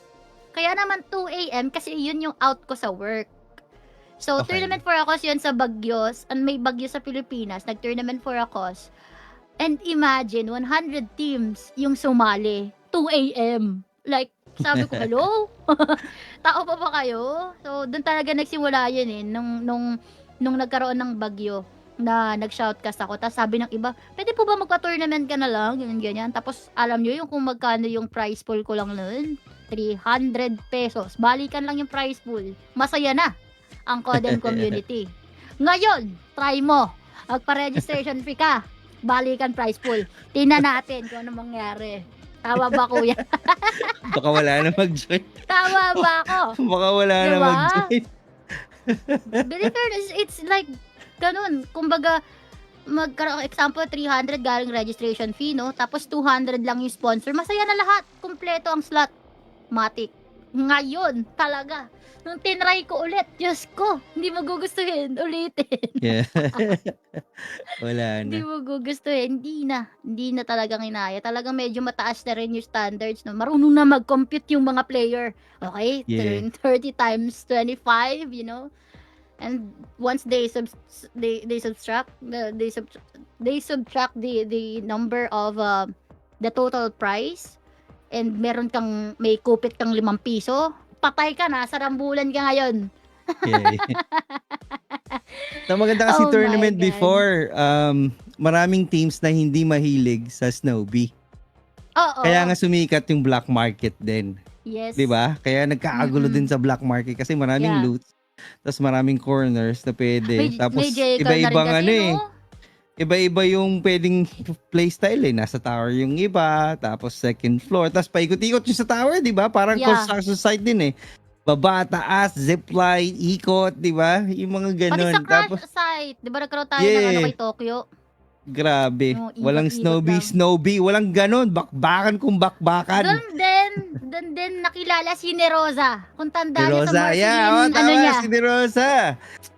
Kaya naman 2 a.m. kasi yun yung out ko sa work. So, tournament for ACOS yun sa Baguios. And may Bagyo sa Pilipinas. Nag-tournament for ACOS. And imagine, 100 teams yung sumali. 2 a.m. Like, sabi ko, hello? Tao pa ba kayo? So, doon talaga nagsimula yun eh. Nung nagkaroon ng bagyo na nag-shoutcast ako. Tapos sabi ng iba, pwede po ba magpa-tournament ka na lang? Ganyan. Tapos, alam nyo yung kung magkano yung prize pool ko lang noon? 300 pesos. Balikan lang yung prize pool. Masaya na ang Codem community. Ngayon, try mo. Magpa-registration fee ka. Balikan prize pool. Tingnan natin kung ano mangyari. Tama ba, kuya? Baka wala na mag-join. Tama ba ako? Baka wala na mag-join. Believe it's like, ganun. Kumbaga, example, 300 galing registration fee, no? Tapos 200 lang yung sponsor. Masaya na lahat. Kumpleto ang slot. Matik. Ngayon, talaga. Nung tinry ko ulit, Diyos ko, hindi mo gugustuhin. Ulitin. Yeah. Wala na. Hindi mo gugustuhin. Hindi na talagang inaya. Talagang medyo mataas na rin yung standards. No? Marunong na mag-compute yung mga player. Okay? Yeah. 30 times 25, you know? And once they subtract the number of the total price, and meron kang may kupit kang 5 piso, patay ka na, sa rambulan ka ngayon. Yeah. So, maganda kasi tournament before, maraming teams na hindi mahilig sa Snowbee. Oo. Kaya nga sumikat yung black market din. Yes. 'Di ba? Kaya nagkakagulo din sa black market kasi maraming loot. Tapos maraming corners na pwede. Tapos may J-Car iba-ibang na rin kasi, ano eh. no? iba-iba yung pwedeng playstyle eh. Nasa tower yung iba, tapos second floor, tapos paikot-ikot yung sa tower, di ba? Parang construction site din eh. Baba, taas, zipline, ikot, di ba? Yung mga Pati ganun. sa crash Tapos, site, di ba nagkaroon tayo ng ano kay Tokyo? grabe. Yung Walang ikot-ikot lang. Snowbee, walang ganun. Bakbakan kung bakbakan. Doon din nakilala si Nerosa. Kung Si tanda niyo sa Rosa, Morphine, yeah. ano Tama, niya. si Rosa.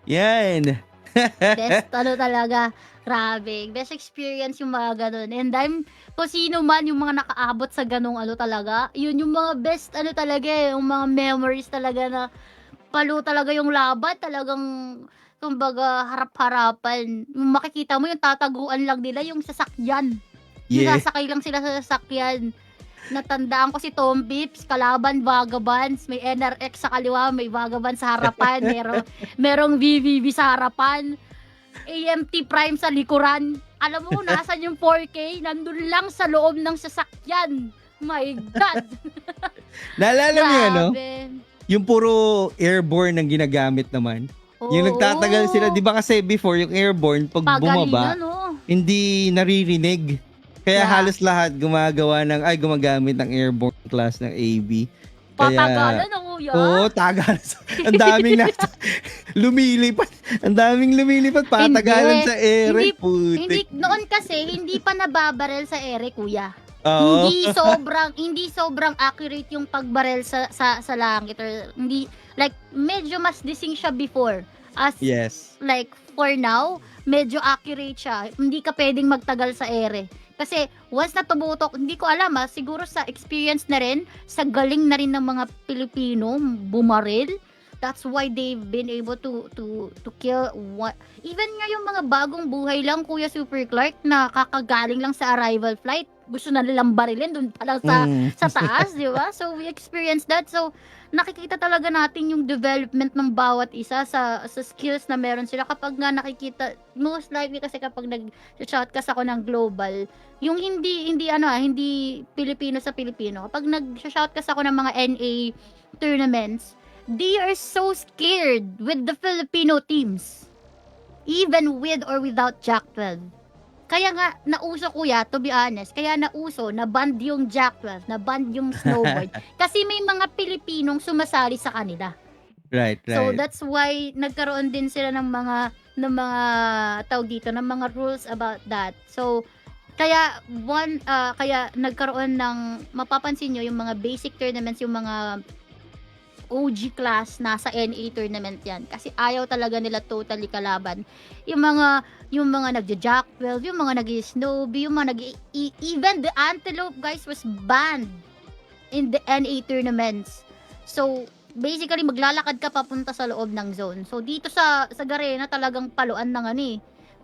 Yan. Best talaga. Grabe. Best experience yung mga ganun. And kung sino man yung mga nakaabot sa ganung talaga, yun yung mga best talaga yung mga memories talaga na palo talaga yung laban. Talagang, kumbaga, harap-harapan. Yung makikita mo yung tataguan lang nila yung sasakyan. Yung Yeah. sasakay lang sila sa sasakyan. Natandaan ko si Tom Bips, kalaban Vagabonds, may NRX sa kaliwa, may Vagabond sa harapan, merong VVV sa harapan, AMT Prime sa likuran. Alam mo, nasan yung 4K? Nandun lang sa loob ng sasakyan. My God! Naalala mo yun, no? Grabe. Yung puro airborne ang ginagamit naman. Yung Oo. nagtatagal sila, di ba kasi before yung airborne, pag bumaba, Pagalingan, no? hindi naririnig. Kaya Yeah. halos lahat gumagamit ng airborne class ng AB. Patagalan na, kuya. Oo, tagal. Ang daming lumilipat. Ang daming lumilipat. Patagalan Hindi. sa ere. Hindi, Putik. noon kasi, hindi pa nababarel sa ere, kuya. Oo. Hindi sobrang accurate yung pagbarel sa langit, or hindi, like, medyo mas dising siya before. As, Yes. like, for now, medyo accurate siya. Hindi ka pwedeng magtagal sa ere. Kasi, once na tumutok, hindi ko alam siguro sa experience na rin, sa galing na rin ng mga Pilipino, bumaril. That's why they've been able to kill even nga yung mga bagong buhay lang, Kuya Super Clark, na kakagaling lang sa arrival flight, gusto na nilang barilin dun pa lang sa taas, di ba? So we experienced that. So nakikita talaga natin yung development ng bawat isa sa skills na meron sila kapag nga nakikita, most likely kasi kapag nag-shoutcast ako ng global, yung hindi Pilipino sa Pilipino, kapag nag-shoutcast ako ng mga NA tournaments, they are so scared with the Filipino teams. Even with or without Jack 12. Kaya nga, nauso, kuya, to be honest, na-band yung Jack 12, na-band yung snowboard. Kasi may mga Pilipinong sumasali sa kanila. Right. So that's why nagkaroon din sila ng mga ng mga rules about that. So kaya nagkaroon ng, mapapansin nyo yung mga basic tournaments, yung mga OG class nasa NA tournament yan, kasi ayaw talaga nila totally kalaban yung mga nagja-jack 12, yung mga nag-snowbee, yung mga even the antelope, guys, was banned in the NA tournaments. So basically maglalakad ka papunta sa loob ng zone. So dito sa Garena talagang paluan ng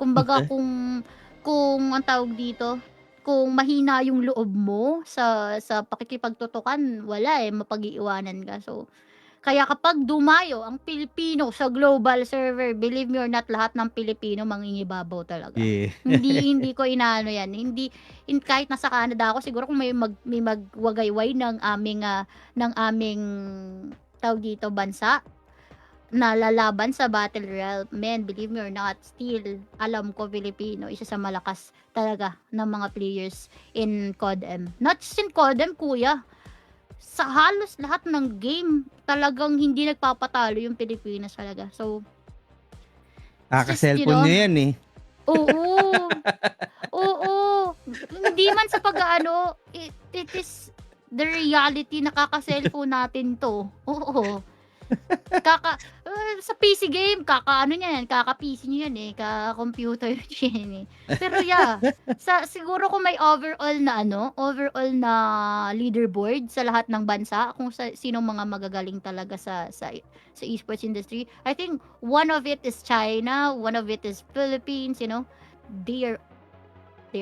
kumbaga kung ang tawag dito, kung mahina yung loob mo sa pakikipagtutukan, wala mapag-iiwanan ka. So kaya kapag dumayo ang Pilipino sa global server, believe me or not, lahat ng Pilipino mangingibabaw talaga. Yeah. hindi ko inaano yan. Kahit nasa Canada ako, siguro kung may magwagayway ng aming tawag dito bansa na lalaban sa Battle Royale, man, believe me or not, still alam ko Pilipino, isa sa malakas talaga ng mga players in CODM. Not just in CODM, kuya. Sa halos lahat ng game, talagang hindi nagpapatalo yung Pilipinas talaga. So, Naka-cellphone nyo yan eh. Oo. Hindi man sa pag-aano, it is the reality, nakaka-cellphone natin to. Oo. Sa PC game, kaka-PC nyo yan kaka-computer yan Pero yeah, siguro kung may overall na leaderboard sa lahat ng bansa, kung sino mga magagaling talaga sa esports industry, I think one of it is China, one of it is Philippines, they're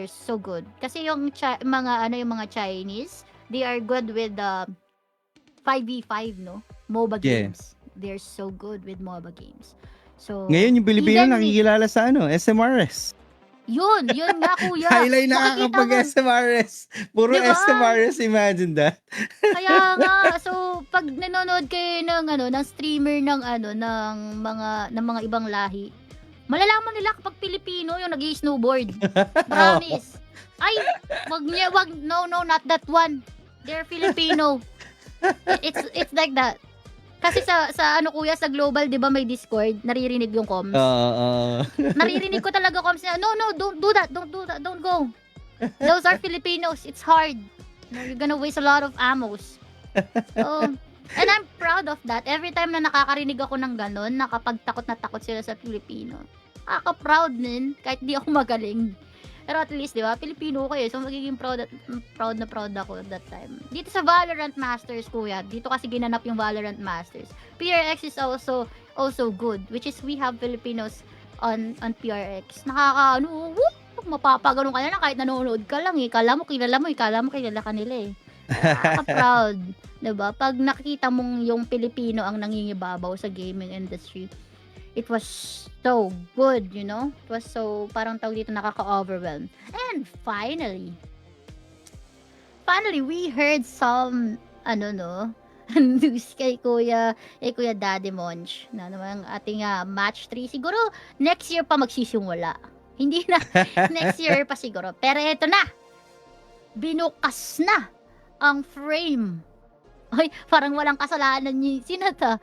so good. Kasi yung mga Chinese, they are good with 5v5, MOBA games. They're so good with MOBA games. So Ngayon yung Pilipino nakikilala sa SMRS. Yun nga, kuya. Highlight nakakapag-SMRS. Puro diba? SMRS, imagine that. Kaya nga, so pag nanonood kayo ng streamer ng mga ibang lahi, Malalaman nila kapag Pilipino yung nag-snowboard. Promise. Ay, no, not that one. They're Filipino. It's like that. Kasi sa ano kuya, sa global, 'di ba may Discord, naririnig yung comms. Naririnig ko talaga comms na, no, don't do that, don't go. Those are Filipinos, it's hard. No, you're gonna waste a lot of ammos. So, and I'm proud of that. Every time na nakakarinig ako ng ganun, nakapagtakot na takot sila sa Pilipino. Nakaka-proud din, kahit di ako magaling. Pero at least, di ba, Pilipino ko eh. So, magiging proud ako at that time. Dito sa Valorant Masters, kuya, dito kasi ginanap yung Valorant Masters. PRX is also good, which is we have Filipinos on PRX. Mapapagano ka na kahit nanonood ka lang eh. Kala mo kilala ka nila eh. Nakaka-proud. Diba? Pag nakikita mong yung Pilipino ang nangingibabaw sa gaming industry, it was so good, you know? It was so, parang tawag dito, nakaka-overwhelm. And finally, we heard some, news kay Kuya Daddy Monch, na naman ating match 3. Siguro, next year pa magsisimula. Hindi na, next year pa siguro. Pero eto na, binukas na ang frame. Ay, parang walang kasalanan niya. Sino to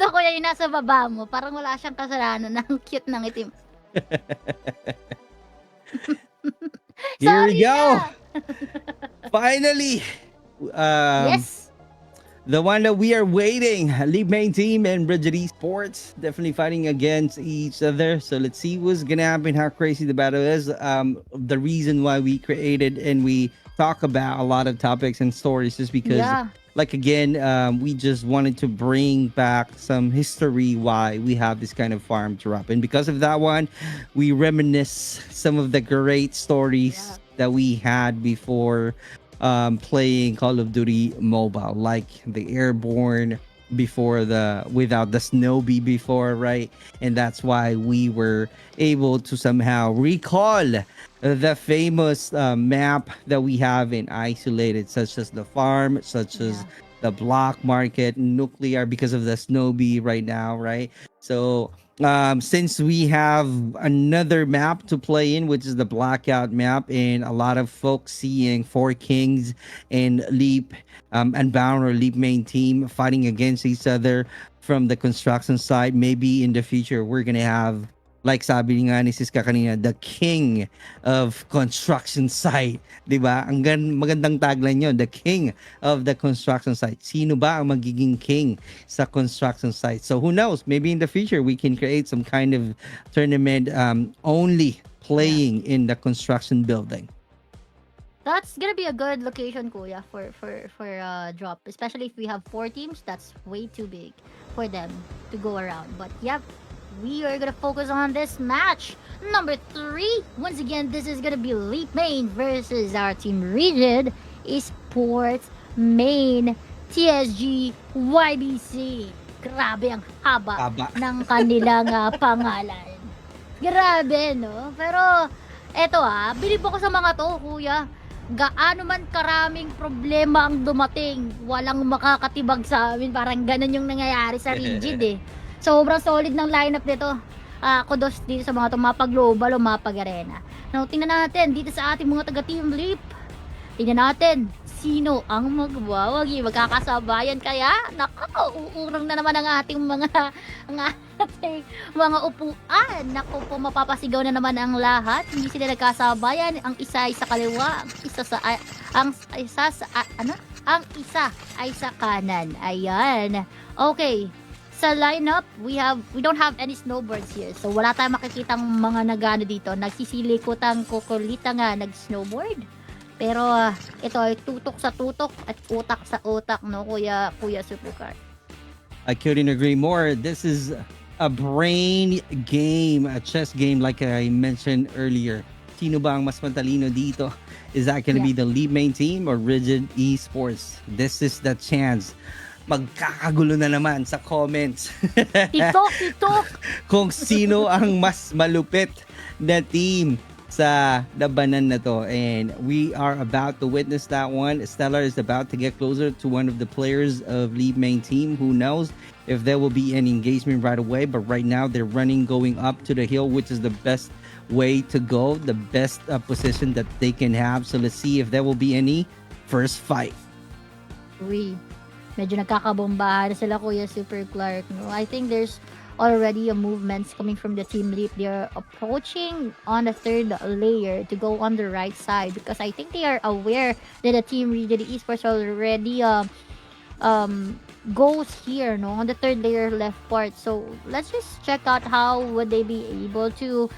kuya yung nasa baba mo? Parang wala siyang kasalanan. Ang cute ng itim. Here we go. Finally. Yes. The one that we are waiting. League main team and 𝗙𝗢𝗢 Esports definitely fighting against each other. So let's see what's gonna happen, how crazy the battle is. The reason why we created and we talk about a lot of topics and stories is because like again, we just wanted to bring back some history why we have this kind of farm drop, and because of that one, we reminisce some of the great stories that we had before playing Call of Duty Mobile, like the airborne before without the Snowbee before, right? And that's why we were able to somehow recall the famous map that we have in Isolated, such as the farm, such as the block market, nuclear, because of the Snowbee right now, right? So since we have another map to play in, which is the blackout map, and a lot of folks seeing Four Kings and Leap and Bound or Leap main team fighting against each other from the construction side, maybe in the future we're gonna have, like sabi nga ni Siska kanina, the king of construction site. Diba? Ang magandang tagline yun, the king of the construction site. Sino ba ang magiging king sa construction site? So who knows? Maybe in the future, we can create some kind of tournament only playing in the construction building. That's gonna be a good location, kuya, for drop. Especially if we have 4 teams, that's way too big for them to go around. But yep, we are gonna focus on this match number 3. Once again, this is gonna be Leap Main versus our team Rigid Esports Main TSG YBC. Grabe ang haba ng kanilang pangalan. Grabe, no? Pero eto bilib ako sa mga to, kuya. Gaano man karaming problema ang dumating, walang makakatibag sa amin. Parang ganun yung nangyayari sa Rigid eh. Sobrang solid ng lineup nito. Kudos dito sa mga mapag-global o mapag-arena. Now, tingnan natin dito sa ating mga taga-team Leap. Tingnan natin sino ang magwawagi. Magkakasabayan kaya? Naku, uurang na naman ang ating mga upuan. Naku po, mapapasigaw na naman ang lahat. Hindi sila nagkasabayan. Ang isa ay sa kaliwa, ang isa ay sa kanan. Ayan. Okay. Sa lineup, we don't have any snowboards here. So wala tayong makikitang mga nagano dito. Nagsisilikotang kukulita nga nag-snowboard. Pero ito ay tutok sa tutok at utak sa utak, no, Kuya Supercar. I couldn't agree more. This is a brain game, a chess game like I mentioned earlier. Sino ba ang mas matalino dito? Is that going to be the Leap main team or Rigid Esports? This is the chance. Magkakagulo na naman sa comments. Titok! Kung sino ang mas malupit na team sa labanan na to, and we are about to witness that one. Stellar is about to get closer to one of the players of lead main team. Who knows if there will be any engagement right away, but right now they're running going up to the hill, which is the best way to go, the best position that they can have. So let's see if there will be any first fight. Uy, medyo nagkakabombahan sila Kuya Super Clark, no? I think there's already a movements coming from the team leap. They're approaching on the third layer to go on the right side, because I think they are aware that the team Region Esports already goes here, no, on the third layer left part. So let's just check out how would they be able to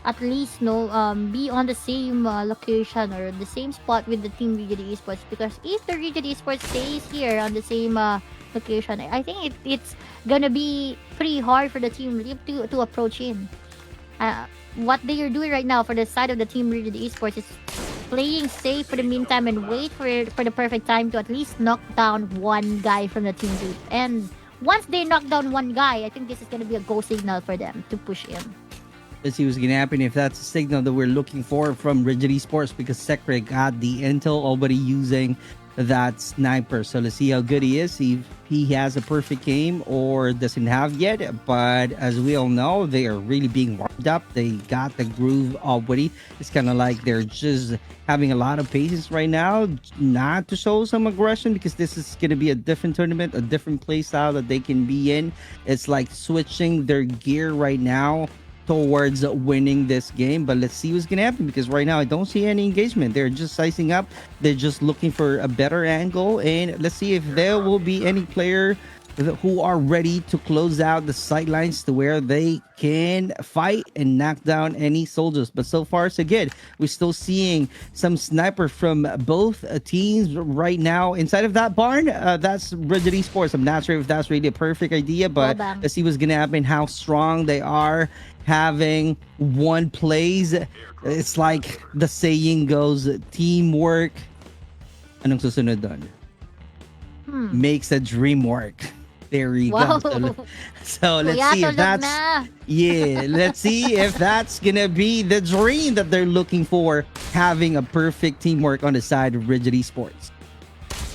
at least be on the same location or the same spot with the team Region Esports, because if the Region Esports stays here on the same location, I think it's gonna be pretty hard for the team Leap to approach in. What they are doing right now for the side of the team Region Esports is playing safe for the meantime and wait for the perfect time to at least knock down one guy from the team Leap. And once they knock down one guy, I think this is gonna be a go signal for them to push in. Let's see what's gonna happen, if that's a signal that we're looking for from Rigid Esports, because Sekre got the intel already using that sniper. So let's see how good he is, see if he has a perfect aim or doesn't have yet. But as we all know, they are really being warmed up. They got the groove already. It's kind of like they're just having a lot of patience right now, not to show some aggression, because this is going to be a different tournament, a different play style that they can be in. It's like switching their gear right now towards winning this game. But let's see what's gonna happen, because right now I don't see any engagement. They're just sizing up, they're just looking for a better angle, and let's see if there will be any player who are ready to close out the sidelines to where they can fight and knock down any soldiers. But so far so good. We're still seeing some sniper from both teams right now inside of that barn. That's Rigid Esports. I'm not sure if that's really a perfect idea, but let's see what's gonna happen, how strong they are. Having one plays, it's like the saying goes, teamwork, anong susunod doon? Makes a dream work. There you Wow. go. So let's see if that's let's see if that's gonna be the dream that they're looking for, having a perfect teamwork on the side of Rigid Esports.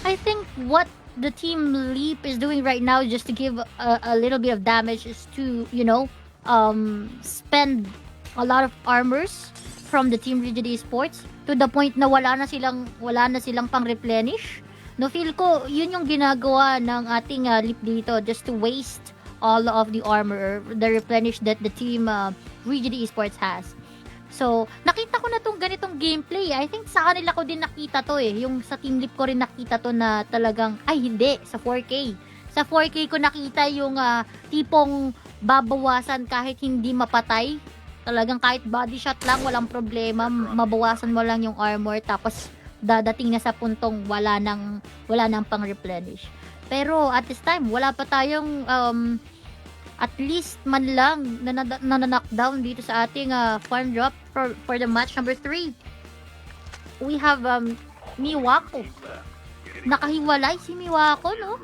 I think what the team Leap is doing right now, just to give a little bit of damage, is to spend a lot of armors from the team Rigid Esports to the point na wala na silang pang replenish. No, feel ko yun yung ginagawa ng ating Leap dito, just to waste all of the armor, the replenish that the team Rigid Esports has. So, nakita ko na tong ganitong gameplay. I think sa kanila ko din nakita to eh. Yung sa Team Leap ko rin nakita to na talagang, ay hindi, sa 4K. Sa 4K ko nakita yung tipong babawasan kahit hindi mapatay. Talagang kahit body shot lang, walang problema. Mabawasan mo lang yung armor, tapos dadating na sa puntong wala nang pang replenish. Pero at this time, wala pa tayong at least man lang na knockdown dito sa ating Farmdrop for the match number 3. We have Miwako. Nakahiwalay si Miwako, no?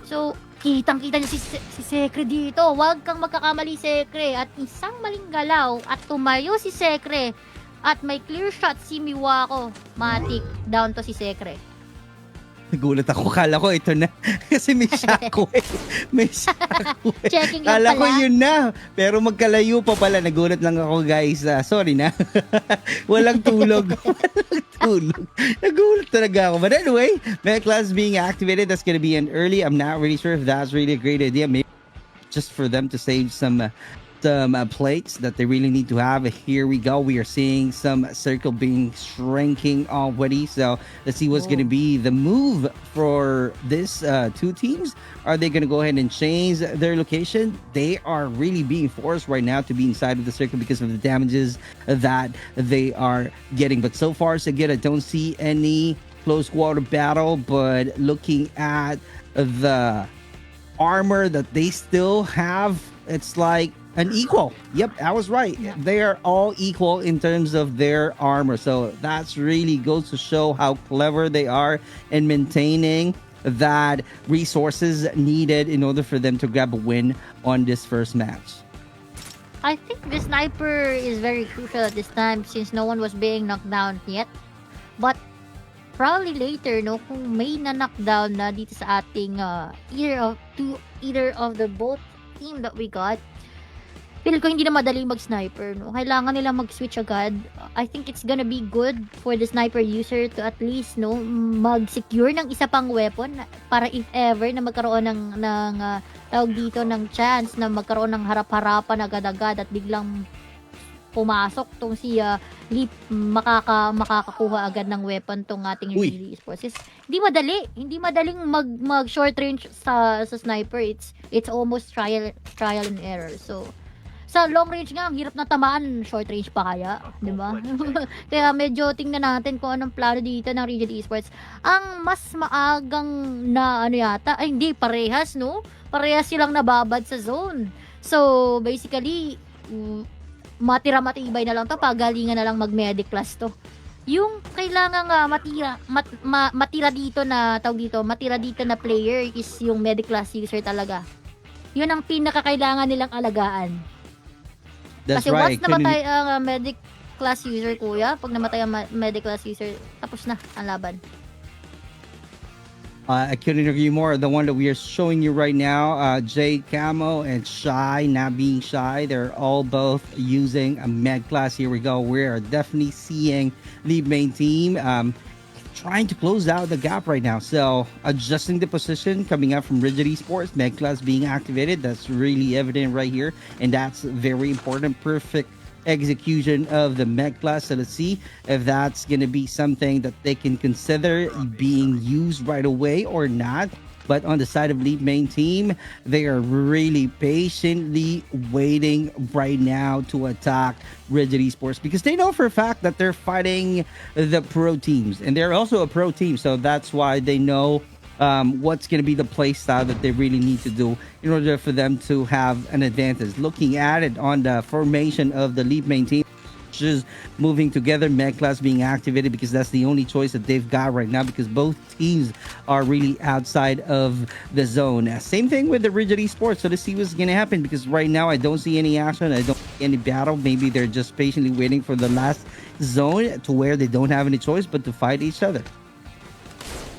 So, kitang-kita niyo si Sekre dito. Huwag kang magkakamali, Sekre. At isang maling galaw at tumayo si Sekre. At may clear shot si Miwako. Matik, down to si Sekre. Nagulat ako. Kala ko ito na. Kasi may shockwave. May shockwave. Checking lang Kala pala. ko yun na. Pero magkalayo pa pala. Nagulat lang ako, guys. Sorry na. Walang tulog. Walang tulog. Nagulat talaga ako. But anyway, Mega Class being activated. That's gonna be an early. I'm not really sure if that's really a great idea. Maybe just for them to save some plates that they really need to have. Here we go. We are seeing some circle being shrinking already. So let's see what's going to be the move for this two teams. Are they going to go ahead and change their location? They are really being forced right now to be inside of the circle because of the damages that they are getting. But so far so good. I don't see any close quarter battle, but looking at the armor that they still have, it's like an equal. Yep, I was right. Yeah. They are all equal in terms of their armor. So that's really goes to show how clever they are in maintaining that resources needed in order for them to grab a win on this first match. I think the sniper is very crucial at this time since no one was being knocked down yet. But probably later, no, kung may na-knockdown na dito sa ating either of the both team that we got, feel ko hindi na madaling mag-sniper, no? Kailangan nila mag-switch agad. I think it's gonna be good for the sniper user to at least, no, mag-secure ng isa pang weapon para if ever na magkaroon ng tawag dito ng chance na magkaroon ng harap-harapan agad-agad at biglang pumasok tong si Leap, makakakuha agad ng weapon tong ating Really Esports. Hindi madaling mag short range sa sniper. It's almost trial and error. So sa long range nga, ang hirap na tamaan, short range pa kaya, di ba? Kaya medyo tingnan natin kung anong plano dito ng Region Esports. Ang mas maagang na yata, ay hindi, parehas, no? Parehas silang nababad sa zone. So, basically, matibay na lang to, pagalingan na lang mag-medic class to. Yung kailangan matira dito na player is yung medic class user talaga. Yun ang pinakakailangan nilang alagaan. That's Kasi right. once namatay ang medic class user, kuya, pag namatay ang medic class user, tapos na ang laban. I couldn't agree more. The one that we are showing you right now, Jade Camo and Shy, not being shy, they're all both using a med class. Here we go. We are definitely seeing lead main team trying to close out the gap right now. So adjusting the position, coming up from Rigid Esports, med class being activated. That's really evident right here, and that's very important. Perfect execution of the med class. So let's see if that's going to be something that they can consider being used right away or not. But on the side of lead main team, they are really patiently waiting right now to attack Rigid Esports because they know for a fact that they're fighting the pro teams, and they're also a pro team. So that's why they know what's going to be the play style that they really need to do in order for them to have an advantage. Looking at it on the formation of the lead main team, just moving together, med class being activated because that's the only choice that they've got right now because both teams are really outside of the zone. Same thing with the Rigid Esports. So let's see what's going to happen because right now I don't see any action. I don't see any battle. Maybe they're just patiently waiting for the last zone to where they don't have any choice but to fight each other.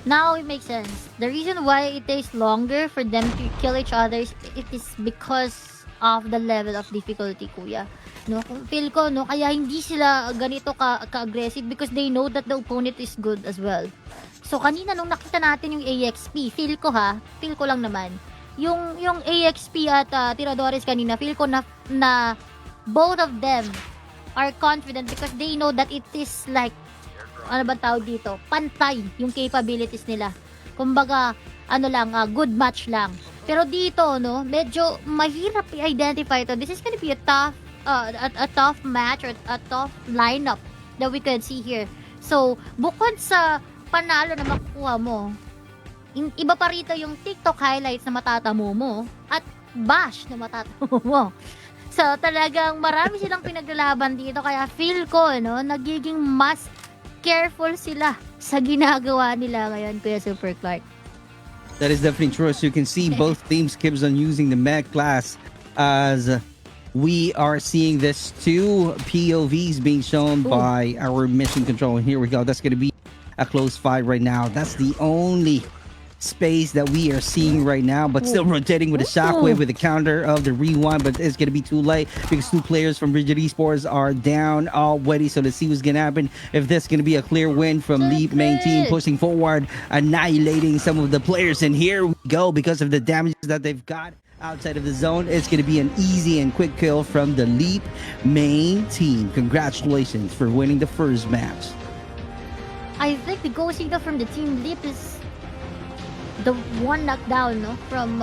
Now it makes sense. The reason why it takes longer for them to kill each other it is because of the level of difficulty, kuya. No, kung feel ko, no, kaya hindi sila ganito ka-aggressive because they know that the opponent is good as well. So kanina nung nakita natin yung AXP, feel ko lang naman. Yung AXP at Tiradores kanina, feel ko na both of them are confident because they know that it is like ano bang tawag dito? Pantay yung capabilities nila. Kumbaga, good match lang. Pero dito, no, medyo mahirap i-identify ito. This is gonna be a tough match or a tough lineup that we can see here. So, bukod sa panalo na makukuha mo, iba pa rito yung TikTok highlights na matatamo mo at bash na matatamo mo. So, talagang marami silang pinaglalaban dito. Kaya feel ko, no, nagiging mas careful sila sa ginagawa nila ngayon, Kuya Super Clark. That is definitely true. As you can see, both teams keeps on using the med class as we are seeing this two POVs being shown by our mission control. And here we go. That's going to be a close fight right now. That's the only space that we are seeing right now, but still rotating with a shockwave with the counter of the rewind, but it's gonna be too late because two players from Rigid Esports are down already. So let's see what's gonna happen. If this gonna be a clear win from Leap main team, pushing forward, annihilating some of the players, and here we go because of the damages that they've got outside of the zone. It's gonna be an easy and quick kill from the Leap main team. Congratulations for winning the first match. I think the goal signal from the team Leap is the one knockdown, no, from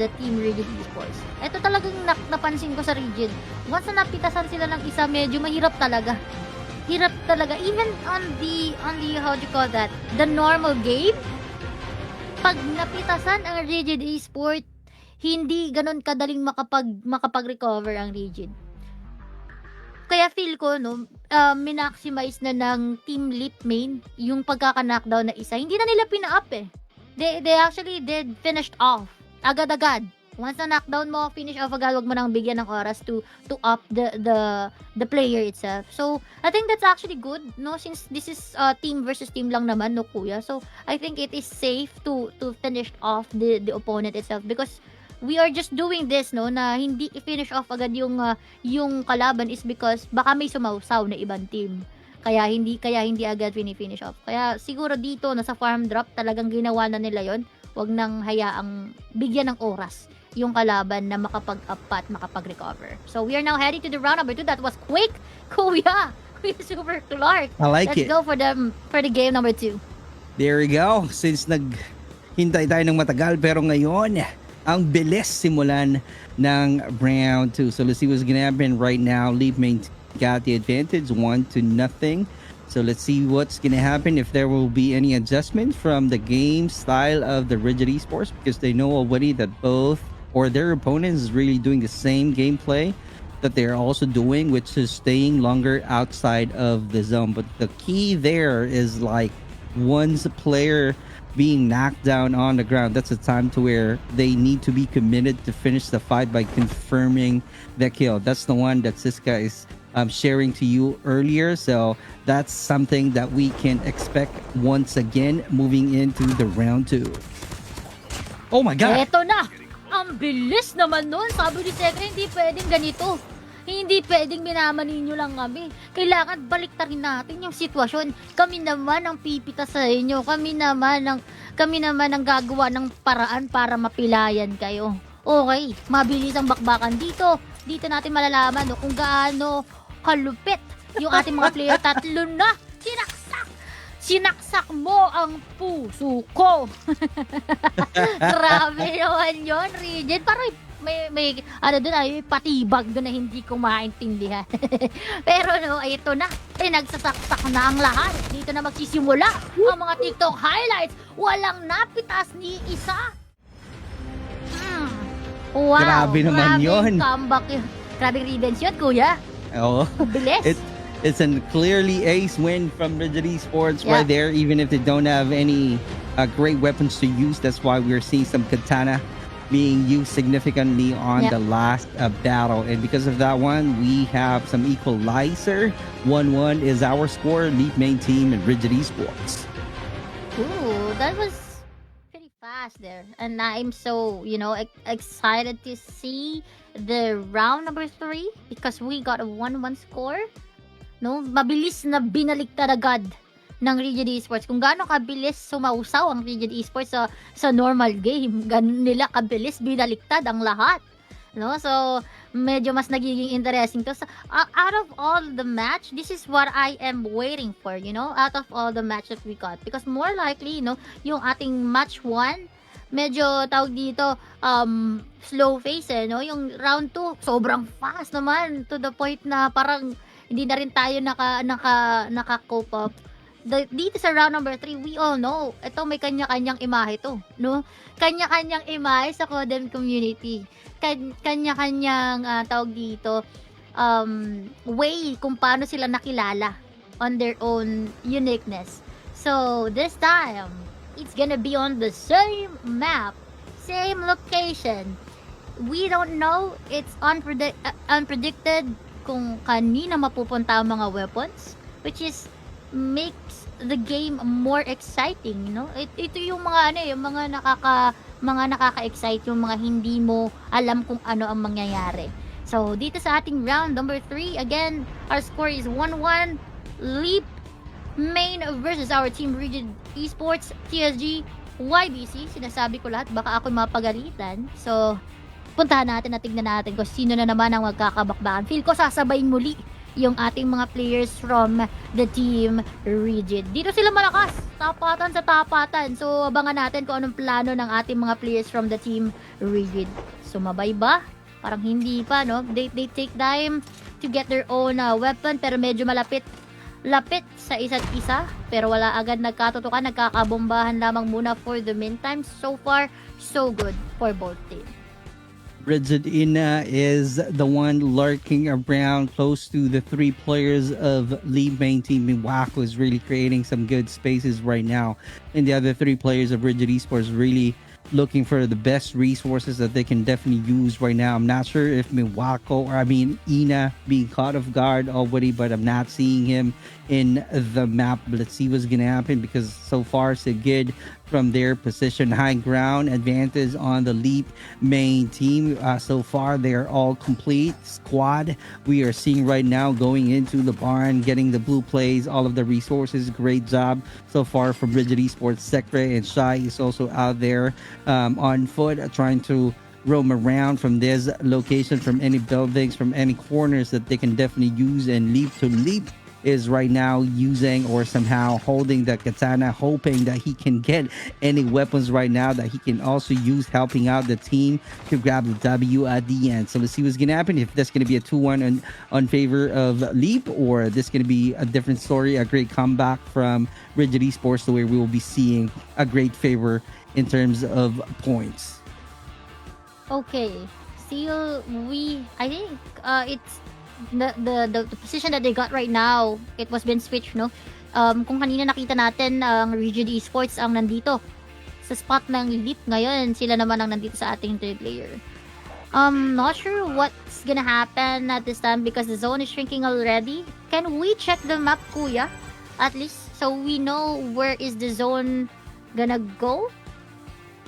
the team Rigid Esports. Ito talagang napansin ko sa Rigid. Once na napitasan sila ng isa, medyo mahirap talaga. Hirap talaga. Even on the how do you call that? The normal game, pag napitasan ang Rigid Esports, hindi ganun kadaling makapag-recover ang Rigid. Kaya feel ko, no, minaximize na ng team Leap main yung pagkaka-knockdown na isa. Hindi na nila pina-up eh. They actually did finished off agad-agad Once na knockdown mo, finish off agad, wag mo nang bigyan ng oras to up the player itself. So, I think that's actually good, no? Since this is team versus team lang naman, no, kuya? So, I think it is safe to finish off the opponent itself because we are just doing this, no, na hindi i-finish off agad yung kalaban is because baka may sumausaw na ibang team. Kaya hindi agad finish off. Kaya siguro dito na sa farm drop talagang ginawa na nila yon. Wag nang hayaang bigyan ng oras yung kalaban na makapag-up at makapag-recover. So we are now heading to the round number 2. That was quick, kuya. Kuya Super Clark. I like Let's it. go for the game number 2. There we go. Since naghintay tayo ng matagal, pero ngayon, ang bilis simulan ng round 2. So let's see what's gonna happen right now. 𝗙𝗢𝗣𝗢𝗢 got the advantage 1-0. So let's see what's gonna happen, if there will be any adjustments from the game style of the Rigid Esports, because they know already that both or their opponents is really doing the same gameplay that they're also doing, which is staying longer outside of the zone. But the key there is like once a player being knocked down on the ground, that's a time to where they need to be committed to finish the fight by confirming the kill. That's the one that 𝗙𝗛𝗥 is sharing to you earlier. So that's something that we can expect once again moving into the round 2. Oh my god. Eto na! Ang bilis naman nun! Sabi ni Sekre, hindi pwedeng ganito. Hindi pwedeng minamanin nyo lang kami. Kailangan baliktarin natin yung sitwasyon. Kami naman ang pipita sa inyo. Kami naman ang gagawa ng paraan para mapilayan kayo. Okay, mabilis ang bakbakan dito. Dito natin malalaman kung gaano kalupit yung ating mga player. 3 na! Sinaksak mo ang puso ko. Grabe naman yun, Rigid. Parang may patibag doon na hindi ko maintindihan. Pero no, ito na. Nagsasaksak na ang lahat. Dito na magsisimula ang mga TikTok highlights. Walang napitas ni isa. Wow. Grabe naman yun. Comeback yun. Grabe revenge yun, kuya. Oh, Bilis. It's a clearly ace win from Rigid Esports Yeah. right there, even if they don't have any great weapons to use. That's why we're seeing some katana being used significantly on Yeah. the last battle. And because of that one, we have some equalizer. 1-1 is our score. 𝗙𝗢𝗣𝗢𝗢 team and Rigid Esports. Ooh, that was pretty fast there. And I'm so, excited to see the round number 3 because we got a 1-1 score. No, mabilis na binaliktad agad ng Rigid Esports. Kung gaano kabilis sumausaw ang Rigid Esports sa normal game, ganun nila kabilis binaliktad ang lahat. No? So, medyo mas nagiging interesting to. So, out of all the match, this is what I am waiting for, out of all the match that we got. Because more likely, yung ating match 1, medyo tawag dito, slow phase Yung round 2, sobrang fast naman to the point na parang hindi na rin tayo naka-cope up. Dito sa round number 3, we all know, ito may kanya-kanyang imahe to, no? Kanya-kanyang imahe sa Codem community. Kanya-kanyang tawag dito, way kung paano sila nakilala on their own uniqueness. So, this time, it's gonna be on the same map, same location. We don't know, it's unpredicted kung kanina mapupunta ang mga weapons, which is makes the game more exciting, Ito yung mga nakaka-excite, yung mga hindi mo alam kung ano ang mangyayari. So, dito sa ating round number 3, again, our score is 1-1. Leap main versus our team Rigid Esports, 𝗙𝗥𝗢𝗄 YBC. Sinasabi ko lahat, baka ako mapagalitan. So, puntahan natin at tignan natin kung sino na naman ang magkakabakbakan. Feel ko sasabayin muli yung ating mga players from the team Rigid. Dito sila malakas. Tapatan sa tapatan. So, abangan natin kung anong plano ng ating mga players from the team Rigid. Sumabay ba? Parang hindi pa, no? They take time to get their own weapon, pero medyo lapit sa isa't isa. Pero wala agad nagkatutukan. Nagkakabombahan lamang muna for the meantime. So far, so good for both teams. Rigid is the one lurking around close to the 3 players of 𝗙𝗢𝗣𝗢𝗢 is really creating some good spaces right now. And the other 3 players of Rigid Esports really looking for the best resources that they can definitely use right now. I'm not sure if Ina being caught off guard already, but I'm not seeing him in the map. Let's see what's gonna happen, because so far so good from their position. High ground advantage on the Leap main team. So far they're all complete squad. We are seeing right now going into the barn, getting the blue plays, all of the resources. Great job so far from Rigid Esports. Sekre and Shai is also out there on foot, trying to roam around from this location, from any buildings, from any corners that they can definitely use. And Leap to Leap is right now using or somehow holding the katana, hoping that he can get any weapons right now that he can also use, helping out the team to grab the W at the end. So let's see what's gonna happen, if that's gonna be a 2-1 on favor of Leap, or this gonna be a different story, a great comeback from Rigid Esports, the way we will be seeing a great favor in terms of points. Okay. Still, I think it's the position that they got right now, it was been switched, no? Kung kanina nakita natin ang Rigid Esports ang nandito sa spot ng Leap, ngayon sila naman ang nandito sa ating third player. Not sure what's gonna happen at this time because the zone is shrinking already. Can we check the map, kuya? At least so we know where is the zone gonna go?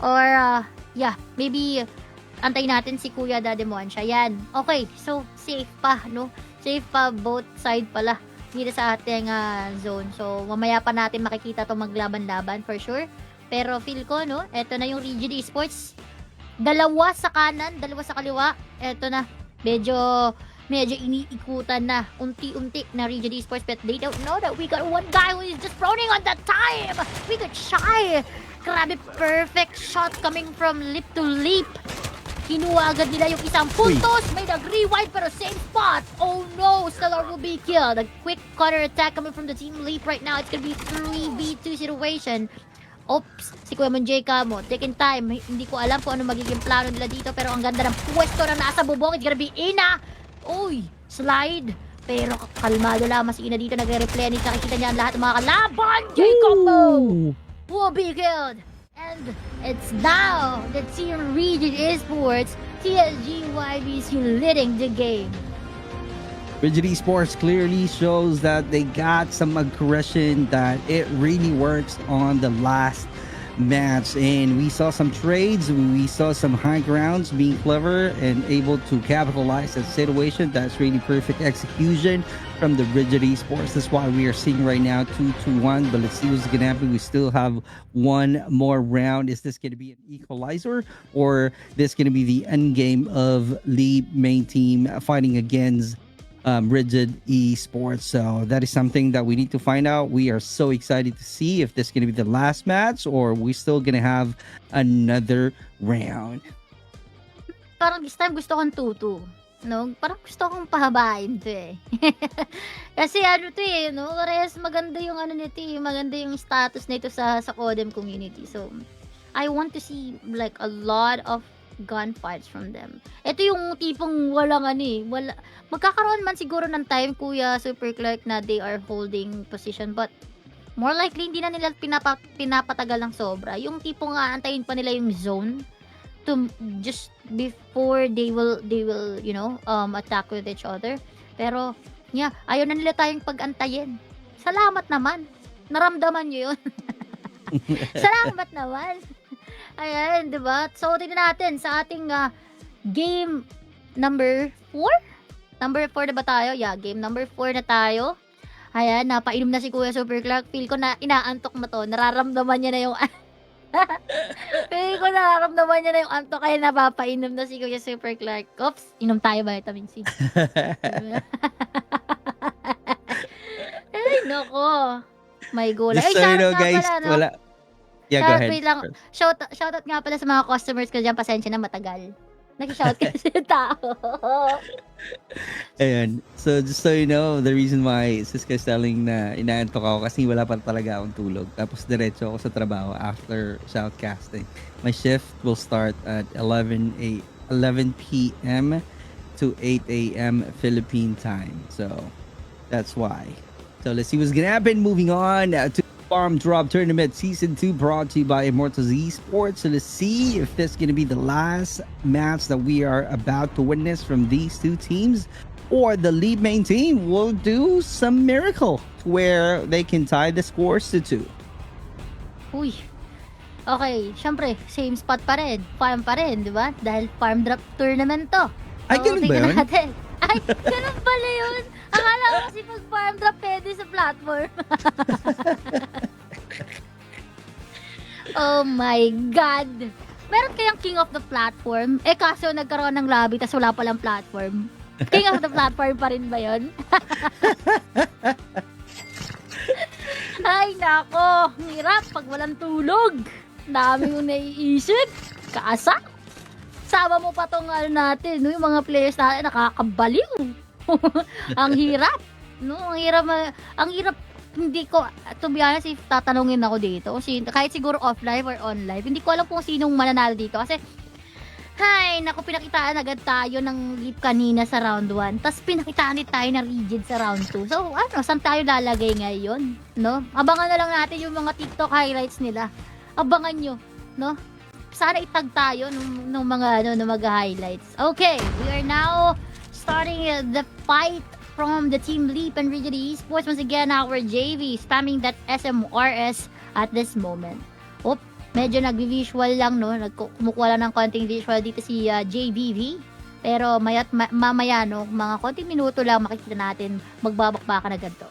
Or yeah, maybe antayin natin si Kuya 𝗙𝗥𝗠 yan. Okay, so safe pa, no? Safe pa both side pala dito sa ating zone. So mamaya pa natin makikita to maglaban-laban for sure. Pero feel ko, no? Eto na yung Rigid Esports. Dalawa sa kanan, dalawa sa kaliwa. Eto na. Medyo iniikutan na unti-unti na Rigid Esports, but they don't know that we got one guy who is just running on that time. We got Shy. Grabe, perfect shot coming from lip to lip. Kinuha agad nila yung isang puntos. May nag-rewind pero same spot. Oh no, Stellar will be killed. A quick counter attack coming from the team Leap right now. It's gonna be 3v2 situation. Oops, si Kuya 𝗙𝗥𝗢𝗣𝗣𝗢 taking time. Hindi ko alam kung ano magiging plano nila dito, pero ang ganda ng pwesto na nasa bubong. It's gonna be Ina. Uy, slide. Pero kalmado lamang si Ina dito. Nagre-replenish. Nakikita niya ang lahat ng mga kalaban. Jacob will be killed. And it's now the team Rigid Esports, TSG YBC leading the game. Rigid Esports clearly shows that they got some aggression, that it really works on the last match, and we saw some trades, we saw some high grounds, being clever and able to capitalize that situation. That's really perfect execution from the Rigid Esports. That's why we are seeing right now 2-1, but let's see what's gonna happen. We still have one more round. Is this gonna be an equalizer, or this gonna be the end game of Leap main team fighting against Rigid Esports? So that is something that we need to find out. We are so excited to see if this is going to be the last match, or we still going to have another round. Parang this time gusto kong 2-2. No? Parang gusto kong pahabain to eh. Kasi ano to eh, no? Parehas maganda yung ano nito eh. Maganda yung status nito sa Codem community. So, I want to see like a lot of gunfights from them. Ito yung tipong walang ano eh. Magkakaroon man siguro ng time, Kuya Super Clark, na they are holding position, but more likely hindi na nila pinapatagal ng sobra. Yung tipong aantayin pa nila yung zone to just before they will you know attack with each other. Pero yeah, ayaw na nila tayong pag-antayin. Salamat naman. Naramdaman nyo yun. Salamat naman. Ayan, diba? So, tingnan natin sa ating game number 4. Number 4 na ba tayo? Yeah, game number 4 na tayo. Ayan, napainom na si Kuya Super Clark. Feel ko na inaantok na to. Nararamdaman niya na yung... Feel ko nararamdaman niya na yung antok, kaya napapainom na si Kuya Super Clark. Oops, inom tayo vitamin C. Ay, nako. May gulay. Just so you know, guys, pala, no? wala... Yeah, go ahead. Wait lang. Shoutout nga pala sa mga customers ko dyan. Pasensya na, matagal. Nag-shout kasi yung tao. Ayan. So, just so you know, the reason why Siska is telling na inaantok ako kasi wala pa talaga akong tulog. Tapos diretso ako sa trabaho after shoutcasting. My shift will start at 11 p.m. to 8 a.m. Philippine time. So, that's why. So, let's see what's gonna happen. Moving on to Farmdrop Tournament Season 2 brought to you by Immortals Esports. So let's see if this is going to be the last match that we are about to witness from these two teams, or the lead main team will do some miracle where they can tie the scores to 2. Uy. Okay, syempre, same spot pa rin. Farm pa rin, di ba? Dahil farm drop tournament to. Ay, ganun ba tingnan yun? natin. Ay, ganun pala yun. Akala ko kasi pag farm drop pwede sa platform. Oh my God. Meron kayang king of the platform? Eh kaso nagkaroon ng lobby tas wala palang platform. King of the platform pa rin ba yun? Ay nako, hirap pag walang tulog. Dami yung naiisip. Kaasa. Sama mo pa tong natin, no? Yung mga players natin nakakabaliw. Ang hirap. No, ang hirap. Hindi ko, to be honest, if tatanungin ako dito, kahit siguro offline or online, hindi ko alam kung sinong mananalo dito. Kasi, naku, pinakitaan agad tayo ng leap kanina sa round 1. Tapos pinakitaan din tayo ng rigid sa round 2. So, saan tayo lalagay ngayon? No? Abangan na lang natin yung mga TikTok highlights nila. Abangan nyo, no? Sana itag tayo ng mga highlights. Okay, we are now starting the fight from the team Leap and Rigid Esports. Once again, our JV spamming that SMRS at this moment. Medyo nag-visual lang, no? Kumukuha lang ng konting visual dito si JVV. Pero mamaya, no? Mga konting minuto lang makikita natin magbabakbakan agad to.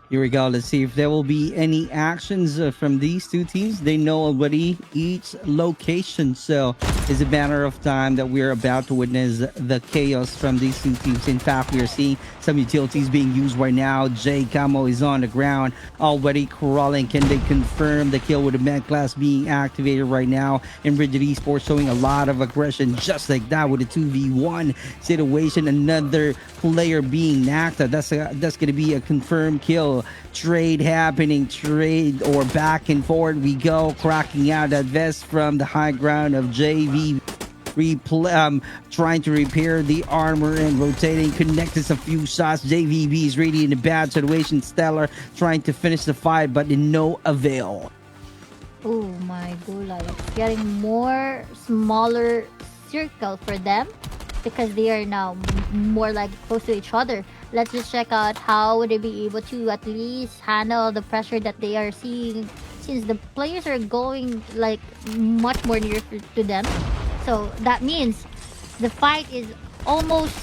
Here we go. Let's see if there will be any actions from these two teams. They know already each location. So it's a matter of time that we're about to witness the chaos from these two teams. In fact, we are seeing some utilities being used right now. Jay Camo is on the ground already crawling. Can they confirm the kill with the med class being activated right now? And Rigid Esports showing a lot of aggression just like that with a 2v1 situation. Another player being knocked out. That's going to be a confirmed kill. Trade happening, trade or back and forward we go, cracking out that vest from the high ground of JV. Trying to repair the armor and rotating, connected a few shots. JVB is really in a bad situation. Stellar trying to finish the fight, but in no avail. Oh my God, getting more smaller circle for them because they are now more like close to each other. Let's just check out how would they be able to at least handle the pressure that they are seeing, since the players are going like much more near to them. So that means the fight is almost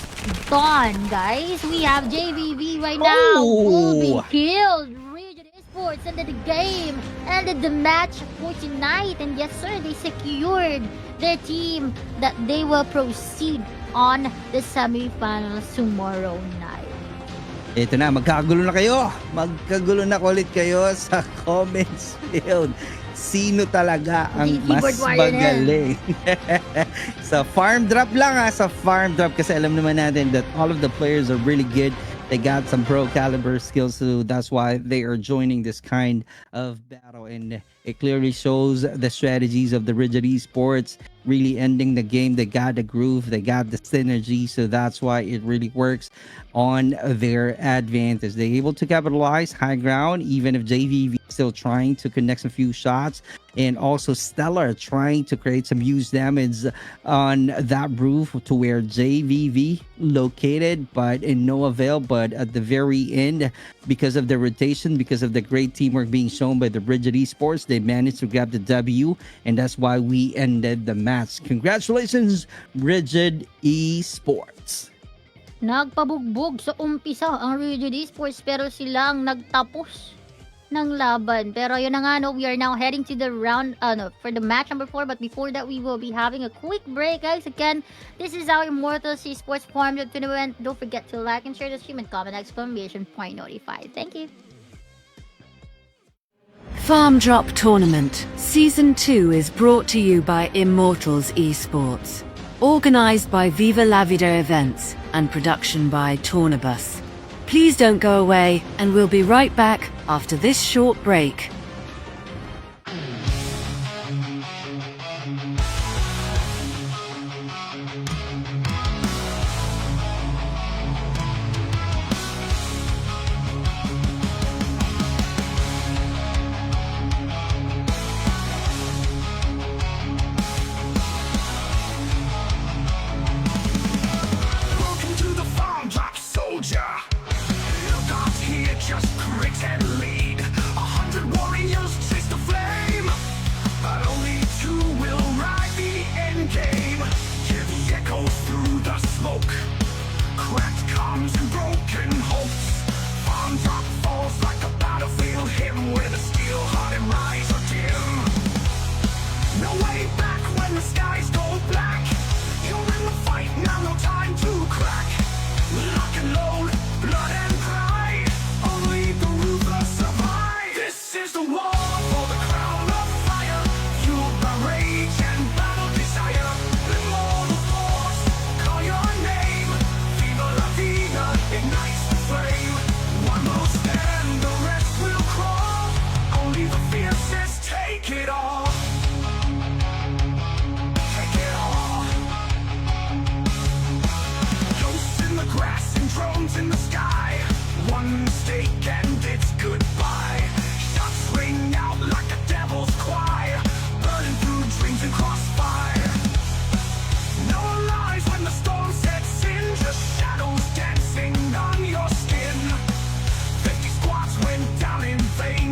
done, guys. We have JVV right now will be killed. Rigid Esports ended the game, ended the match for tonight, and yes sir, they secured their team that they will proceed on the semifinals tomorrow night. Ito na, magkagulo na kayo. Magkagulo na ulit kayo sa comments field. Sino talaga ang mas magaling? Sa farm drop lang sa farm drop, kasi alam naman natin that all of the players are really good. They got some pro caliber skills, so that's why they are joining this kind of battle, and it clearly shows the strategies of the Rigid Esports really ending the game. They got the groove, they got the synergy, so that's why it really works on their advantage. They're able to capitalize high ground, even if JVV still trying to connect some few shots, and also Stellar trying to create some huge damage on that roof to where JVV located, but in no avail. But at the very end, because of the rotation, because of the great teamwork being shown by the Rigid Esports, they managed to grab the W, and that's why we ended the match. Congratulations, Rigid Esports. Nagpabugbog sa umpisa ang Rigid Esports, pero silang nagtapos ng laban. Pero yun na nga, no, we are now heading to the round, for the match number 4. But before that, we will be having a quick break, guys. Again, this is our Immortals Esports Farmdrop Tournament. Don't forget to like and share the stream and comment exclamation point notified. Thank you. Farmdrop Tournament Season 2 is brought to you by Immortals Esports. Organised by Viva 𝗙𝗣𝗢𝗣 and production by Tournabus. Please don't go away, and we'll be right back after this short break.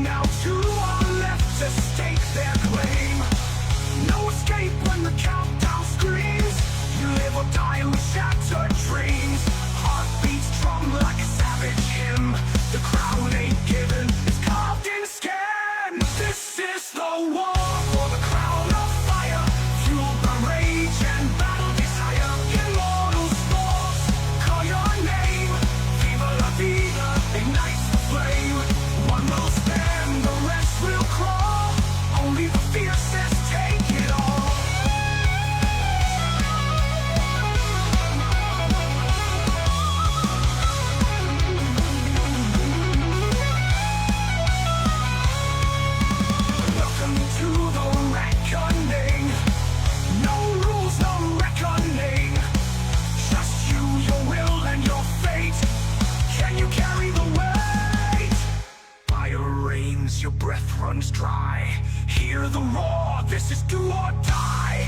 Now two are left to stake their claim. No escape when the countdown screams. You live or die with shattered dreams. Heartbeats drum like a savage hymn. The crown ain't given, it's carved in skin. This is the war for the crown of fire. Fueled by rage and battle desire. Immortals force, call your name. Viva la vida, ignites the flame. One will stand, the rest will crawl. Only the fiercest take it all. Welcome to the reckoning. No rules, no reckoning. Just you, your will, and your fate. Can you carry the weight? Fire rains, your breath runs dry. Hear the roar, this is do or die.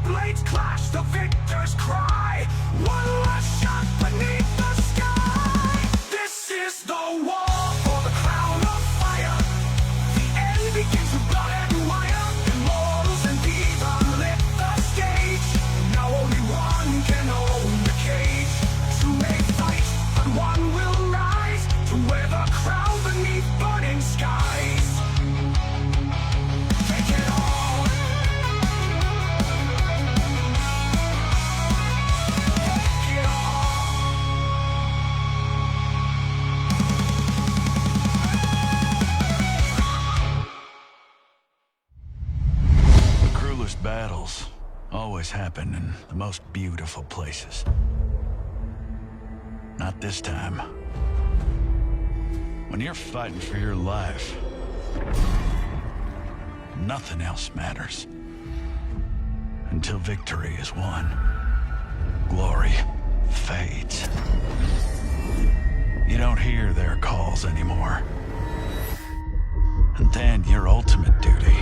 Blades clash, the victor's cry. One last shot beneath the sky. This is the war for the crown of fire. The end begins with blood and wire. Immortals and Viva lit the stage. Now only one can own the cage. Two may fight, but one will rise to wear the crown beneath burning skies. Take it all. Take it all. The cruelest battles always happen in the most beautiful places. Not this time. When you're fighting for your life, nothing else matters. Until victory is won, glory fades. You don't hear their calls anymore. And then your ultimate duty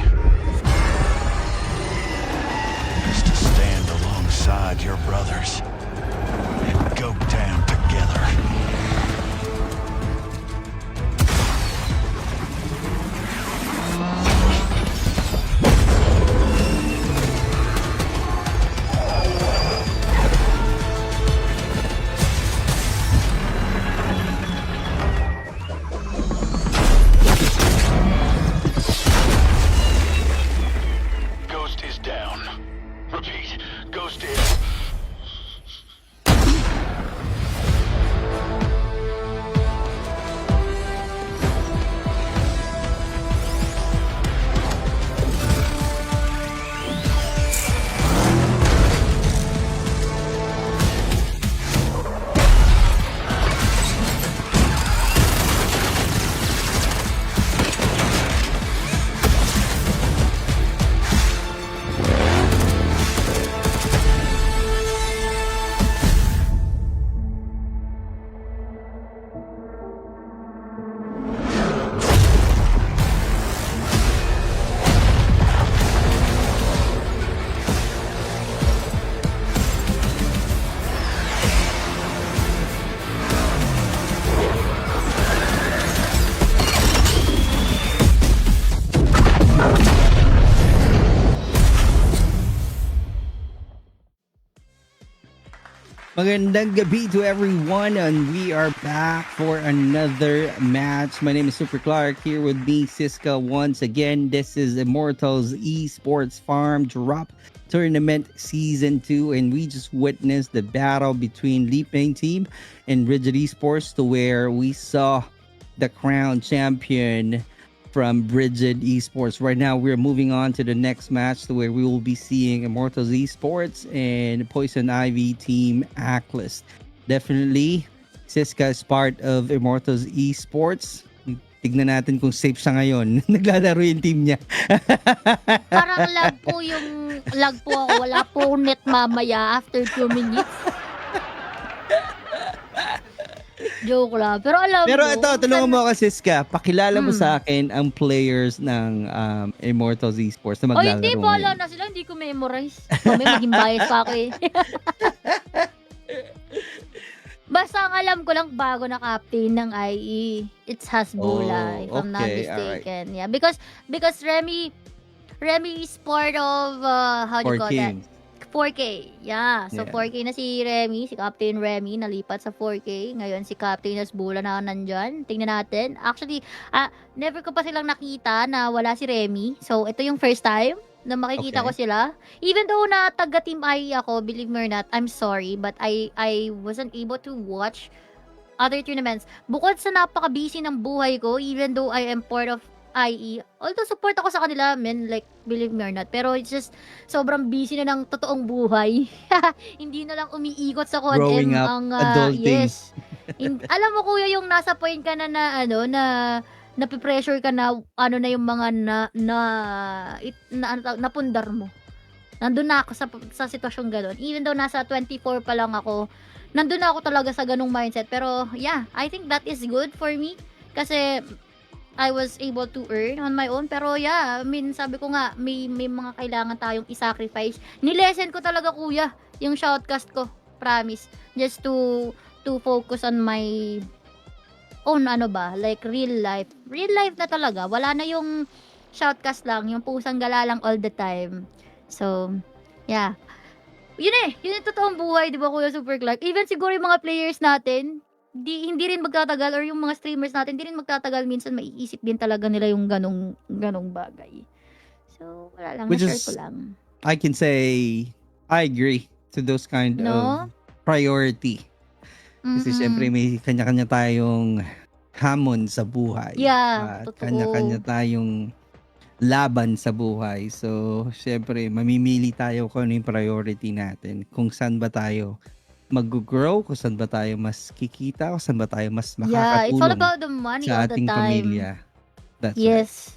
is to stand alongside your brothers and go down together. Ghost is down. Repeat, Ghost is... Magandang gabi to everyone, and we are back for another match. My name is Super Clark, here with me, 𝗙𝗥𝗠, once again. This is Immortals Esports Farmdrop Tournament Season 2, and we just witnessed the battle between 𝗙𝗢𝗢𝗣 team and Rigid Esports, to where we saw the crown champion from Rigid Esports. Right now, we're moving on to the next match, to where we will be seeing Immortals Esports and Poison Ivy team Actlist. Definitely, 𝗙𝗥𝗠 is part of Immortals Esports. Tignan natin kung safe siya ngayon. Naglalaro yung team niya. Parang lag po ako. Wala po net mamaya after 2 minutes. Joke lang. Pero alam Pero mo, ito, tulungan mo ako, 𝗙𝗥𝗠. Pakilala mo sa akin ang players ng Immortals Esports na maglalaro. hindi po, alam na sila. Hindi ko memorize. Mamaya maging bias pa ako eh. Basta ang alam ko lang, bago na captain ng IE. It's Hasbula, if I'm not okay, alright. mistaken. Yeah, because Remy is part of, how do you For call that? Kings. 4K. Yeah. So, Yeah. 4K na si Remy, si Captain Remy, nalipat sa 4K. Ngayon, si Captain Hasbula na nandyan. Tingnan natin. Actually, never ko pa silang nakita na wala si Remy. So, ito yung first time na makikita ko Okay. sila. Even though na taga-team IE ako, believe me or not, I'm sorry, but I wasn't able to watch other tournaments. Bukod sa napaka-busy ng buhay ko, even though I am part of IE, although support ako sa kanila, men, like, believe me or not, pero it's just, sobrang busy na ng totoong buhay. Hindi na lang umiikot sa Growing up, ang, adulting. yes. Alam mo, kuya, yung nasa point ka na napipressure ka na, ano na yung mga napundar mo. Nandun na ako sa sitwasyong gano'n. Even though nasa 24 pa lang ako, nandun na ako talaga sa ganung mindset. Pero, yeah, I think that is good for me. Kasi, I was able to earn on my own. Pero, yeah, I mean, sabi ko nga, may mga kailangan tayong i-sacrifice. Nilesen ko talaga, kuya, yung shoutcast ko. Promise. Just to focus on my own, like, real life. Real life na talaga. Wala na yung shoutcast lang, yung pusang gala lang all the time. So, yeah. Yun yung totoong buhay, di ba, Kuya Super Clark? Even siguro yung mga players natin, hindi rin magtatagal, or yung mga streamers natin, hindi rin magtatagal. Minsan maiisip din talaga nila yung ganong bagay. So, wala lang, Which na-share is, ko lang. I can say, I agree to those kind No? of priority. Kasi syempre may kanya-kanya tayong hamon sa buhay. Yeah, At totoo. kanya-kanya tayong laban sa buhay. So, syempre, mamimili tayo kung ano yung priority natin. Kung saan ba tayo mag-grow, kung saan ba tayo mas kikita, kung saan ba tayo mas Yeah, it's all makakatulong about the money sa all the ating time. pamilya. That's right. Yes.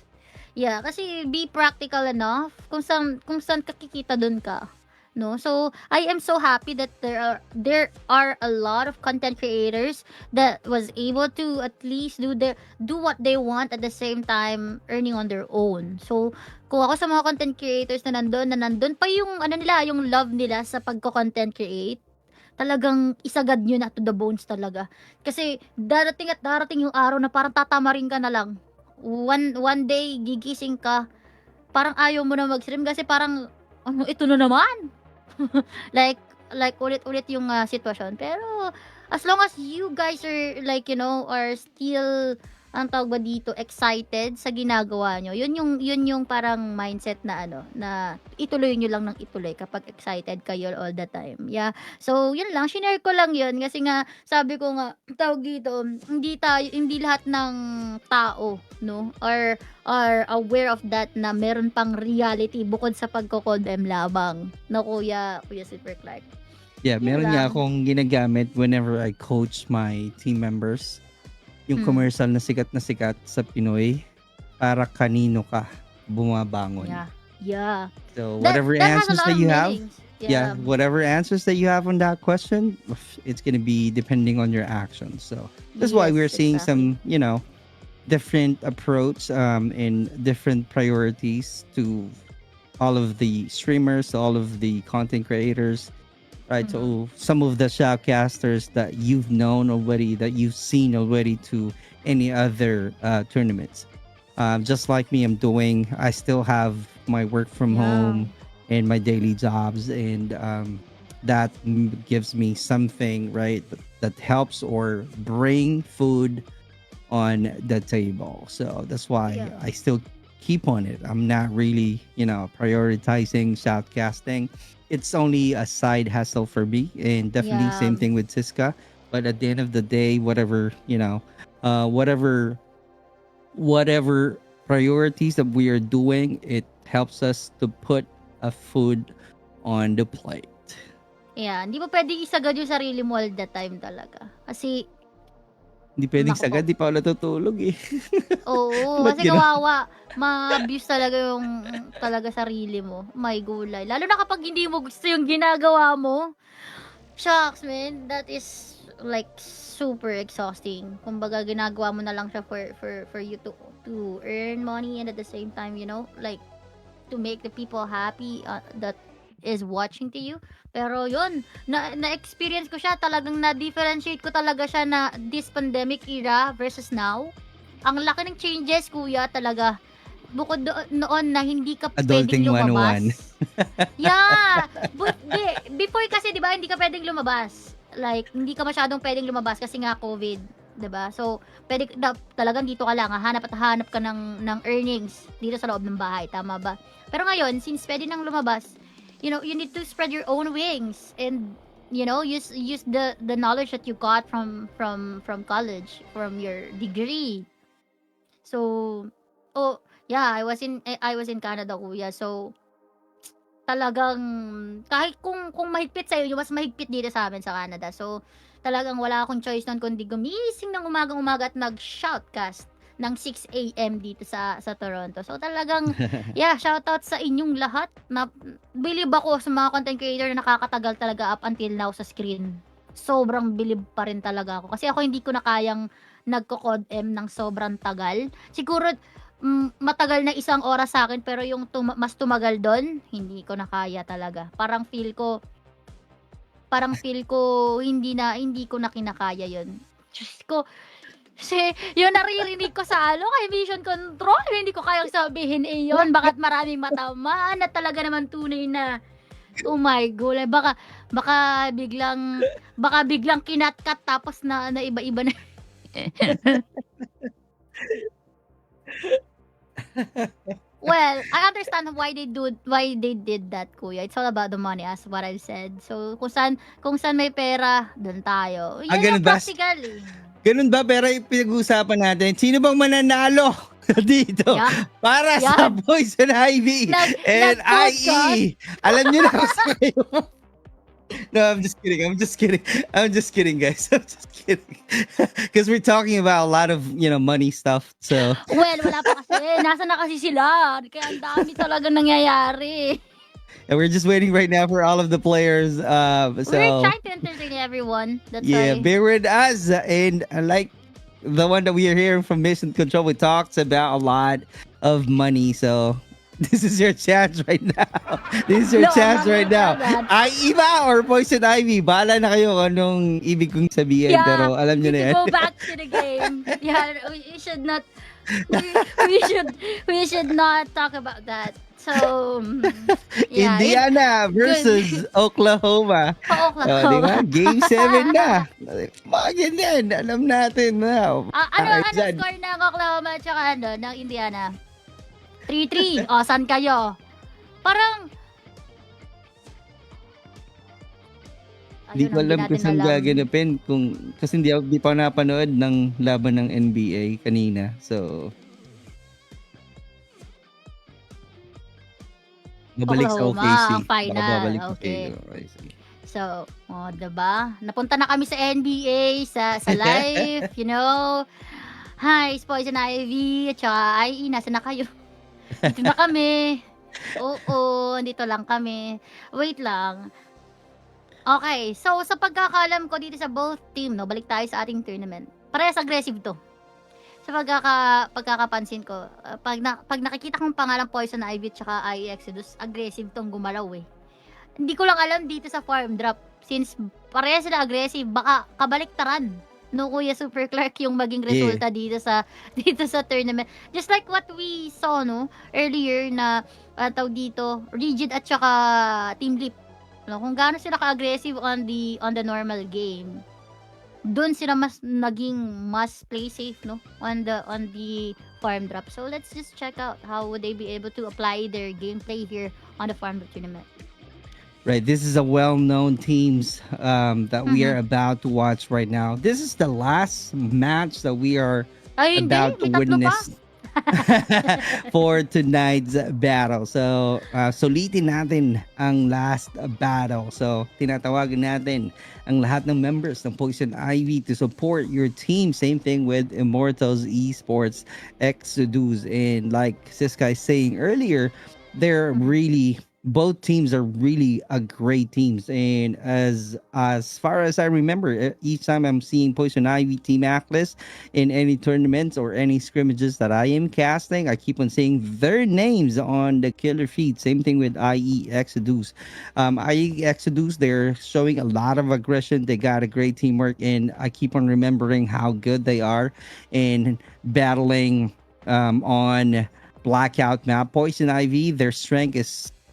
Yeah, kasi be practical enough. Kung saan ka kikita, dun ka. No? So, I am so happy that there are a lot of content creators that was able to at least do what they want, at the same time earning on their own. So, kung ako sa mga content creators na nandun pa yung yung love nila sa pagko-content create, talagang isagad nyo na to the bones talaga. Kasi darating yung araw na parang tatamarin ka na lang. One day, gigising ka, parang ayaw mo na mag-stream kasi parang, ito na naman. like ulit-ulit yung sitwasyon. Pero, as long as you guys are, like, are still, ang tawag ba dito, excited sa ginagawa nyo, yun yung parang mindset na na ituloy nyo lang ng ituloy kapag excited kayo all the time. Yeah. So, yun lang. Shinare ko lang yun kasi nga, sabi ko nga, tawag dito, hindi lahat ng tao, no, are aware of that, na meron pang reality bukod sa pagko-condemn labang. No, Kuya Super Clark. Yeah, Yun meron nga lang. akong ginagamit whenever I coach my team members. Yung commercial na sikat sa Pinoy, para kanino ka bumabangon. Yeah. So That whatever has a answers lot that of you have, meanings. yeah, whatever answers that you have on that question, it's gonna be depending on your actions. So that's why we're Yes, seeing exactly. some, different approach and different priorities to all of the streamers, all of the content creators, right? So some of the shoutcasters that you've known already, that you've seen already to any other tournaments. Just like me, I still have my work from home and my daily jobs, and that gives me something, right, that helps or bring food on the table. So that's why Yeah. I still keep on it. I'm not really, prioritizing shoutcasting. It's only a side hustle for me, and definitely Yeah. same thing with Siska. But at the end of the day, whatever priorities that we are doing, it helps us to put a food on the plate. Yeah, hindi mo pwedeng isagad yung sarili mo all the time talaga. Kasi, Hindi pwedeng Naku po. sagad, di pa ako natutulog eh. oo, Ba't kasi ganun? kawawa. Ma-abuse talaga yung sarili mo. May gulay. Lalo na kapag hindi mo gusto yung ginagawa mo. Shucks, man. That is like super exhausting. Kumbaga, ginagawa mo na lang siya for you to earn money, and at the same time, like, to make the people happy, that is watching to you. Pero yun, na-experience ko siya, talagang na-differentiate ko talaga siya na this pandemic era versus now. Ang laki ng changes, kuya, talaga. Bukod noon na hindi ka Adulting pwedeng 101. lumabas. Yeah! Before kasi, di ba, hindi ka pwedeng lumabas. Like, hindi ka masyadong pwedeng lumabas kasi nga COVID. Diba? So, talagang dito ka lang, hanap at hanap ka ng earnings dito sa loob ng bahay. Tama ba? Pero ngayon, since pwede nang lumabas, you know, you need to spread your own wings and, you know, use the knowledge that you got from college, from your degree. So, yeah, I was in Canada, kuya. So, talagang kahit kung mahigpit sa iyo, mas mahigpit dito sa amin sa Canada. So, talagang wala akong choice nun kundi gumising ng umaga at nag-shoutcast ng 6 a.m. dito sa Toronto. So talagang, yeah, shoutout sa inyong lahat. Believe ako sa mga content creator na nakakatagal talaga up until now sa screen. Sobrang believe pa rin talaga ako. Kasi ako hindi ko na kayang nagko-cod-M ng sobrang tagal. Siguro, matagal na 1 oras sa akin, pero yung mas tumagal doon, hindi ko na kaya talaga. Parang feel ko hindi ko na kinakaya yun. Diyos ko, kasi yung naririnig ko sa kay Mission Control, hindi ko kayang sabihin yun. Bakit maraming matamaan na talaga naman tunay na, oh my God, baka biglang kinatkat tapos na iba-iba na. Well, I understand why they did that, kuya. It's all about the money, as what I've said. So, kung saan may pera, doon tayo. Yan ganun yung ba? practical eh. Ganun ba? Pero pinag-uusapan natin, sino bang mananalo dito Yeah. para sa Poison Ivy and IE? Alam niyo na kung sa kayo. No, I'm just kidding, guys. I'm just kidding. Because we're talking about a lot of, you know, money stuff. So, Well, wala pa kasi. Nasa na kasi sila. Kaya ang dami talaga nangyayari. and we're just waiting right now for all of the players. We're So trying to entertain everyone. That's yeah, why. bear with us. And like the one that we are hearing from Mission Control, we talks about a lot of money. So this is your chance right now. This is your No, chance I'm not right now. gonna say Ay, iba or Poison Ivy. Bahala na kayo kung anong ibig kong sabihin. Yeah, Pero alam nyo we na need yan. to go back to the game. Yeah, we should not. We should not talk about that. So, yeah. Indiana versus Oklahoma. Oklahoma. Di ba? Game 7 na. Mga ganyan. Alam natin na. Ano score ng Oklahoma at saka ng Indiana? 3-3. O, saan kayo? Parang, Hindi ko alam kung saan gaganapin. Kasi di pa napanood ng laban ng NBA kanina. So, babalik sa Oklahoma, OKC. ang final. Babalik Okay. Sige. So, diba? Napunta na kami sa NBA, sa live, you know. Hi, Poison Ivy, at saka IE, nasa na kayo? Dito na kami. Oo, dito lang kami. Wait lang. Okay, so sa pagkakalam ko dito sa both team, no, balik tayo sa ating tournament. Parehas aggressive to. Sa pagkakapansin ko, pag nakikita kong pangalan Poison Ivy at saka IE Exodus, aggressive tong gumalaw eh. Hindi ko lang alam dito sa Farmdrop. Since parehas sila aggressive, baka kabaliktaran no Kuya Super Clark yung maging resulta dito sa tournament. Just like what we saw no earlier na dito Rigid at saka Team Leap. No, kung gaano sila ka-aggressive on the normal game. Doon sila mas play safe no on the Farmdrop. So let's just check out how would they be able to apply their gameplay here on the Farmdrop tournament. Right, this is a well-known teams that we are about to watch right now. This is the last match that we are about to witness for tonight's battle. So, sulitin natin ang last battle. So, tinatawagan natin ang lahat ng members ng Poison Ivy to support your team. Same thing with Immortals, Esports, Exodus. And like Siska is saying earlier, they're really both teams are really a great teams, and as far as I remember, each time I'm seeing Poison Ivy Team Atlas in any tournaments or any scrimmages that I am casting, I keep on seeing their names on the killer feed. Same thing with IE Exodus. IE Exodus, they're showing a lot of aggression. They got a great teamwork, and I keep on remembering how good they are in battling on blackout map. Poison Ivy, their strength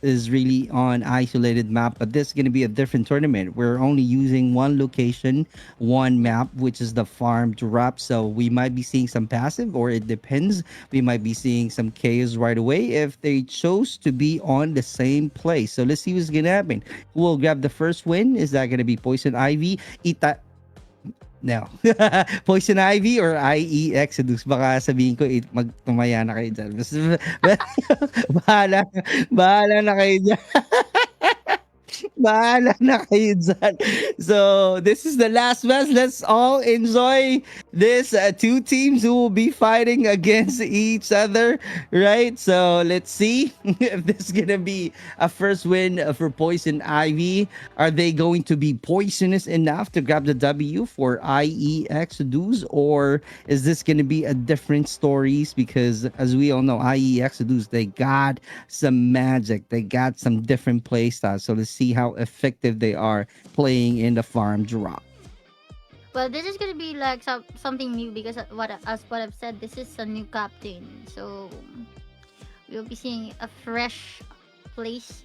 is really on isolated map, but this is going to be a different tournament. We're only using one location, one map, which is the Farmdrop. So we might be seeing some passive, or it depends. We might be seeing some chaos right away if they chose to be on the same place. So let's see what's going to happen. Who will grab the first win? Is that going to be Poison Ivy? No. Poison Ivy or IE Exodus? Baka sabihin ko, magtumaya na kayo dyan. Basta, bahala, bahala na kayo dyan. Bahala na kayo dyan. So, this is the last match. Let's all enjoy this two teams who will be fighting against each other, right? So, let's see if this is going to be a first win for Poison Ivy. Are they going to be poisonous enough to grab the W for IE Exodus? Or is this going to be a different stories? Because as we all know, IE Exodus, they got some magic. They got some different play styles. So, let's see how effective they are playing in the Farmdrop. Well, this is gonna be like something new because what I've said, this is a new captain. So we'll be seeing a fresh plays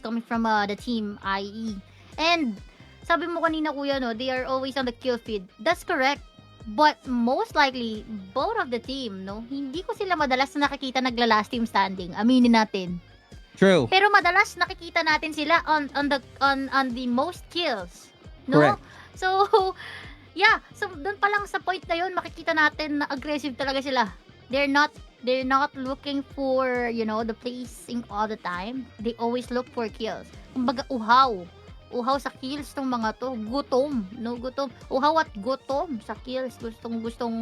coming from the team IE. And sabi mo kanina kuya, no, they are always on the kill feed. That's correct. But most likely, both of the team, no, hindi ko sila madalas na nakikita nagla-last team standing. Aminin natin. True. Pero madalas nakikita natin sila on the most kills, no? Correct. So, yeah, so doon pa lang sa point na 'yon, makikita natin na aggressive talaga sila. They're not looking for, you know, the placing all the time. They always look for kills. Kumbaga uhaw sa kills tong mga to, gutom, no, gutom, uhaw at gutom sa kills, gustong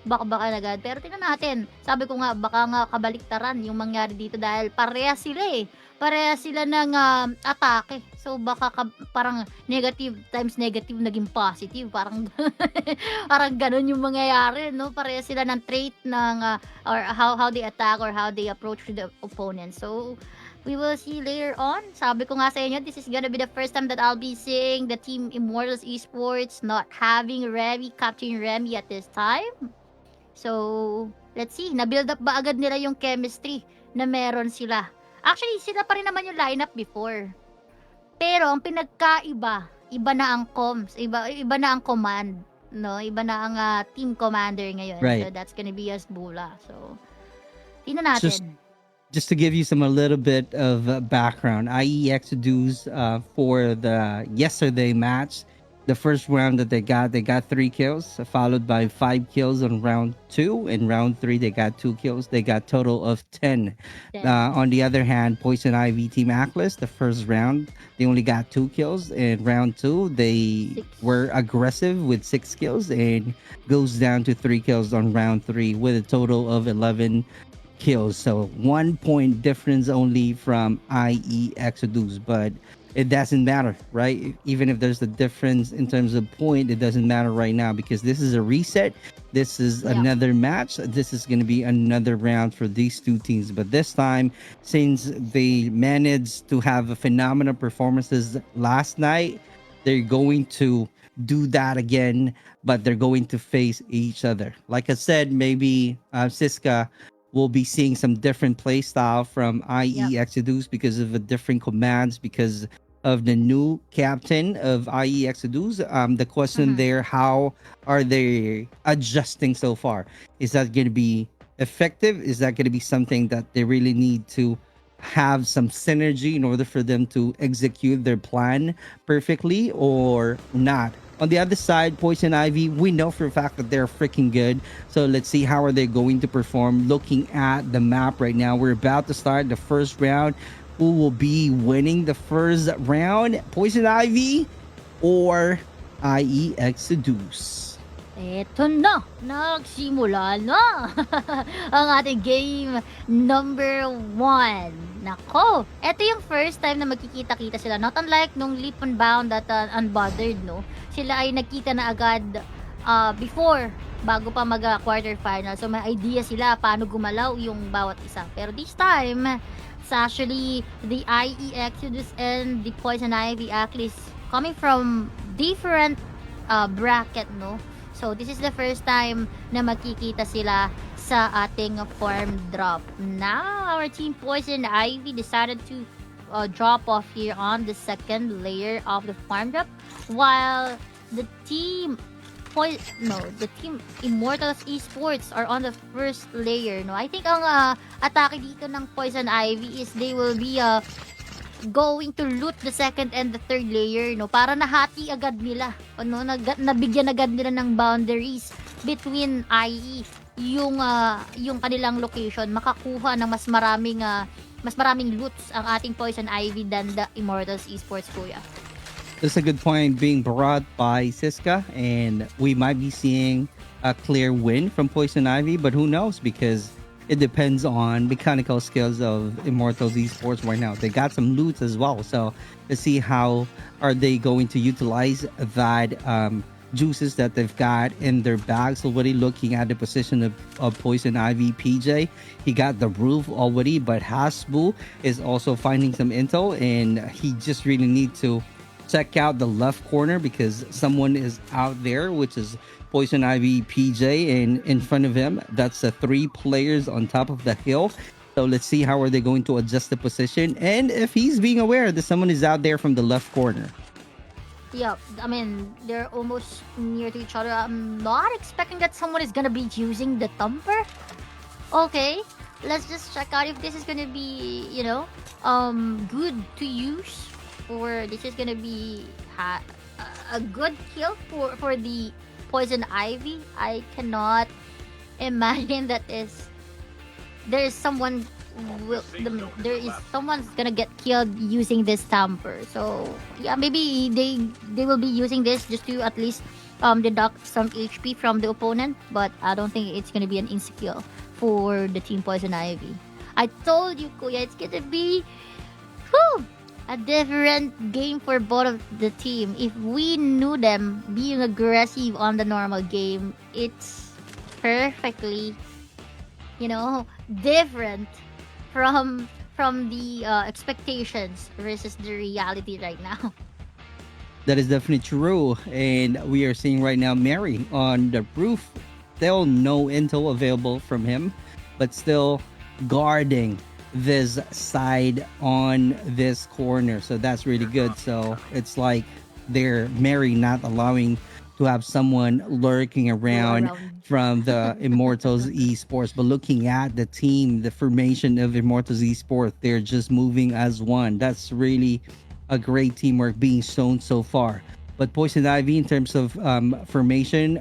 bakbakan agad. Pero tingnan natin, sabi ko nga, baka nga kabaliktaran yung mangyari dito dahil pareha sila ng atake. So baka parang negative times negative naging positive, parang parang ganun yung mangyayari, no? Pareha sila ng trait ng or how they attack or how they approach the opponent. So we will see later on. Sabi ko nga sa inyo, this is gonna be the first time that I'll be seeing the team Immortals Esports not having Captain Remy at this time. So, let's see. Na-build up ba agad nila yung chemistry na meron sila? Actually, sila pa rin naman yung lineup before. Pero, ang pinagkaiba, iba na ang comms, iba na ang command, no? Iba na ang team commander ngayon. Right. So, that's gonna be Bula. So, tingnan natin. Just to give you a little bit of background, IE Exodus for the yesterday match, the first round that they got 3 kills, followed by 5 kills on round 2. In round 3, they got 2 kills. They got total of 10. On the other hand, Poison Ivy Team Atlas, the first round, they only got 2 kills. In round 2, they were aggressive with 6 kills and goes down to 3 kills on round 3 with a total of 11 kills. So 1 point difference only from IE Exodus, but it doesn't matter, right? Even if there's a difference in terms of point, it doesn't matter right now because this is a reset. This is another match. This is going to be another round for these two teams. But this time, since they managed to have a phenomenal performances last night, they're going to do that again, but they're going to face each other. Like I said, maybe Siska will be seeing some different play style from IE Exodus because of the different commands, because of the new captain of IE Exodus. The question there, how are they adjusting so far? Is that going to be effective? Is that going to be something that they really need to have some synergy in order for them to execute their plan perfectly or not? On the other side, Poison Ivy, we know for a fact that they're freaking good. So let's see how are they going to perform. Looking at the map right now, we're about to start the first round. Who will be winning the first round? Poison Ivy or IE Exodus? Eto na, nagsimula na ang ating game number 1. Nako, eto yung first time na magkikita-kita sila. Not unlike nung Leap and Bound at Unbothered, no? Sila ay nagkita na agad bago pa mag-quarterfinal. So may idea sila paano gumalaw yung bawat isa. Pero this time, it's actually the IE Exodus and the Poison Ivy actually coming from different bracket, no? So this is the first time na magkikita sila sa ating Farmdrop. Now, our team Poison Ivy decided to drop off here on the second layer of the Farmdrop, while the team Immortals Esports are on the first layer. No, I think ang atake dito ng Poison Ivy is they will be going to loot the second and the third layer, no, para nahati agad nila, ano, nabigyan agad nila ng boundaries between IE yung kanilang location, makakuha ng mas maraming loots ang ating Poison Ivy than the Immortals Esports, kuya. That's a good point being brought by Siska, and we might be seeing a clear win from Poison Ivy, but who knows, because it depends on mechanical skills of Immortals Esports right now. They got some loot as well, so let's see how are they going to utilize that juices that they've got in their bags already. Looking at the position of Poison Ivy PJ, he got the roof already, but Hasbu is also finding some intel, and he just really need to check out the left corner because someone is out there, which is Poison Ivy PJ, and in front of him, that's the 3 players on top of the hill. So let's see how are they going to adjust the position, and if he's being aware that someone is out there from the left corner. Yeah, I mean, they're almost near to each other. I'm not expecting that someone is gonna be using the thumper. Okay, let's just check out if this is gonna be, good to use, or this is gonna be a good kill for the Poison Ivy. I cannot imagine that there is someone's gonna get killed using this tamper. So yeah, maybe they will be using this just to at least deduct some HP from the opponent, but I don't think it's gonna be an insta kill for the team Poison Ivy. I told you, Kuya, it's gonna be a different game for both of the team. If we knew them being aggressive on the normal game, it's perfectly, different from the expectations versus the reality right now. That is definitely true, and we are seeing right now Mary on the roof. Still no intel available from him, but still guarding this side on this corner, so that's really good. So it's like they're Mary not allowing to have someone lurking around from the Immortals Esports. But looking at the team, the formation of Immortals Esports, they're just moving as one. That's really a great teamwork being shown so far. But Poison Ivy, in terms of formation,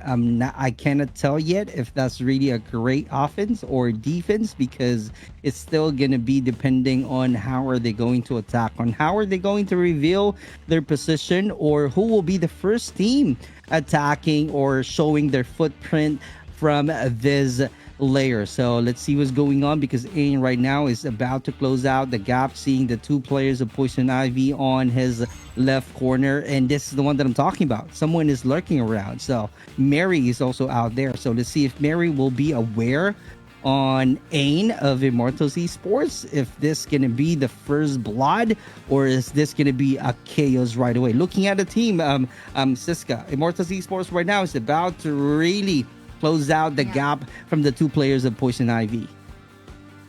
I cannot tell yet if that's really a great offense or defense, because it's still going to be depending on how are they going to attack, on how are they going to reveal their position, or who will be the first team attacking or showing their footprint from this layer. So let's see what's going on, because Ain right now is about to close out the gap, seeing the 2 players of Poison Ivy on his left corner, and this is the one that I'm talking about. Someone is lurking around. So Mary is also out there. So let's see if Mary will be aware on Ain of Immortals Esports, if this gonna be the first blood, or is this gonna be a chaos right away. Looking at the team, Siska, Immortals Esports right now is about to really close out the gap from the 2 players of Poison Ivy.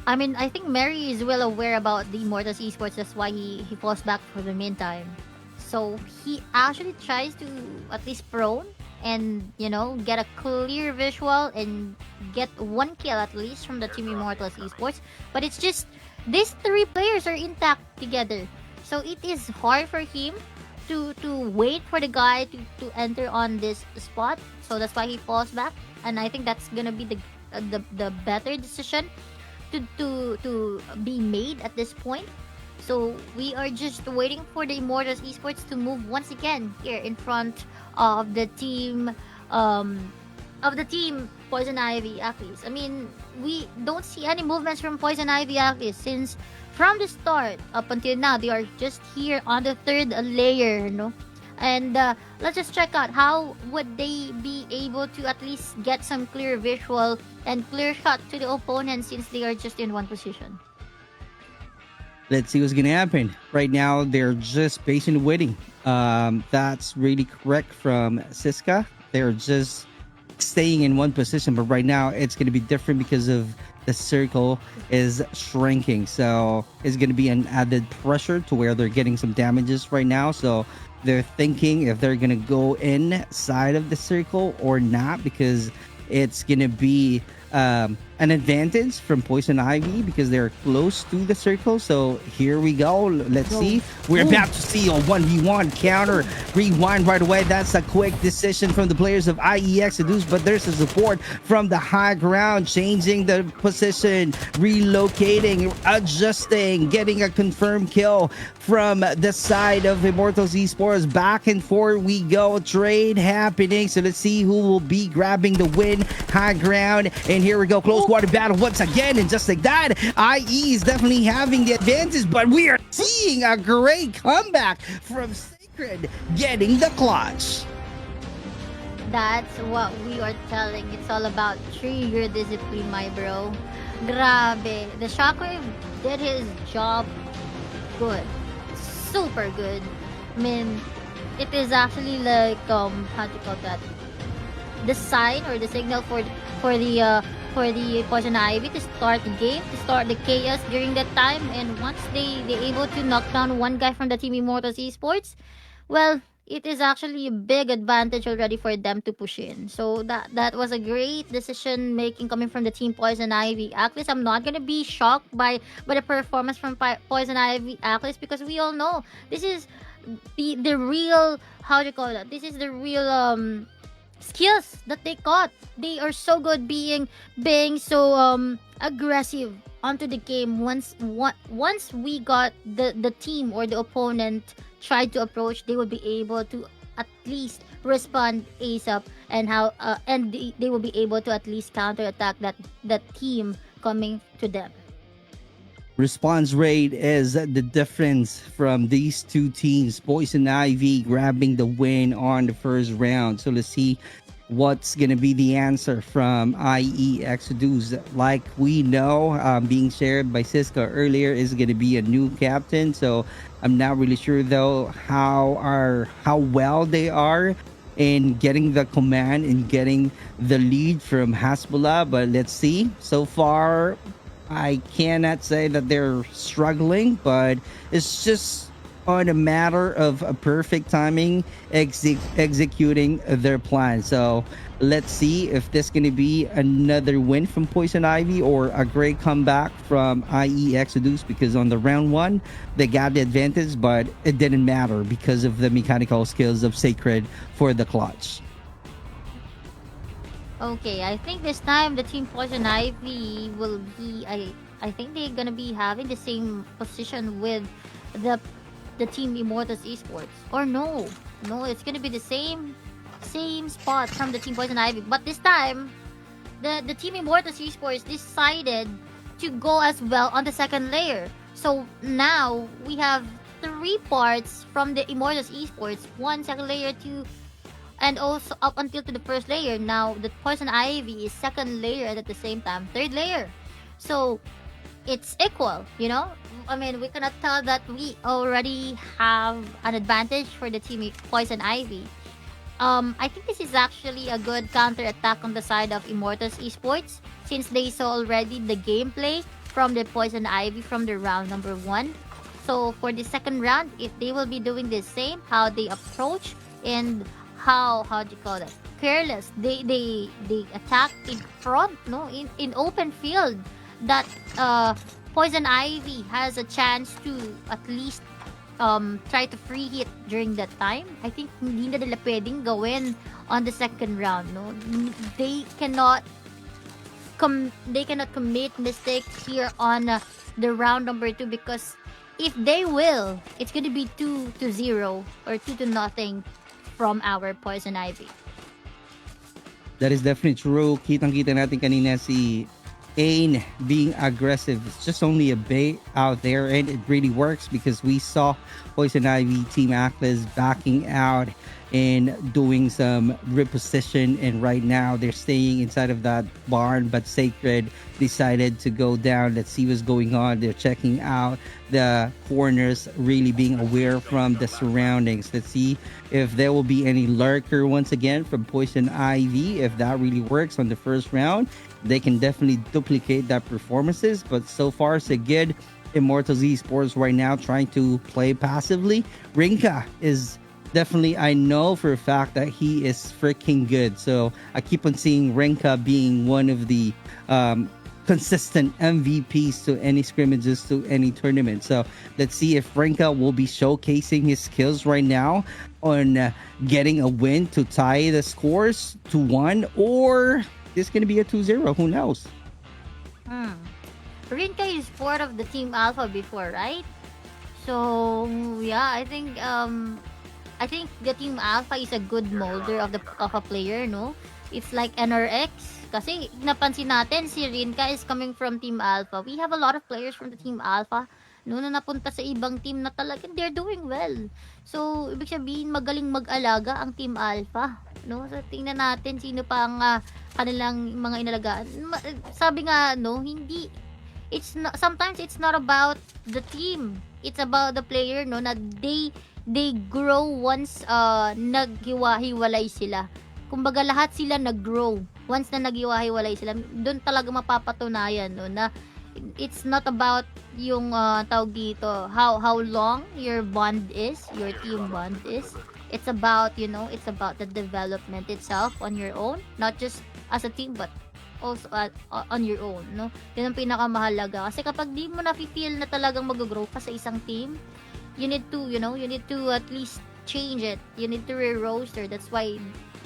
I mean, I think Mary is well aware about the Immortals Esports. That's why he falls back for the meantime. So he actually tries to at least prone and, get a clear visual and get 1 kill at least from the team Immortals Esports. But it's just these 3 players are intact together. So it is hard for him to wait for the guy to enter on this spot. So that's why he falls back. And I think that's gonna be the better decision to be made at this point. So we are just waiting for the Immortals Esports to move once again here in front of the team Poison Ivy Achilles. I mean, we don't see any movements from Poison Ivy Achilles since from the start up until now. They are just here on the third layer, no? And let's just check out how would they be able to at least get some clear visual and clear shot to the opponent since they are just in one position. Let's see what's gonna happen. Right now, they're just patient waiting. That's really correct from Siska. They're just staying in one position, but right now it's gonna be different because of the circle is shrinking. So it's gonna be an added pressure to where they're getting some damages right now. So they're thinking if they're gonna go inside of the circle or not, because it's gonna be an advantage from Poison Ivy because they're close to the circle. So here we go. Let's see. We're about to see a 1v1 counter. Rewind right away. That's a quick decision from the players of IEX Seduce, but there's a support from the high ground, changing the position, relocating, adjusting, getting a confirmed kill from the side of Immortals Esports. Back and forth we go. Trade happening. So let's see who will be grabbing the win. High ground. And here we go. Close quarter battle once again. And just like that, IE is definitely having the advantage. But we are seeing a great comeback from Sacred getting the clutch. That's what we are telling. It's all about trigger discipline, my bro. Grabe. The Shockwave did his job good. Super good. I mean, it is actually like, how do you call that? The sign or the signal for the Poison Ivy to start the game, to start the chaos during that time. And once they able to knock down one guy from the team Immortals Esports, well, it is actually a big advantage already for them to push in. So that was a great decision making coming from the team Poison Ivy Achilles. I'm not gonna be shocked by the performance from Poison Ivy Achilles because we all know this is the real, how do you call that? This is the real skills that they got. They are so good being so aggressive onto the game. Once we got the team or the opponent tried to approach, they will be able to at least respond ASAP, and they will be able to at least counter attack that team coming to them. Response rate is the difference from these two teams. Poison Ivy grabbing the win on the first round. So let's see what's gonna be the answer from IEX Seduce. Like we know, being shared by Siska earlier, is gonna be a new captain. So I'm not really sure though how well they are in getting the command and getting the lead from Hasbullah. But let's see. So far, I cannot say that they're struggling, but it's just on a matter of a perfect timing executing their plan. So let's see if this is going to be another win from Poison Ivy or a great comeback from IEX Seduce, because on the round one they got the advantage, but it didn't matter because of the mechanical skills of Sacred for the clutch. Okay, I think this time the team Poison Ivy will be, I think they're gonna be having the same position with the team Immortals Esports. Or no, it's gonna be the same spot from the team Poison Ivy. But this time, the team Immortals Esports decided to go as well on the second layer. So now we have 3 parts from the Immortals Esports, 1 second layer, 2, and also up until to the first layer. Now the Poison Ivy is second layer and at the same time third layer. So it's equal, you know? I mean, we cannot tell that we already have an advantage for the team Poison Ivy. I think this is actually a good counter attack on the side of Immortals Esports, since they saw already the gameplay from the Poison Ivy from the round number 1. So for the second round, if they will be doing the same, how they approach and how do you call that, careless they attack in front, no, in open field, that Poison Ivy has a chance to at least try to free hit during that time. I think hindi na nila pwedeng gawin on the second round, no. They cannot commit mistakes here on the round number 2, because if they will, it's gonna be 2-0 or 2-0 from our Poison Ivy. That is definitely true. Kitang-kita natin kanina si Ain being aggressive. It's just only a bait out there, and it really works because we saw Poison Ivy Team Atlas backing out and doing some reposition, and right now they're staying inside of that barn, but Sacred decided to go down. Let's see what's going on. They're checking out the corners, really being aware from the surroundings. Let's see if there will be any lurker once again from Poison Ivy. If that really works on the first round, they can definitely duplicate that performances. But so far so good. Immortals Esports right now trying to play passively. Rinka is definitely, I know for a fact that he is freaking good. So I keep on seeing Rinka being one of the consistent MVPs to any scrimmages, to any tournament. So let's see if Rinka will be showcasing his skills right now on getting a win to tie the scores to 1, or it's going to be a 2-0. Who knows? Rinka is part of the Team Alpha before, right? So yeah, I think the Team Alpha is a good molder of a player, no? It's like NRX. Kasi napansin natin si Rinka is coming from Team Alpha. We have a lot of players from the Team Alpha, no, na napunta sa ibang team na talagang they're doing well. So ibig sabihin magaling mag-alaga ang Team Alpha, no? So tingnan natin sino pa ang kanilang mga inalagaan. Sabi nga, no, hindi sometimes it's not about the team. It's about the player, no, na they grow once naghiwa-hiwalay sila. Kumbaga lahat sila nag-grow once na naghiwa-hiwalay sila. Doon talaga mapapatunayan, no, na it's not about yung tawag dito, how long your bond is, your team bond is. It's about, you know, it's about the development itself on your own, not just as a team but also on your own, no? Yun ang pinakamahalaga. Kasi kapag di mo na-feel na talagang mag-grow ka sa isang team, you need to, you know, you need to at least change it. You need to re-roaster. That's why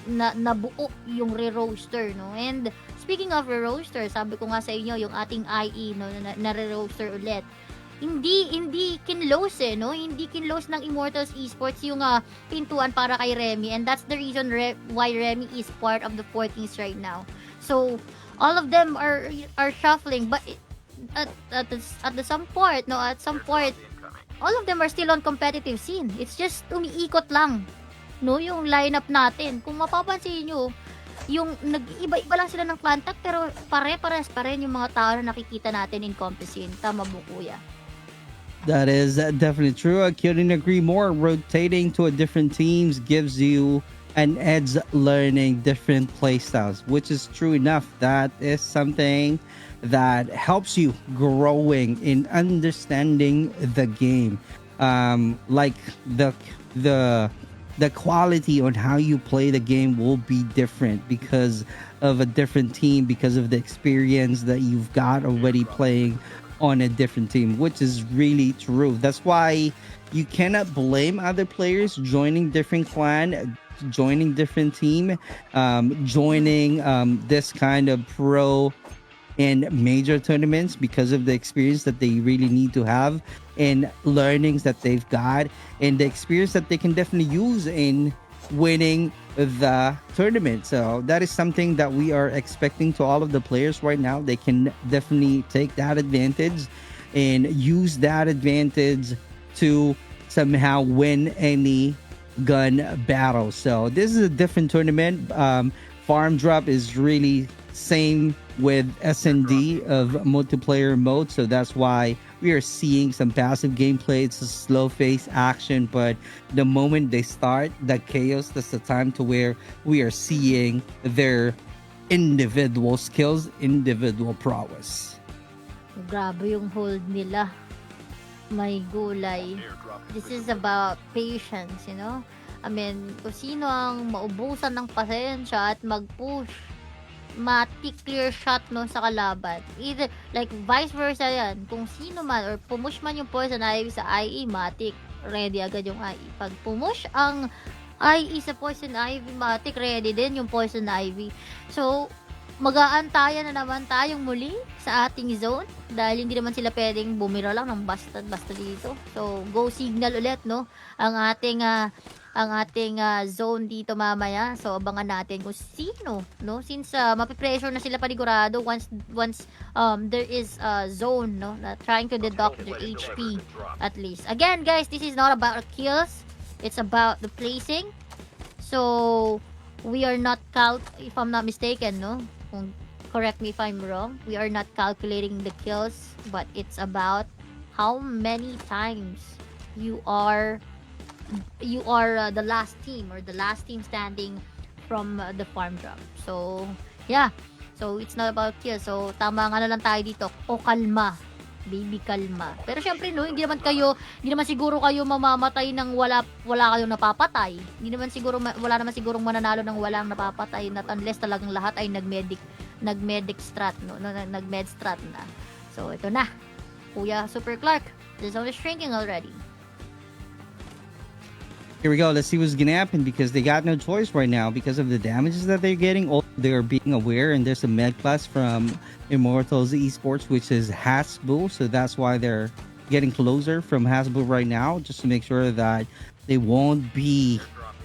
nabuo yung re-roaster, no? And speaking of re-roaster, sabi ko nga sa inyo, yung ating IE, no, na re-roaster ulit. Hindi kinlose, no? Hindi kinlose ng Immortals Esports yung pintuan para kay Remy, and that's the reason why Remy is part of the 4 Kings right now. So all of them are shuffling, but at some point, no, at some point, all of them are still on competitive scene. It's just umiikot lang, no, yung lineup natin. Kung mapapansin nyo, yung nag-iba-iba lang sila ng clan tag, pero pare-pares pa rin yung mga tao na nakikita natin in competition. Tama mo, kuya? That is definitely true. I couldn't agree more. Rotating to a different teams gives you an edge learning different play styles, which is true enough. That is something that helps you growing in understanding the game. Like the quality on how you play the game will be different because of a different team, because of the experience that you've got already playing on a different team, which is really true. That's why you cannot blame other players joining different clan, joining different team, joining this kind of pro in major tournaments, because of the experience that they really need to have and learnings that they've got and the experience that they can definitely use in winning the tournament. So that is something that we are expecting to all of the players right now. They can definitely take that advantage and use that advantage to somehow win any gun battle. So this is a different tournament. Farmdrop is really same with SND of multiplayer mode, so that's why we are seeing some passive gameplay. It's a slow phase action, but the moment they start the chaos, that's the time to where we are seeing their individual skills, individual prowess. Grabe yung hold nila. May gulay. This is about patience, you know? I mean, kung sino ang maubusan ng pasensya at mag-push, matik clear shot, no, sa kalaban. Either, like, vice versa yan. Kung sino man, or pumush man yung Poison Ivy sa IE, matik, ready agad yung IE. Pag pumush ang IE sa Poison Ivy, matik, ready din yung Poison Ivy. So, mag-aantayan na naman tayong muli sa ating zone dahil hindi naman sila pwedeng bumira lang ng basta dito. So, go signal ulit, no, ang ating ang ating zone dito mamaya. So abangan natin kung sino, no? Since mapipressure na sila panigurado once there is a zone, no, na trying to deduct their HP at least. Again, guys, this is not about kills. It's about the placing. So we are not if I'm not mistaken, no? Correct me if I'm wrong. We are not calculating the kills, but it's about how many times you are the last team or the last team standing from the farm drop. So yeah, so it's not about kills. So tama nga na lang tayo dito. O kalma, baby, kalma. Pero syempre, no, hindi naman siguro kayo mamamatay ng wala kayong napapatay. Hindi naman siguro wala naman sigurong mananalo ng walang napapatay, not unless talagang lahat ay nag-medic strat, no, nag-med strat na. So ito na, Kuya Super Clark, the zone is shrinking already. Here we go. Let's see what's gonna happen because they got no choice right now because of the damages that they're getting. They are being aware, and there's a med class from Immortals Esports, which is 𝗙𝗛𝗥𝗡. So that's why they're getting closer from 𝗙𝗛𝗥𝗡 right now, just to make sure that they won't be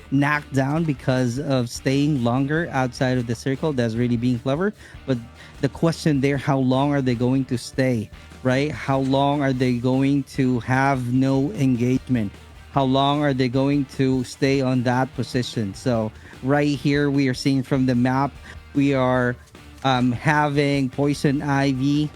knocked down because of staying longer outside of the circle. That's really being clever. But the question there, how long are they going to stay, right? How long are they going to have no engagement? How long are they going to stay on that position? So right here, we are seeing from the map, we are having Poison Ivy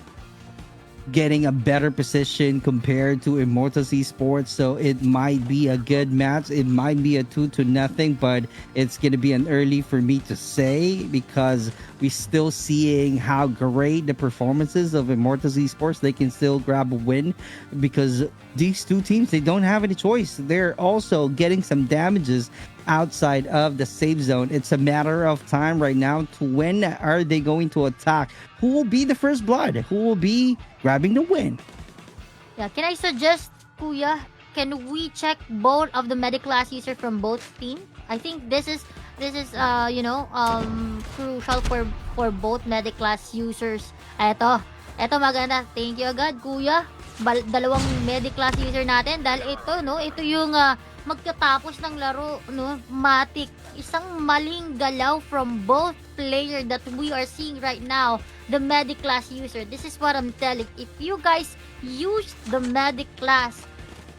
getting a better position compared to Immortals Esports. So it might be a good match. It might be a 2-0, but it's going to be an early for me to say because we're still seeing how great the performances of Immortals Esports. They can still grab a win because these two teams, they don't have any choice. They're also getting some damages outside of the safe zone. It's a matter of time right now to when are they going to attack. Who will be the first blood? Who will be grabbing the win? Yeah, can I suggest, Kuya, can we check both of the medic class user from both teams? I think this is crucial for both medic class users. Eto maganda. Thank you agad, Kuya. Dalawang medic class user natin dahil ito yung magkatapos ng laro, no, matik, isang maling galaw from both player that we are seeing right now, the medic class user. This is what I'm telling. If you guys use the medic class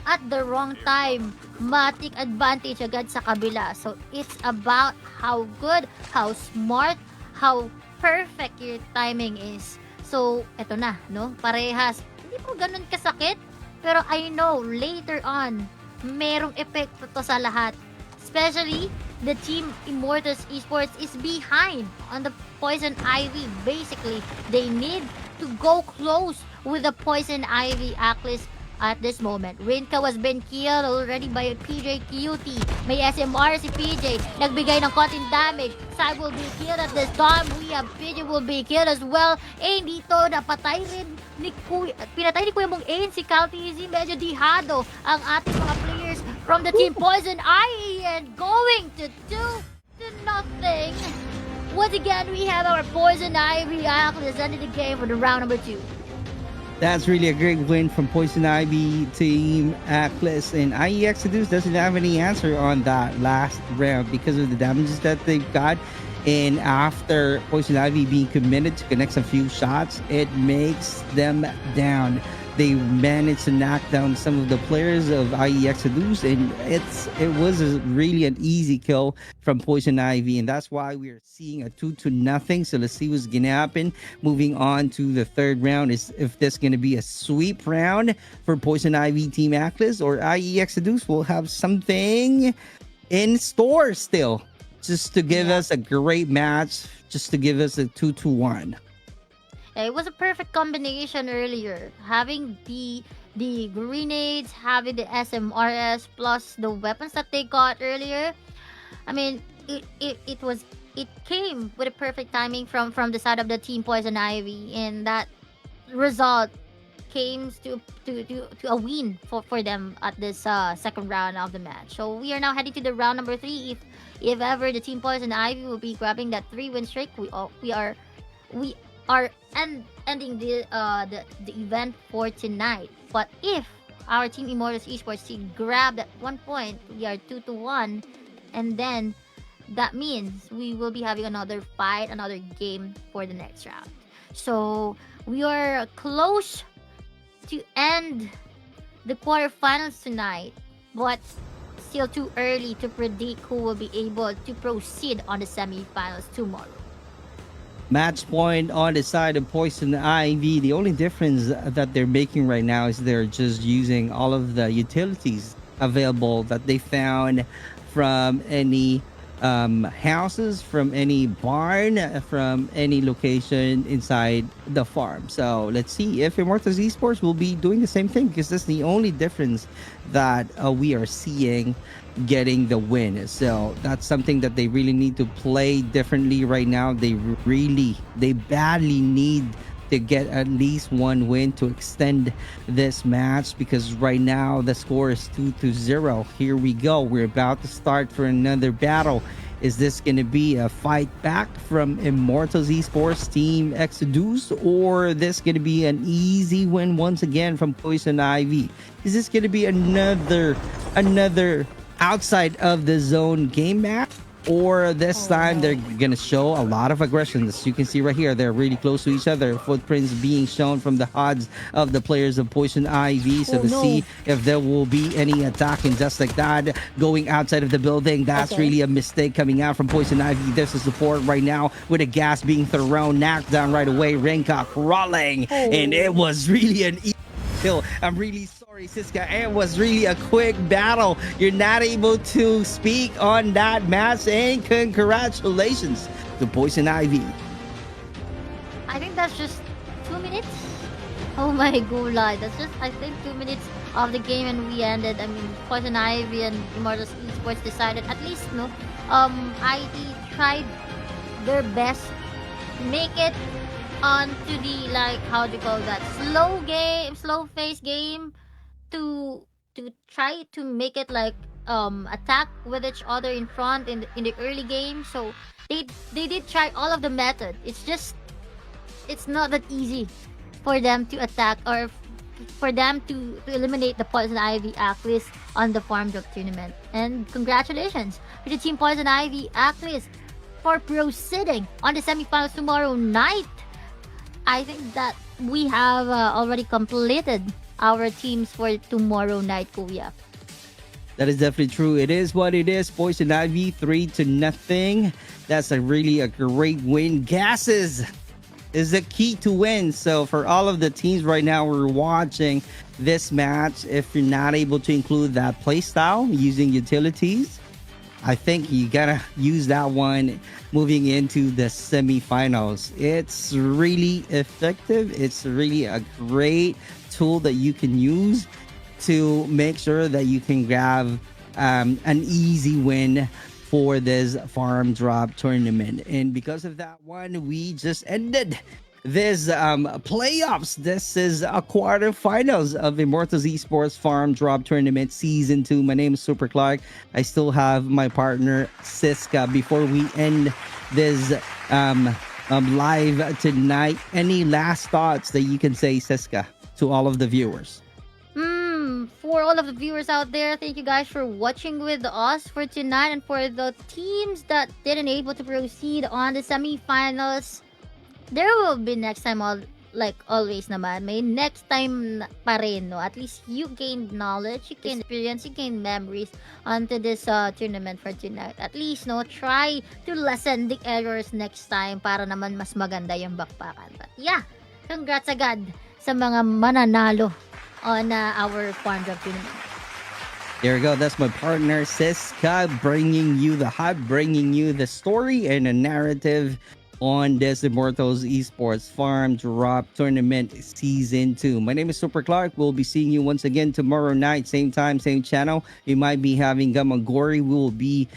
at the wrong time, matik advantage agad sa kabila. So it's about how good, how smart, how perfect your timing is. So eto na, no, parehas. Hindi po ganun kasakit, pero I know later on merong epekto to sa lahat. Especially, the team Immortals Esports is behind on the Poison Ivy. Basically, they need to go close with the Poison Ivy Atlas at this moment. Rinka was been killed already by PJ Cutie. May SMR si PJ. Nagbigay ng konting damage. Sai will be killed at this time. We have PJ will be killed as well. Dito, napatay rin ni pinatay ni Kuya Mong si 𝗙𝗥𝗢𝗣𝗢. Medyo dihado ang ating mga players from the team Poison Ivy and going to 2-0. Once again, we have our Poison Ivy Atlas ending the game for the round number 2. That's really a great win from Poison Ivy team 𝗙𝗛𝗢, and 𝗙𝗛𝗢𝗡 doesn't have any answer on that last round because of the damages that they've got. And after Poison Ivy being committed to connect some few shots, it makes them down. They managed to knock down some of the players of 𝗙𝗢𝗡, and it was really an easy kill from Poison Ivy, and that's why we're seeing a 2-0. So let's see what's gonna happen. Moving on to the third round, is if this gonna be a sweep round for Poison Ivy team 𝗙𝗛𝗢, or 𝗙𝗢𝗡 will have something in store still, just to give us a great match, just to give us a 2-1. It was a perfect combination earlier. Having the grenades, having the SMRS, plus the weapons that they got earlier. I mean, it came with a perfect timing from the side of the team Poison Ivy, and that result came to a win for them at this second round of the match. So we are now heading to the round number 3. If ever the team Poison Ivy will be grabbing that 3-win streak, we are ending the event for tonight. But if our team Immortals Esports to grab that 1 point. We are 2-1, and then that means we will be having another fight, another game for the next round. So we are close to end the quarterfinals tonight, but still too early to predict who will be able to proceed on the semifinals tomorrow. Match point on the side of Poison Ivy. The only difference that they're making right now is they're just using all of the utilities available that they found from any houses, from any barn, from any location inside the farm. So let's see if Immortals Esports will be doing the same thing, because that's the only difference that we are seeing getting the win. So that's something that they really need to play differently right now. They badly need to get at least one win to extend this match, because right now the score is 2-0. Here we go. We're about to start for another battle. Is this going to be a fight back from Immortals Esports team 𝗙𝗛𝗥𝗠, or this going to be an easy win once again from Poison Ivy? Is this going to be another outside of the zone game match, or this time they're gonna show a lot of aggression? As you can see right here, they're really close to each other. Footprints being shown from the HUDs of the players of Poison Ivy. So to see if there will be any attacking just like that going outside of the building. That's really a mistake coming out from Poison Ivy. There's a support right now with a gas being thrown, knocked down right away. Renka crawling, and it was really an kill. I'm really sorry, 𝗙𝗥𝗢. It was really a quick battle. You're not able to speak on that match, and congratulations to Poison Ivy. I think that's just 2 minutes. Oh my god, that's just, I think, 2 minutes of the game and we ended. I mean, Poison Ivy and Immortals Esports decided, at least, no, ID tried their best to make it onto the, like, how do you call that, slow phase game, to try to make it like attack with each other in front in the early game. So they did try all of the method. It's just, it's not that easy for them to attack, or for them to eliminate the Poison Ivy 𝗙𝗛𝗥𝗡 on the Farmdrop tournament. And congratulations to the team Poison Ivy 𝗙𝗛𝗥𝗡 for proceeding on the semifinals tomorrow night. I think that we have already completed our teams for tomorrow night, Kuya. That is definitely true. It is what it is. Poison Ivy 3-0. That's really a great win. Gases is the key to win. So for all of the teams right now, we're watching this match. If you're not able to include that playstyle using utilities, I think you gotta use that one moving into the semifinals. It's really effective. It's really a great tool that you can use to make sure that you can grab an easy win for this Farmdrop tournament. And because of that one, we just ended this playoffs. This is a quarterfinals of Immortals Esports Farmdrop tournament season 2. My name is Super Clark. I still have my partner 𝗙𝗥𝗢. Before we end this live tonight, any last thoughts that you can say, 𝗙𝗥𝗢, to all of the viewers? For all of the viewers out there, thank you guys for watching with us for tonight. And for the teams that didn't able to proceed on the semifinals, there will be next time, like always naman. May next time pa rin, no? At least you gained knowledge, you gained experience, you gained memories onto this tournament for tonight. At least, no, try to lessen the errors next time para naman mas maganda yung bakbakan. But yeah, congrats agad sa mga mananalo on our Farmdrop tournament. There we go. That's my partner 𝗙𝗥𝗢, bringing you the hype, bringing you the story and the narrative on this Immortals Esports Farmdrop tournament season 2. My name is Super Clark. We'll be seeing you once again tomorrow night, same time, same channel. We might be having Gamagori. We will be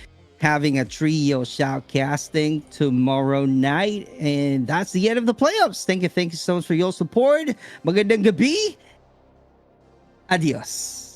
having a trio shoutcasting tomorrow night. And that's the end of the playoffs. Thank you so much for your support. Magandang gabi. Adios.